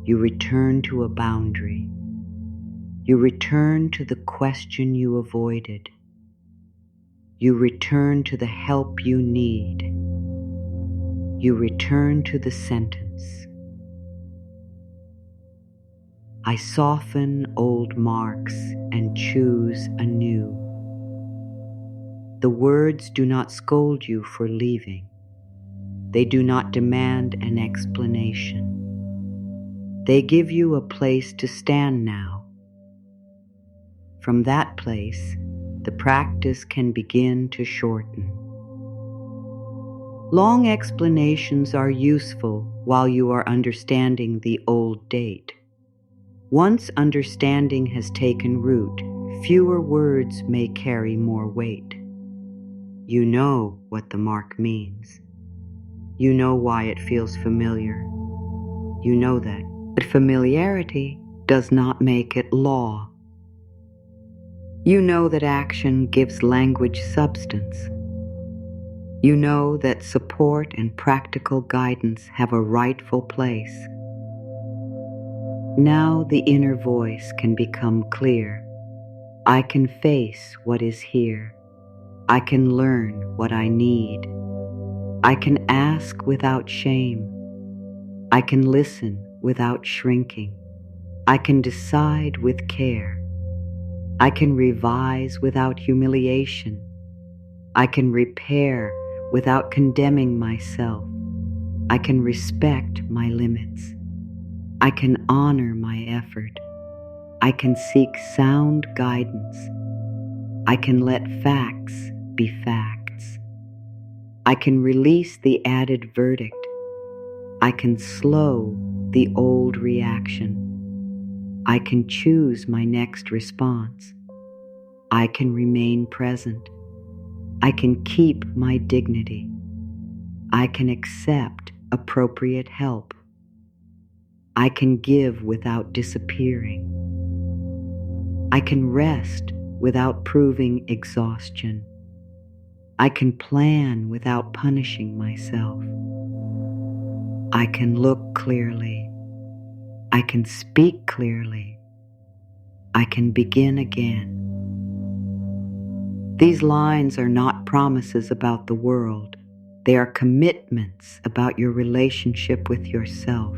[SPEAKER 1] You return to a boundary. You return to the question you avoided. You return to the help you need. You return to the sentence. I soften old marks and choose anew. The words do not scold you for leaving. They do not demand an explanation. They give you a place to stand now. From that place, the practice can begin to shorten. Long explanations are useful while you are understanding the old date. Once understanding has taken root, fewer words may carry more weight. You know what the mark means. You know why it feels familiar. You know that, but familiarity does not make it law. You know that action gives language substance. You know that support and practical guidance have a rightful place. Now the inner voice can become clear. I can face what is here. I can learn what I need. I can ask without shame. I can listen without shrinking. I can decide with care. I can revise without humiliation. I can repair without condemning myself. I can respect my limits. I can honor my effort. I can seek sound guidance. I can let facts be facts. I can release the added verdict. I can slow the old reaction. I can choose my next response. I can remain present. I can keep my dignity. I can accept appropriate help. I can give without disappearing. I can rest without proving exhaustion. I can plan without punishing myself. I can look clearly. I can speak clearly. I can begin again. These lines are not promises about the world. They are commitments about your relationship with yourself.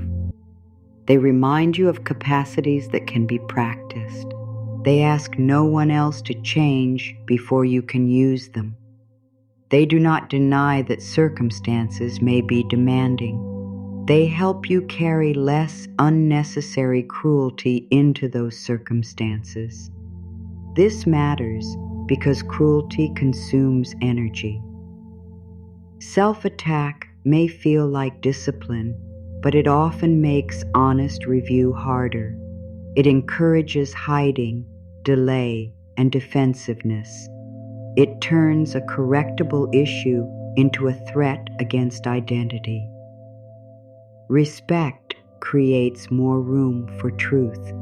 [SPEAKER 1] They remind you of capacities that can be practiced. They ask no one else to change before you can use them. They do not deny that circumstances may be demanding. They help you carry less unnecessary cruelty into those circumstances. This matters because cruelty consumes energy. Self-attack may feel like discipline, but it often makes honest review harder. It encourages hiding, delay, and defensiveness. It turns a correctable issue into a threat against identity. Respect creates more room for truth.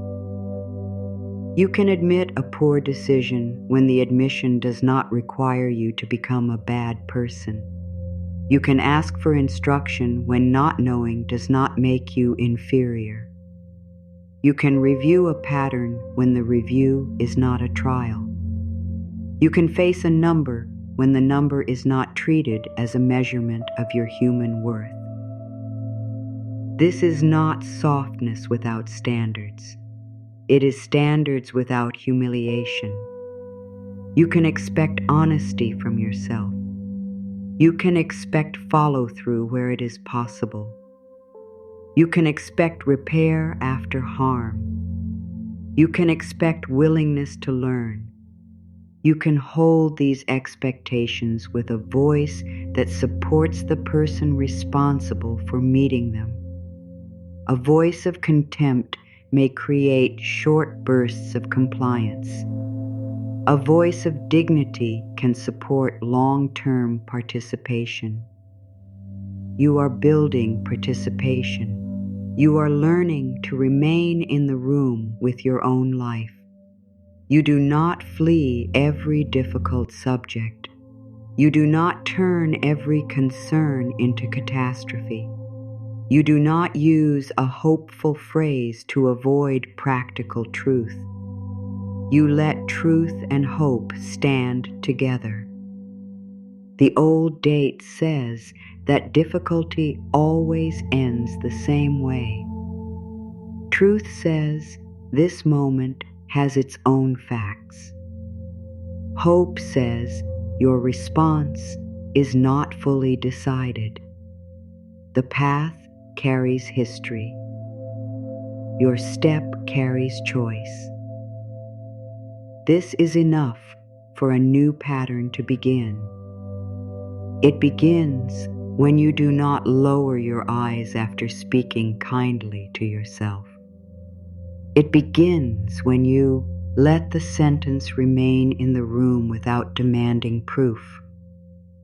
[SPEAKER 1] You can admit a poor decision when the admission does not require you to become a bad person. You can ask for instruction when not knowing does not make you inferior. You can review a pattern when the review is not a trial. You can face a number when the number is not treated as a measurement of your human worth. This is not softness without standards. It is standards without humiliation. You can expect honesty from yourself. You can expect follow-through where it is possible. You can expect repair after harm. You can expect willingness to learn. You can hold these expectations with a voice that supports the person responsible for meeting them. A voice of contempt may create short bursts of compliance. A voice of dignity can support long-term participation. You are building participation. You are learning to remain in the room with your own life. You do not flee every difficult subject. You do not turn every concern into catastrophe. You do not use a hopeful phrase to avoid practical truth. You let truth and hope stand together. The old date says that difficulty always ends the same way. Truth says this moment has its own facts. Hope says your response is not fully decided. The path carries history. Your step carries choice. This is enough for a new pattern to begin. It begins when you do not lower your eyes after speaking kindly to yourself. It begins when you let the sentence remain in the room without demanding proof.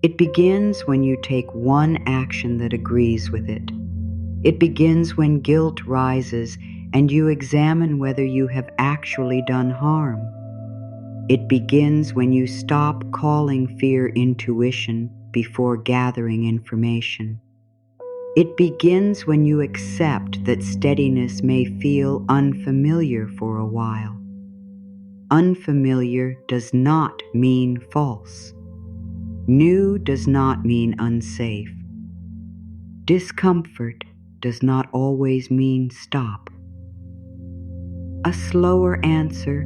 [SPEAKER 1] It begins when you take one action that agrees with it. It begins when guilt rises and you examine whether you have actually done harm. It begins when you stop calling fear intuition before gathering information. It begins when you accept that steadiness may feel unfamiliar for a while. Unfamiliar does not mean false. New does not mean unsafe. Discomfort does not always mean stop. A slower answer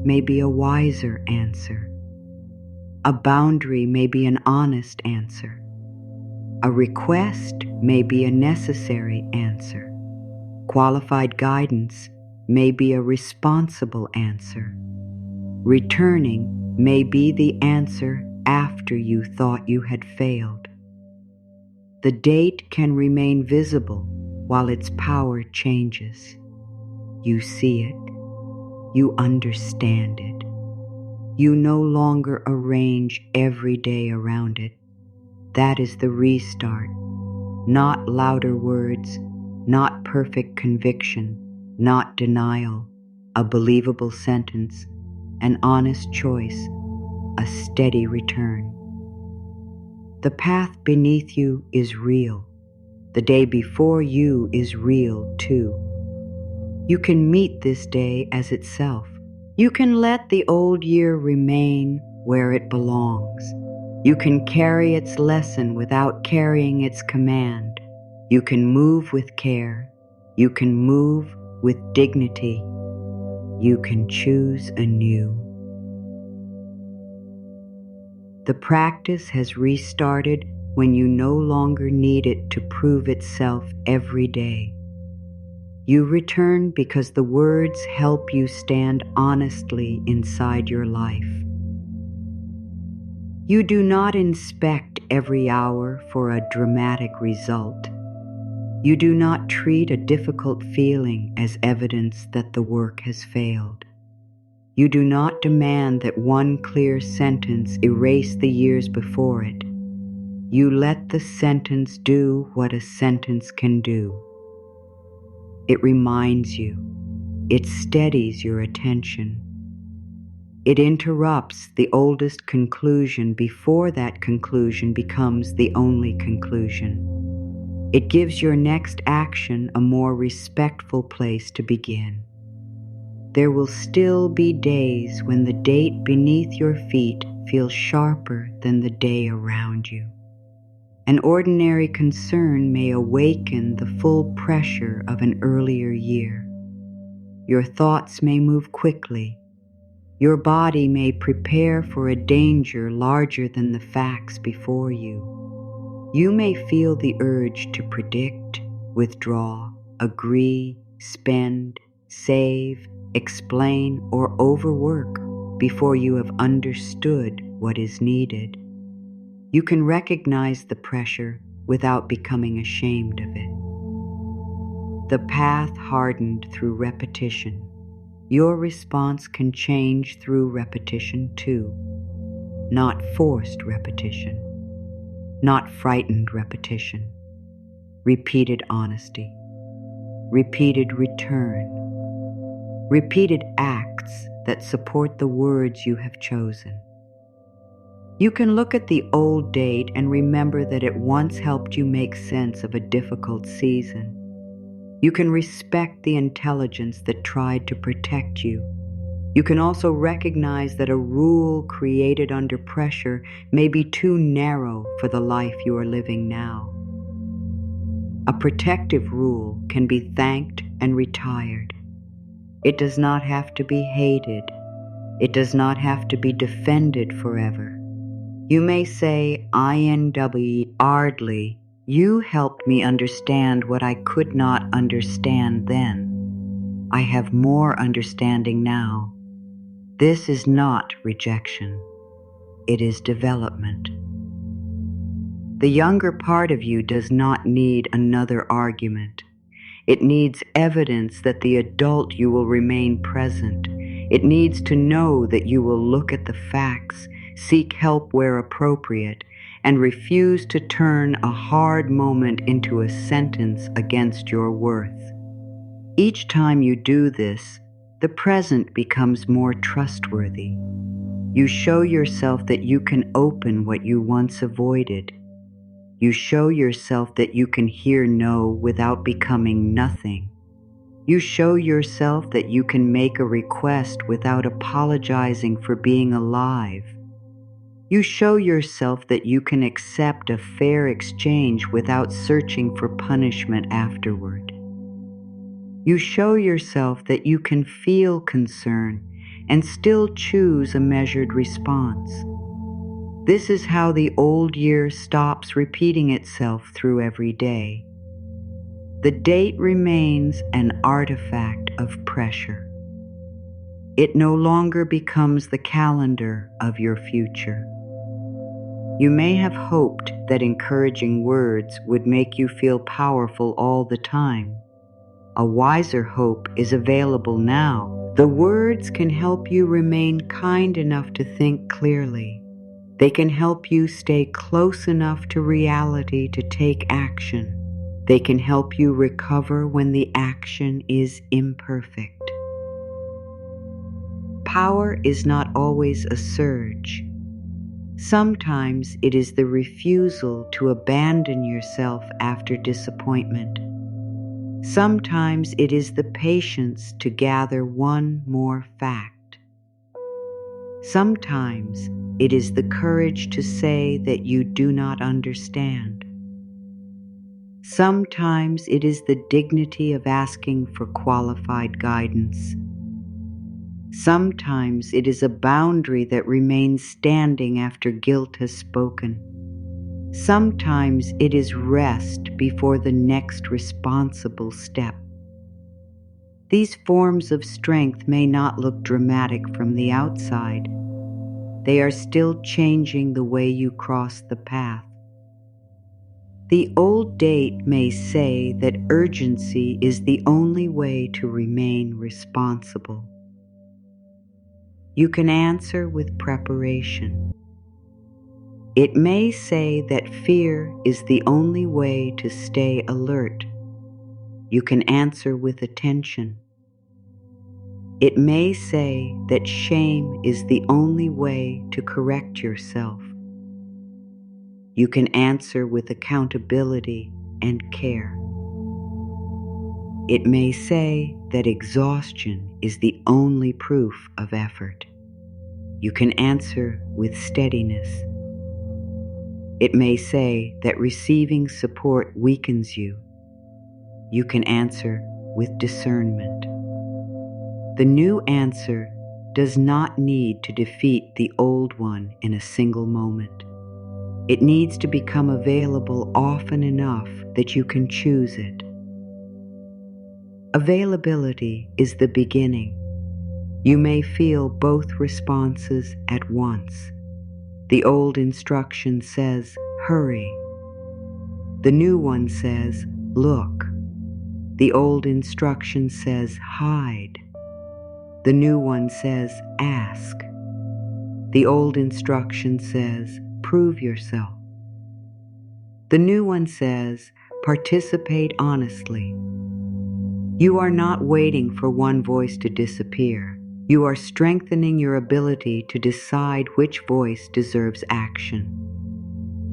[SPEAKER 1] may be a wiser answer. A boundary may be an honest answer. A request may be a necessary answer. Qualified guidance may be a responsible answer. Returning may be the answer after you thought you had failed. The date can remain visible while its power changes. You see it. You understand it. You no longer arrange every day around it. That is the restart. Not louder words, not perfect conviction, not denial, a believable sentence, an honest choice, a steady return. The path beneath you is real. The day before you is real too. You can meet this day as itself. You can let the old year remain where it belongs. You can carry its lesson without carrying its command. You can move with care. You can move with dignity. You can choose anew. The practice has restarted when you no longer need it to prove itself every day. You return because the words help you stand honestly inside your life. You do not inspect every hour for a dramatic result. You do not treat a difficult feeling as evidence that the work has failed. You do not demand that one clear sentence erase the years before it. You let the sentence do what a sentence can do. It reminds you. It steadies your attention. It interrupts the oldest conclusion before that conclusion becomes the only conclusion. It gives your next action a more respectful place to begin. There will still be days when the date beneath your feet feels sharper than the day around you. An ordinary concern may awaken the full pressure of an earlier year. Your thoughts may move quickly. Your body may prepare for a danger larger than the facts before you. You may feel the urge to predict, withdraw, agree, spend, save, explain, or overwork before you have understood what is needed. You can recognize the pressure without becoming ashamed of it. The path hardened through repetition. Your response can change through repetition too. Not forced repetition. Not frightened repetition. Repeated honesty. Repeated return. Repeated acts that support the words you have chosen. You can look at the old date and remember that it once helped you make sense of a difficult season. You can respect the intelligence that tried to protect you. You can also recognize that a rule created under pressure may be too narrow for the life you are living now. A protective rule can be thanked and retired. It does not have to be hated. It does not have to be defended forever. You may say, I.N.W. Ardley, you helped me understand what I could not understand then. I have more understanding now. This is not rejection. It is development. The younger part of you does not need another argument. It needs evidence that the adult you will remain present. It needs to know that you will look at the facts, seek help where appropriate, and refuse to turn a hard moment into a sentence against your worth. Each time you do this, the present becomes more trustworthy. You show yourself that you can open what you once avoided. You show yourself that you can hear no without becoming nothing. You show yourself that you can make a request without apologizing for being alive. You show yourself that you can accept a fair exchange without searching for punishment afterward. You show yourself that you can feel concern and still choose a measured response. This is how the old year stops repeating itself through every day. The date remains an artifact of pressure. It no longer becomes the calendar of your future. You may have hoped that encouraging words would make you feel powerful all the time. A wiser hope is available now. The words can help you remain kind enough to think clearly. They can help you stay close enough to reality to take action. They can help you recover when the action is imperfect. Power is not always a surge. Sometimes it is the refusal to abandon yourself after disappointment. Sometimes it is the patience to gather one more fact. Sometimes it is the courage to say that you do not understand. Sometimes it is the dignity of asking for qualified guidance. Sometimes it is a boundary that remains standing after guilt has spoken. Sometimes it is rest before the next responsible step. These forms of strength may not look dramatic from the outside. They are still changing the way you cross the path. The old date may say that urgency is the only way to remain responsible. You can answer with preparation. It may say that fear is the only way to stay alert. You can answer with attention. It may say that shame is the only way to correct yourself. You can answer with accountability and care. It may say that exhaustion is the only proof of effort. You can answer with steadiness. It may say that receiving support weakens you. You can answer with discernment. The new answer does not need to defeat the old one in a single moment. It needs to become available often enough that you can choose it. Availability is the beginning. You may feel both responses at once. The old instruction says, hurry. The new one says, look. The old instruction says, hide. The new one says, ask. The old instruction says, prove yourself. The new one says, participate honestly. You are not waiting for one voice to disappear. You are strengthening your ability to decide which voice deserves action.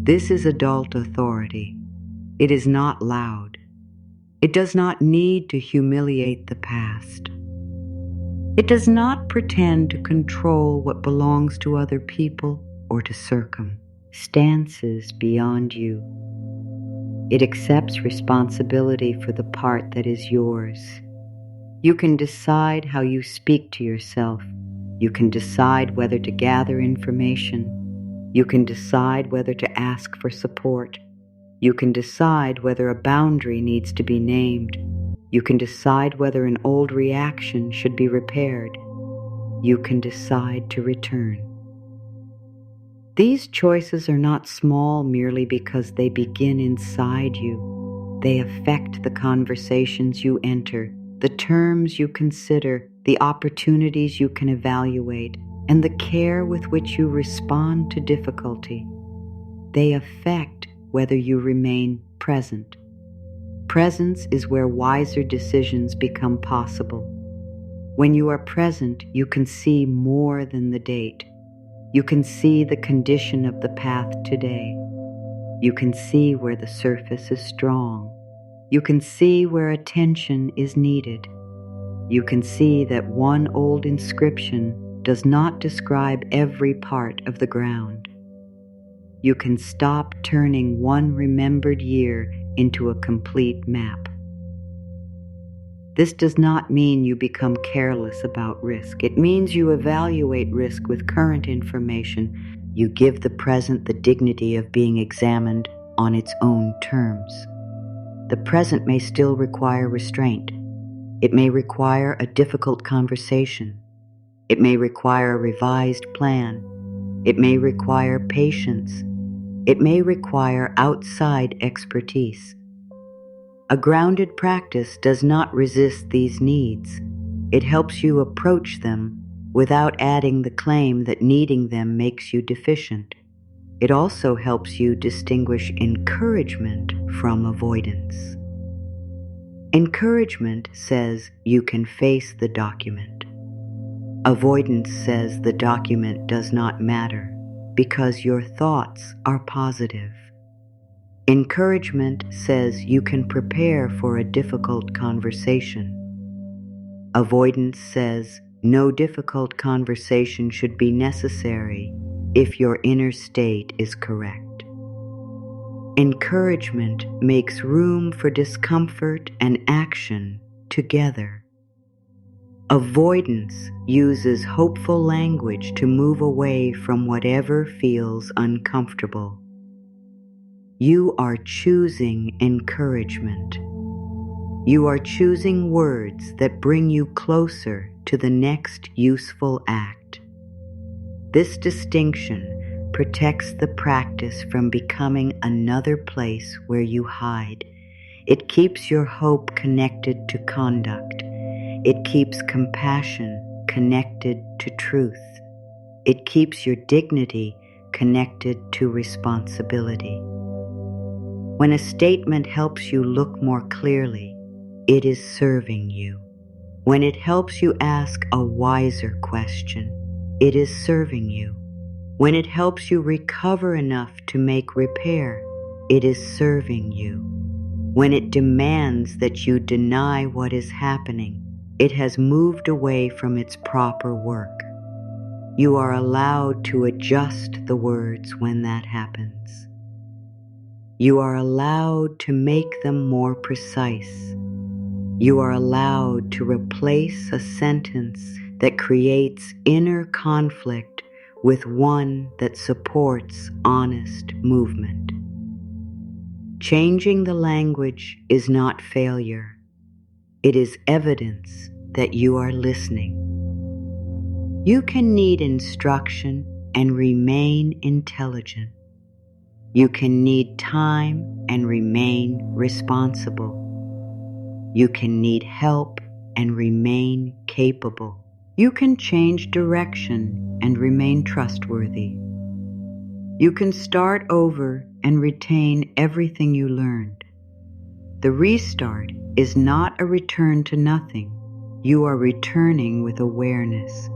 [SPEAKER 1] This is adult authority. It is not loud. It does not need to humiliate the past. It does not pretend to control what belongs to other people or to circumstances beyond you. It accepts responsibility for the part that is yours. You can decide how you speak to yourself. You can decide whether to gather information. You can decide whether to ask for support. You can decide whether a boundary needs to be named. You can decide whether an old reaction should be repaired. You can decide to return. These choices are not small merely because they begin inside you. They affect the conversations you enter, the terms you consider, the opportunities you can evaluate, and the care with which you respond to difficulty. They affect whether you remain present. Presence is where wiser decisions become possible. When you are present, you can see more than the date. You can see the condition of the path today. You can see where the surface is strong. You can see where attention is needed. You can see that one old inscription does not describe every part of the ground. You can stop turning one remembered year into a complete map. This does not mean you become careless about risk. It means you evaluate risk with current information. You give the present the dignity of being examined on its own terms. The present may still require restraint. It may require a difficult conversation. It may require a revised plan. It may require patience. It may require outside expertise. A grounded practice does not resist these needs. It helps you approach them without adding the claim that needing them makes you deficient. It also helps you distinguish encouragement from avoidance. Encouragement says you can face the document. Avoidance says the document does not matter because your thoughts are positive. Encouragement says you can prepare for a difficult conversation. Avoidance says no difficult conversation should be necessary if your inner state is correct. Encouragement makes room for discomfort and action together. Avoidance uses hopeful language to move away from whatever feels uncomfortable. You are choosing encouragement. You are choosing words that bring you closer to the next useful act. This distinction protects the practice from becoming another place where you hide. It keeps your hope connected to conduct. It keeps compassion connected to truth. It keeps your dignity connected to responsibility. When a statement helps you look more clearly, it is serving you. When it helps you ask a wiser question, it is serving you. When it helps you recover enough to make repair, it is serving you. When it demands that you deny what is happening, it has moved away from its proper work. You are allowed to adjust the words when that happens. You are allowed to make them more precise. You are allowed to replace a sentence that creates inner conflict with one that supports honest movement. Changing the language is not failure. It is evidence that you are listening. You can need instruction and remain intelligent. You can need time and remain responsible. You can need help and remain capable. You can change direction and remain trustworthy. You can start over and retain everything you learned. The restart is not a return to nothing. You are returning with awareness.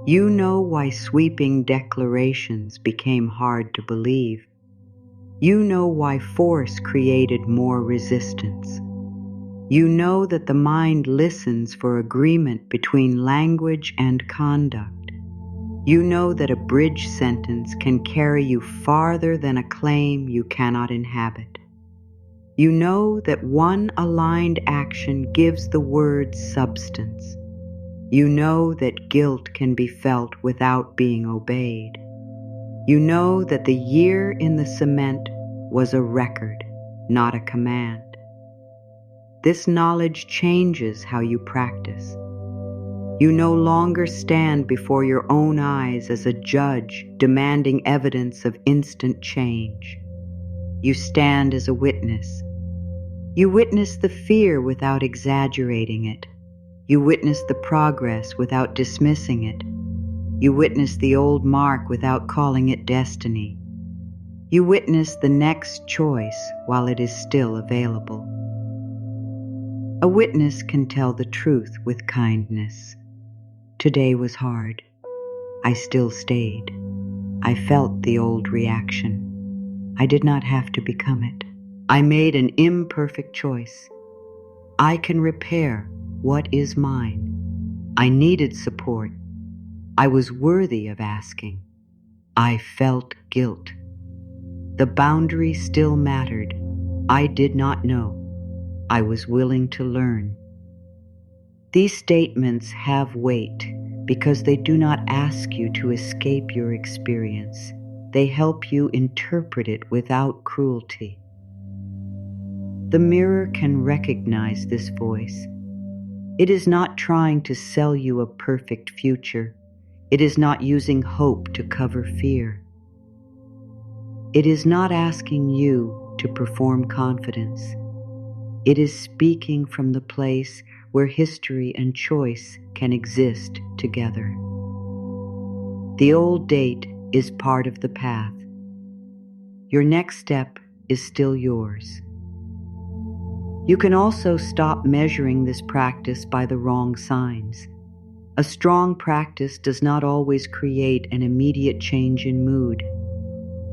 [SPEAKER 1] You know why sweeping declarations became hard to believe. You know why force created more resistance. You know that the mind listens for agreement between language and conduct. You know that a bridge sentence can carry you farther than a claim you cannot inhabit. You know that one aligned action gives the words substance. You know that guilt can be felt without being obeyed. You know that the year in the cement was a record, not a command. This knowledge changes how you practice. You no longer stand before your own eyes as a judge demanding evidence of instant change. You stand as a witness. You witness the fear without exaggerating it. You witness the progress without dismissing it. You witness the old mark without calling it destiny. You witness the next choice while it is still available. A witness can tell the truth with kindness. Today was hard. I still stayed. I felt the old reaction. I did not have to become it. I made an imperfect choice. I can repair what is mine. I needed support. I was worthy of asking. I felt guilt. The boundary still mattered. I did not know. I was willing to learn. These statements have weight because they do not ask you to escape your experience. They help you interpret it without cruelty. The mirror can recognize this voice. It is not trying to sell you a perfect future. It is not using hope to cover fear. It is not asking you to perform confidence. It is speaking from the place where history and choice can exist together. The old date is part of the path. Your next step is still yours. You can also stop measuring this practice by the wrong signs. A strong practice does not always create an immediate change in mood.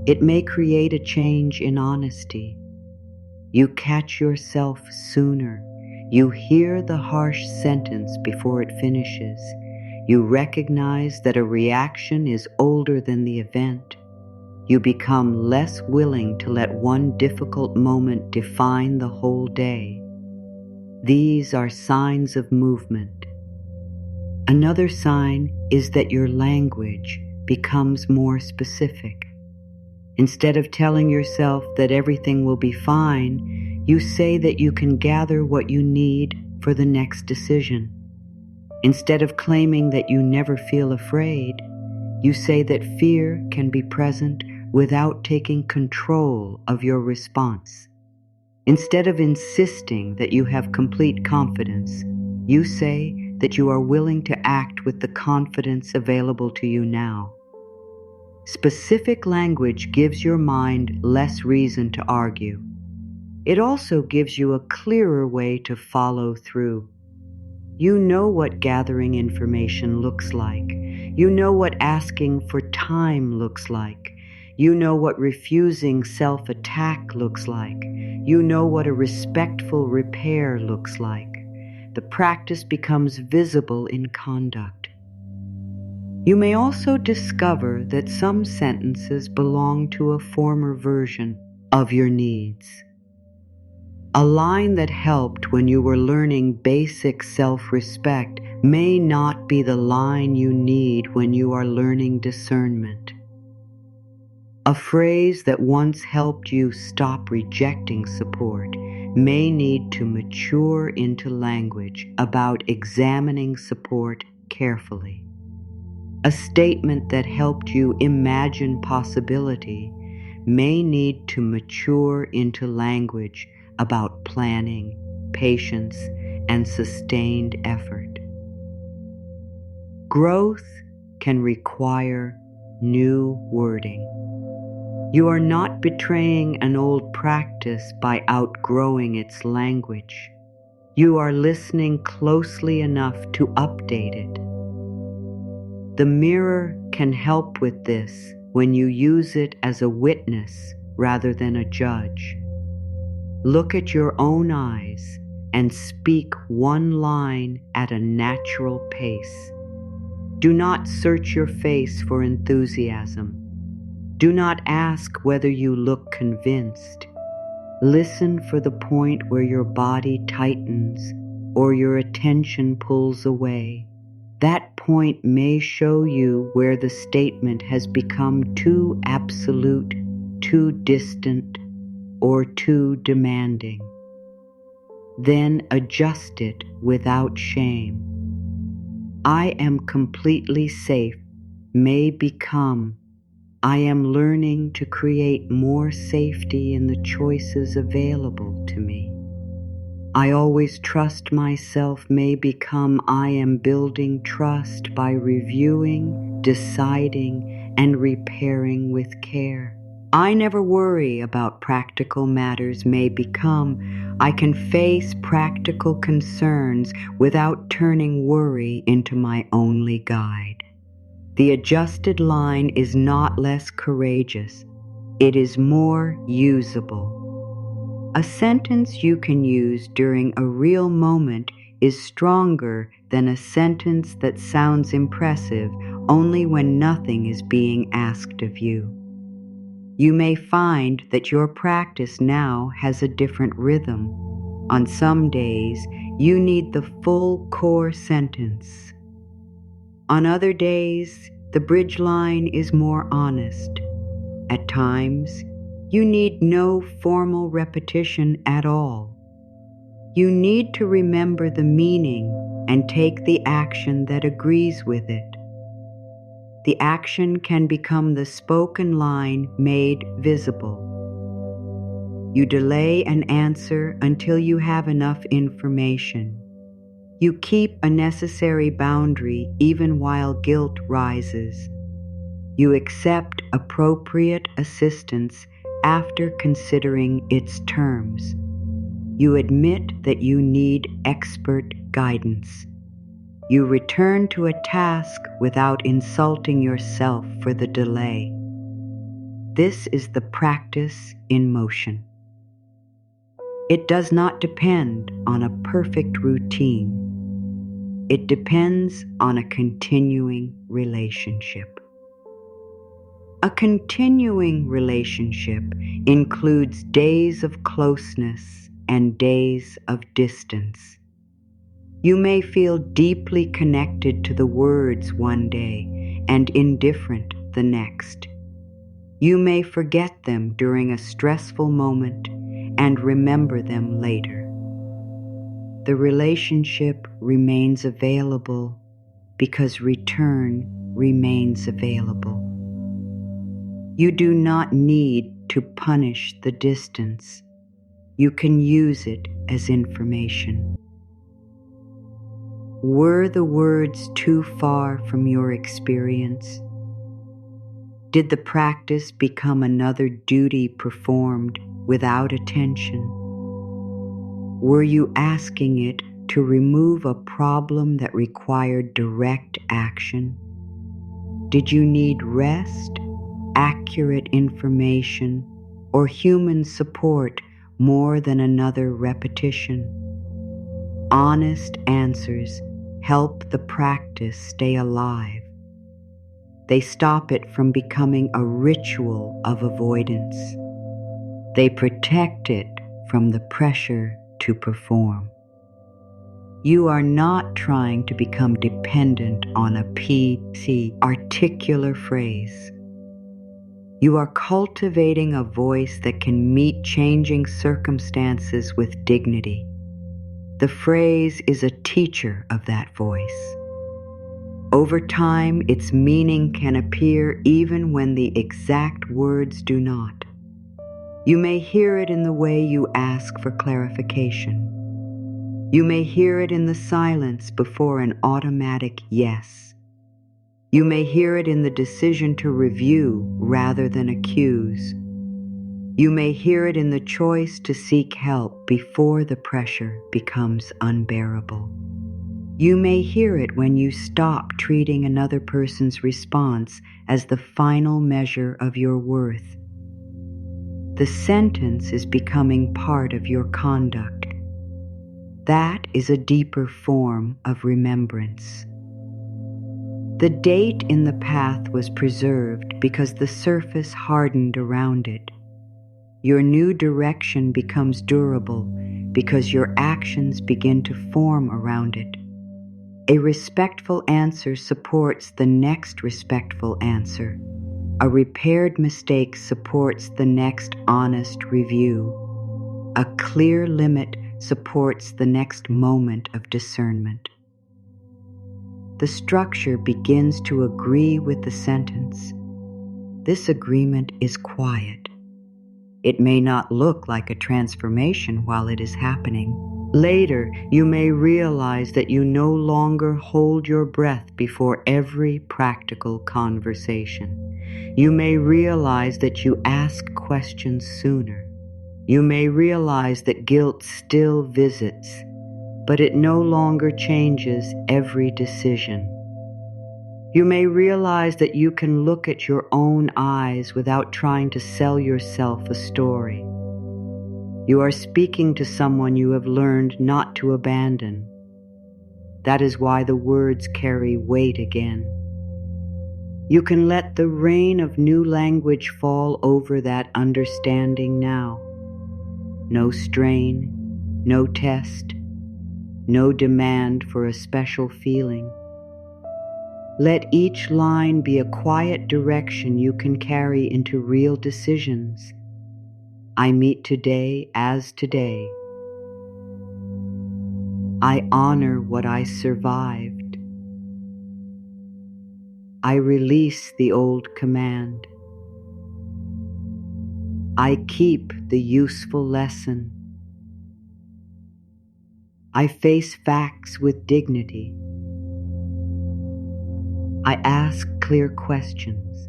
[SPEAKER 1] It may create a change in honesty. You catch yourself sooner. You hear the harsh sentence before it finishes. You recognize that a reaction is older than the event. You become less willing to let one difficult moment define the whole day. These are signs of movement. Another sign is that your language becomes more specific. Instead of telling yourself that everything will be fine, you say that you can gather what you need for the next decision. Instead of claiming that you never feel afraid, You say that fear can be present without taking control of your response. Instead of insisting that you have complete confidence, you say that you are willing to act with the confidence available to you now. Specific language gives your mind less reason to argue. It also gives you a clearer way to follow through. You know what gathering information looks like. You know what asking for time looks like. You know what refusing self-attack looks like. You know what a respectful repair looks like. The practice becomes visible in conduct. You may also discover that some sentences belong to a former version of your needs. A line that helped when you were learning basic self-respect may not be the line you need when you are learning discernment. A phrase that once helped you stop rejecting support may need to mature into language about examining support carefully. A statement that helped you imagine possibility may need to mature into language about planning, patience, and sustained effort. Growth can require new wording. You are not betraying an old practice by outgrowing its language. You are listening closely enough to update it. The mirror can help with this when you use it as a witness rather than a judge. Look at your own eyes and speak one line at a natural pace. Do not search your face for enthusiasm. Do not ask whether you look convinced. Listen for the point where your body tightens or your attention pulls away. That point may show you where the statement has become too absolute, too distant, or too demanding. Then adjust it without shame. I am completely safe may become I am learning to create more safety in the choices available to me. I always trust myself may become I am building trust by reviewing, deciding, and repairing with care. I never worry about practical matters may become I can face practical concerns without turning worry into my only guide. The adjusted line is not less courageous. It is more usable. A sentence you can use during a real moment is stronger than a sentence that sounds impressive only when nothing is being asked of you. You may find that your practice now has a different rhythm. On some days, you need the full core sentence. On other days, the bridge line is more honest. At times, you need no formal repetition at all. You need to remember the meaning and take the action that agrees with it. The action can become the spoken line made visible. You delay an answer until you have enough information. You keep a necessary boundary even while guilt rises. You accept appropriate assistance after considering its terms. You admit that you need expert guidance. You return to a task without insulting yourself for the delay. This is the practice in motion. It does not depend on a perfect routine. It depends on a continuing relationship. A continuing relationship includes days of closeness and days of distance. You may feel deeply connected to the words one day and indifferent the next. You may forget them during a stressful moment and remember them later. The relationship remains available because return remains available. You do not need to punish the distance. You can use it as information. Were the words too far from your experience? Did the practice become another duty performed without attention? Were you asking it to remove a problem that required direct action? Did you need rest, accurate information, or human support more than another repetition? Honest answers help the practice stay alive. They stop it from becoming a ritual of avoidance. They protect it from the pressure to perform. You are not trying to become dependent on a articular phrase. You are cultivating a voice that can meet changing circumstances with dignity. The phrase is a teacher of that voice. Over time, its meaning can appear even when the exact words do not. You may hear it in the way you ask for clarification. You may hear it in the silence before an automatic yes. You may hear it in the decision to review rather than accuse. You may hear it in the choice to seek help before the pressure becomes unbearable. You may hear it when you stop treating another person's response as the final measure of your worth. The sentence is becoming part of your conduct. That is a deeper form of remembrance. The date in the path was preserved because the surface hardened around it. Your new direction becomes durable because your actions begin to form around it. A respectful answer supports the next respectful answer. A repaired mistake supports the next honest review. A clear limit supports the next moment of discernment. The structure begins to agree with the sentence. This agreement is quiet. It may not look like a transformation while it is happening. Later, you may realize that you no longer hold your breath before every practical conversation. You may realize that you ask questions sooner. You may realize that guilt still visits, but it no longer changes every decision. You may realize that you can look at your own eyes without trying to sell yourself a story. You are speaking to someone you have learned not to abandon. That is why the words carry weight again. You can let the rain of new language fall over that understanding now. No strain, no test, no demand for a special feeling. Let each line be a quiet direction you can carry into real decisions. I meet today as today. I honor what I survived. I release the old command. I keep the useful lesson. I face facts with dignity. I ask clear questions.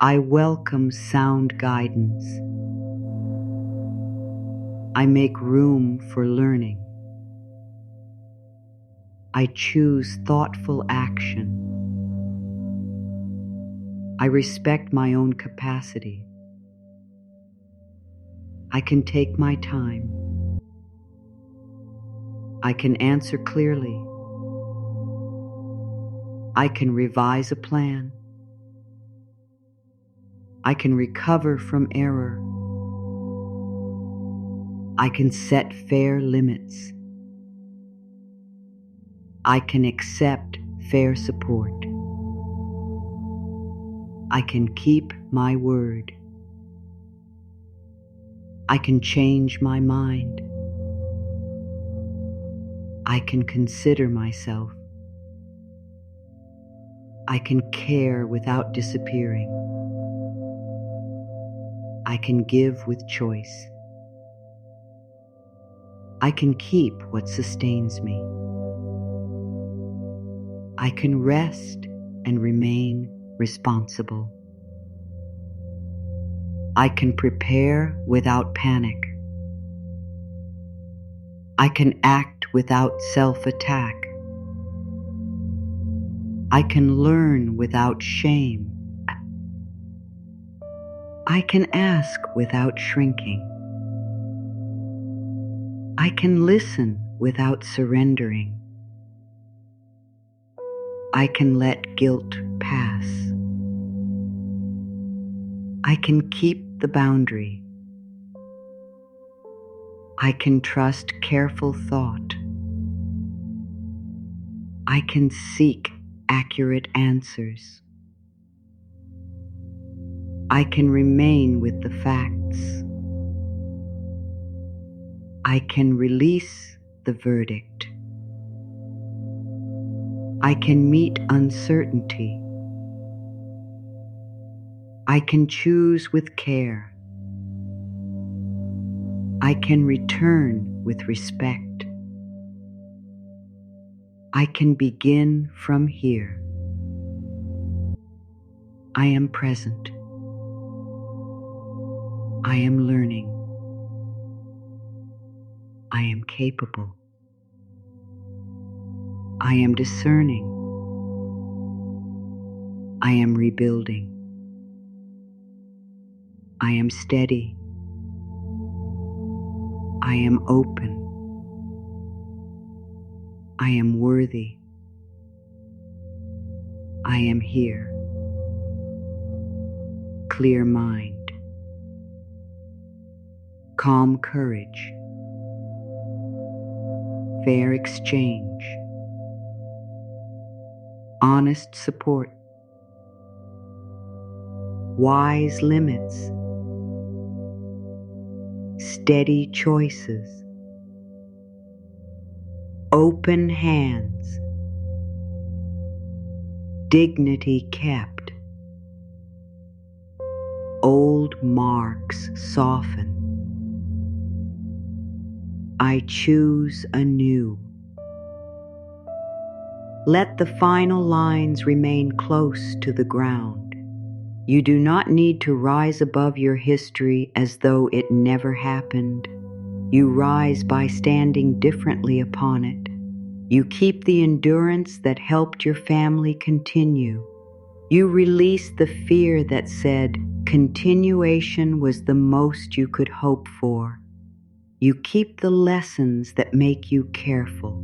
[SPEAKER 1] I welcome sound guidance. I make room for learning. I choose thoughtful action. I respect my own capacity. I can take my time. I can answer clearly. I can revise a plan. I can recover from error. I can set fair limits. I can accept fair support. I can keep my word. I can change my mind. I can consider myself. I can care without disappearing. I can give with choice. I can keep what sustains me. I can rest and remain responsible. I can prepare without panic. I can act without self-attack. I can learn without shame. I can ask without shrinking. I can listen without surrendering. I can let guilt pass. I can keep the boundary. I can trust careful thought. I can seek accurate answers. I can remain with the facts. I can release the verdict. I can meet uncertainty. I can choose with care. I can return with respect. I can begin from here. I am present. I am learning. I am capable. I am discerning. I am rebuilding. I am steady. I am open. I am worthy. I am here. Clear mind. Calm courage. Fair exchange. Honest support. Wise limits. Steady choices. Open hands. Dignity kept. Old marks soften. I choose anew. Let the final lines remain close to the ground. You do not need to rise above your history as though it never happened. You rise by standing differently upon it. You keep the endurance that helped your family continue. You release the fear that said continuation was the most you could hope for. You keep the lessons that make you careful.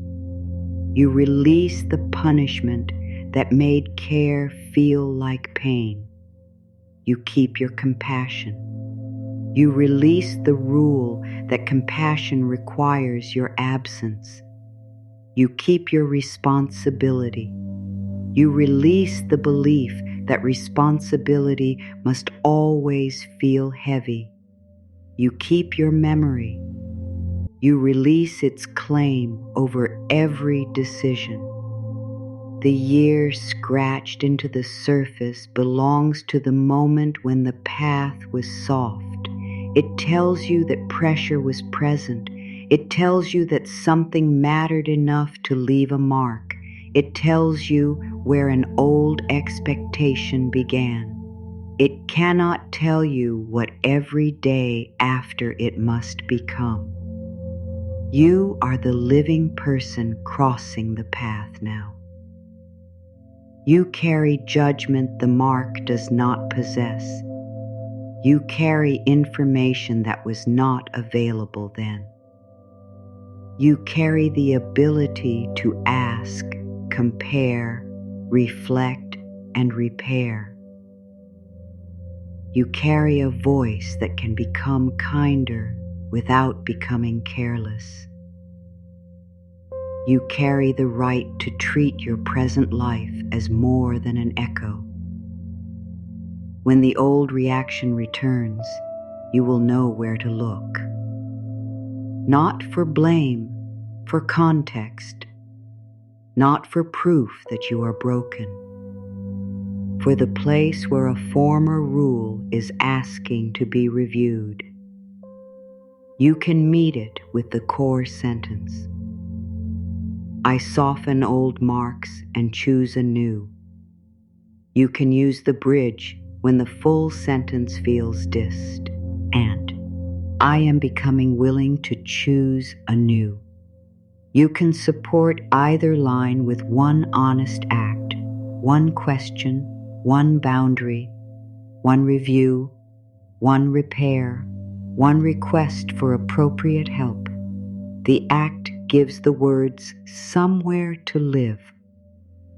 [SPEAKER 1] You release the punishment that made care feel like pain. You keep your compassion. You release the rule that compassion requires your absence. You keep your responsibility. You release the belief that responsibility must always feel heavy. You keep your memory. You release its claim over every decision. The year scratched into the surface belongs to the moment when the path was soft. It tells you that pressure was present. It tells you that something mattered enough to leave a mark. It tells you where an old expectation began. It cannot tell you what every day after it must become. You are the living person crossing the path now. You carry judgment the mark does not possess. You carry information that was not available then. You carry the ability to ask, compare, reflect, and repair. You carry a voice that can become kinder without becoming careless. You carry the right to treat your present life as more than an echo. When the old reaction returns, you will know where to look. Not for blame, for context. Not for proof that you are broken. for the place where a former rule is asking to be reviewed. You can meet it with the core sentence. I soften old marks and choose anew. You can use the bridge when the full sentence feels dist. And I am becoming willing to choose anew. You can support either line with one honest act, one question, one boundary, one review, one repair, one request for appropriate help. The act gives the words somewhere to live.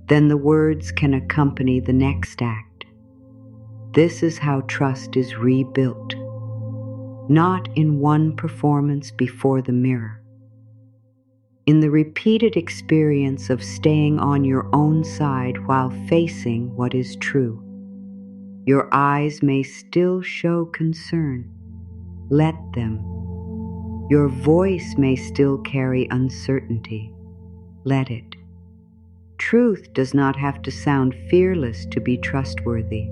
[SPEAKER 1] Then the words can accompany the next act. This is how trust is rebuilt, not in one performance before the mirror. In the repeated experience of staying on your own side while facing what is true. Your eyes may still show concern. Let them. Your voice may still carry uncertainty. Let it. Truth does not have to sound fearless to be trustworthy.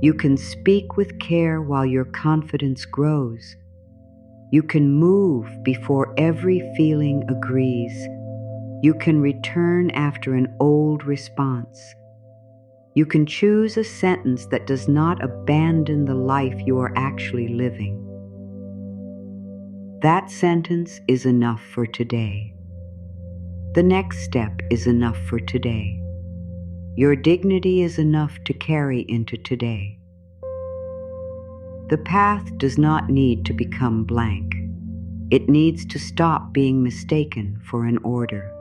[SPEAKER 1] You can speak with care while your confidence grows. You can move before every feeling agrees. You can return after an old response. You can choose a sentence that does not abandon the life you are actually living. That sentence is enough for today. The next step is enough for today. Your dignity is enough to carry into today. The path does not need to become blank. It needs to stop being mistaken for an order.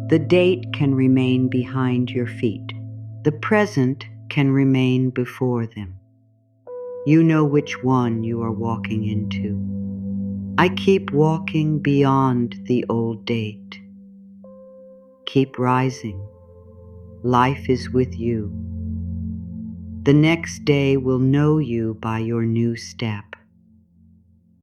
[SPEAKER 1] The date can remain behind your feet. The present can remain before them. You know which one you are walking into. I keep walking beyond the old date. Keep rising. Life is with you. The next day will know you by your new step.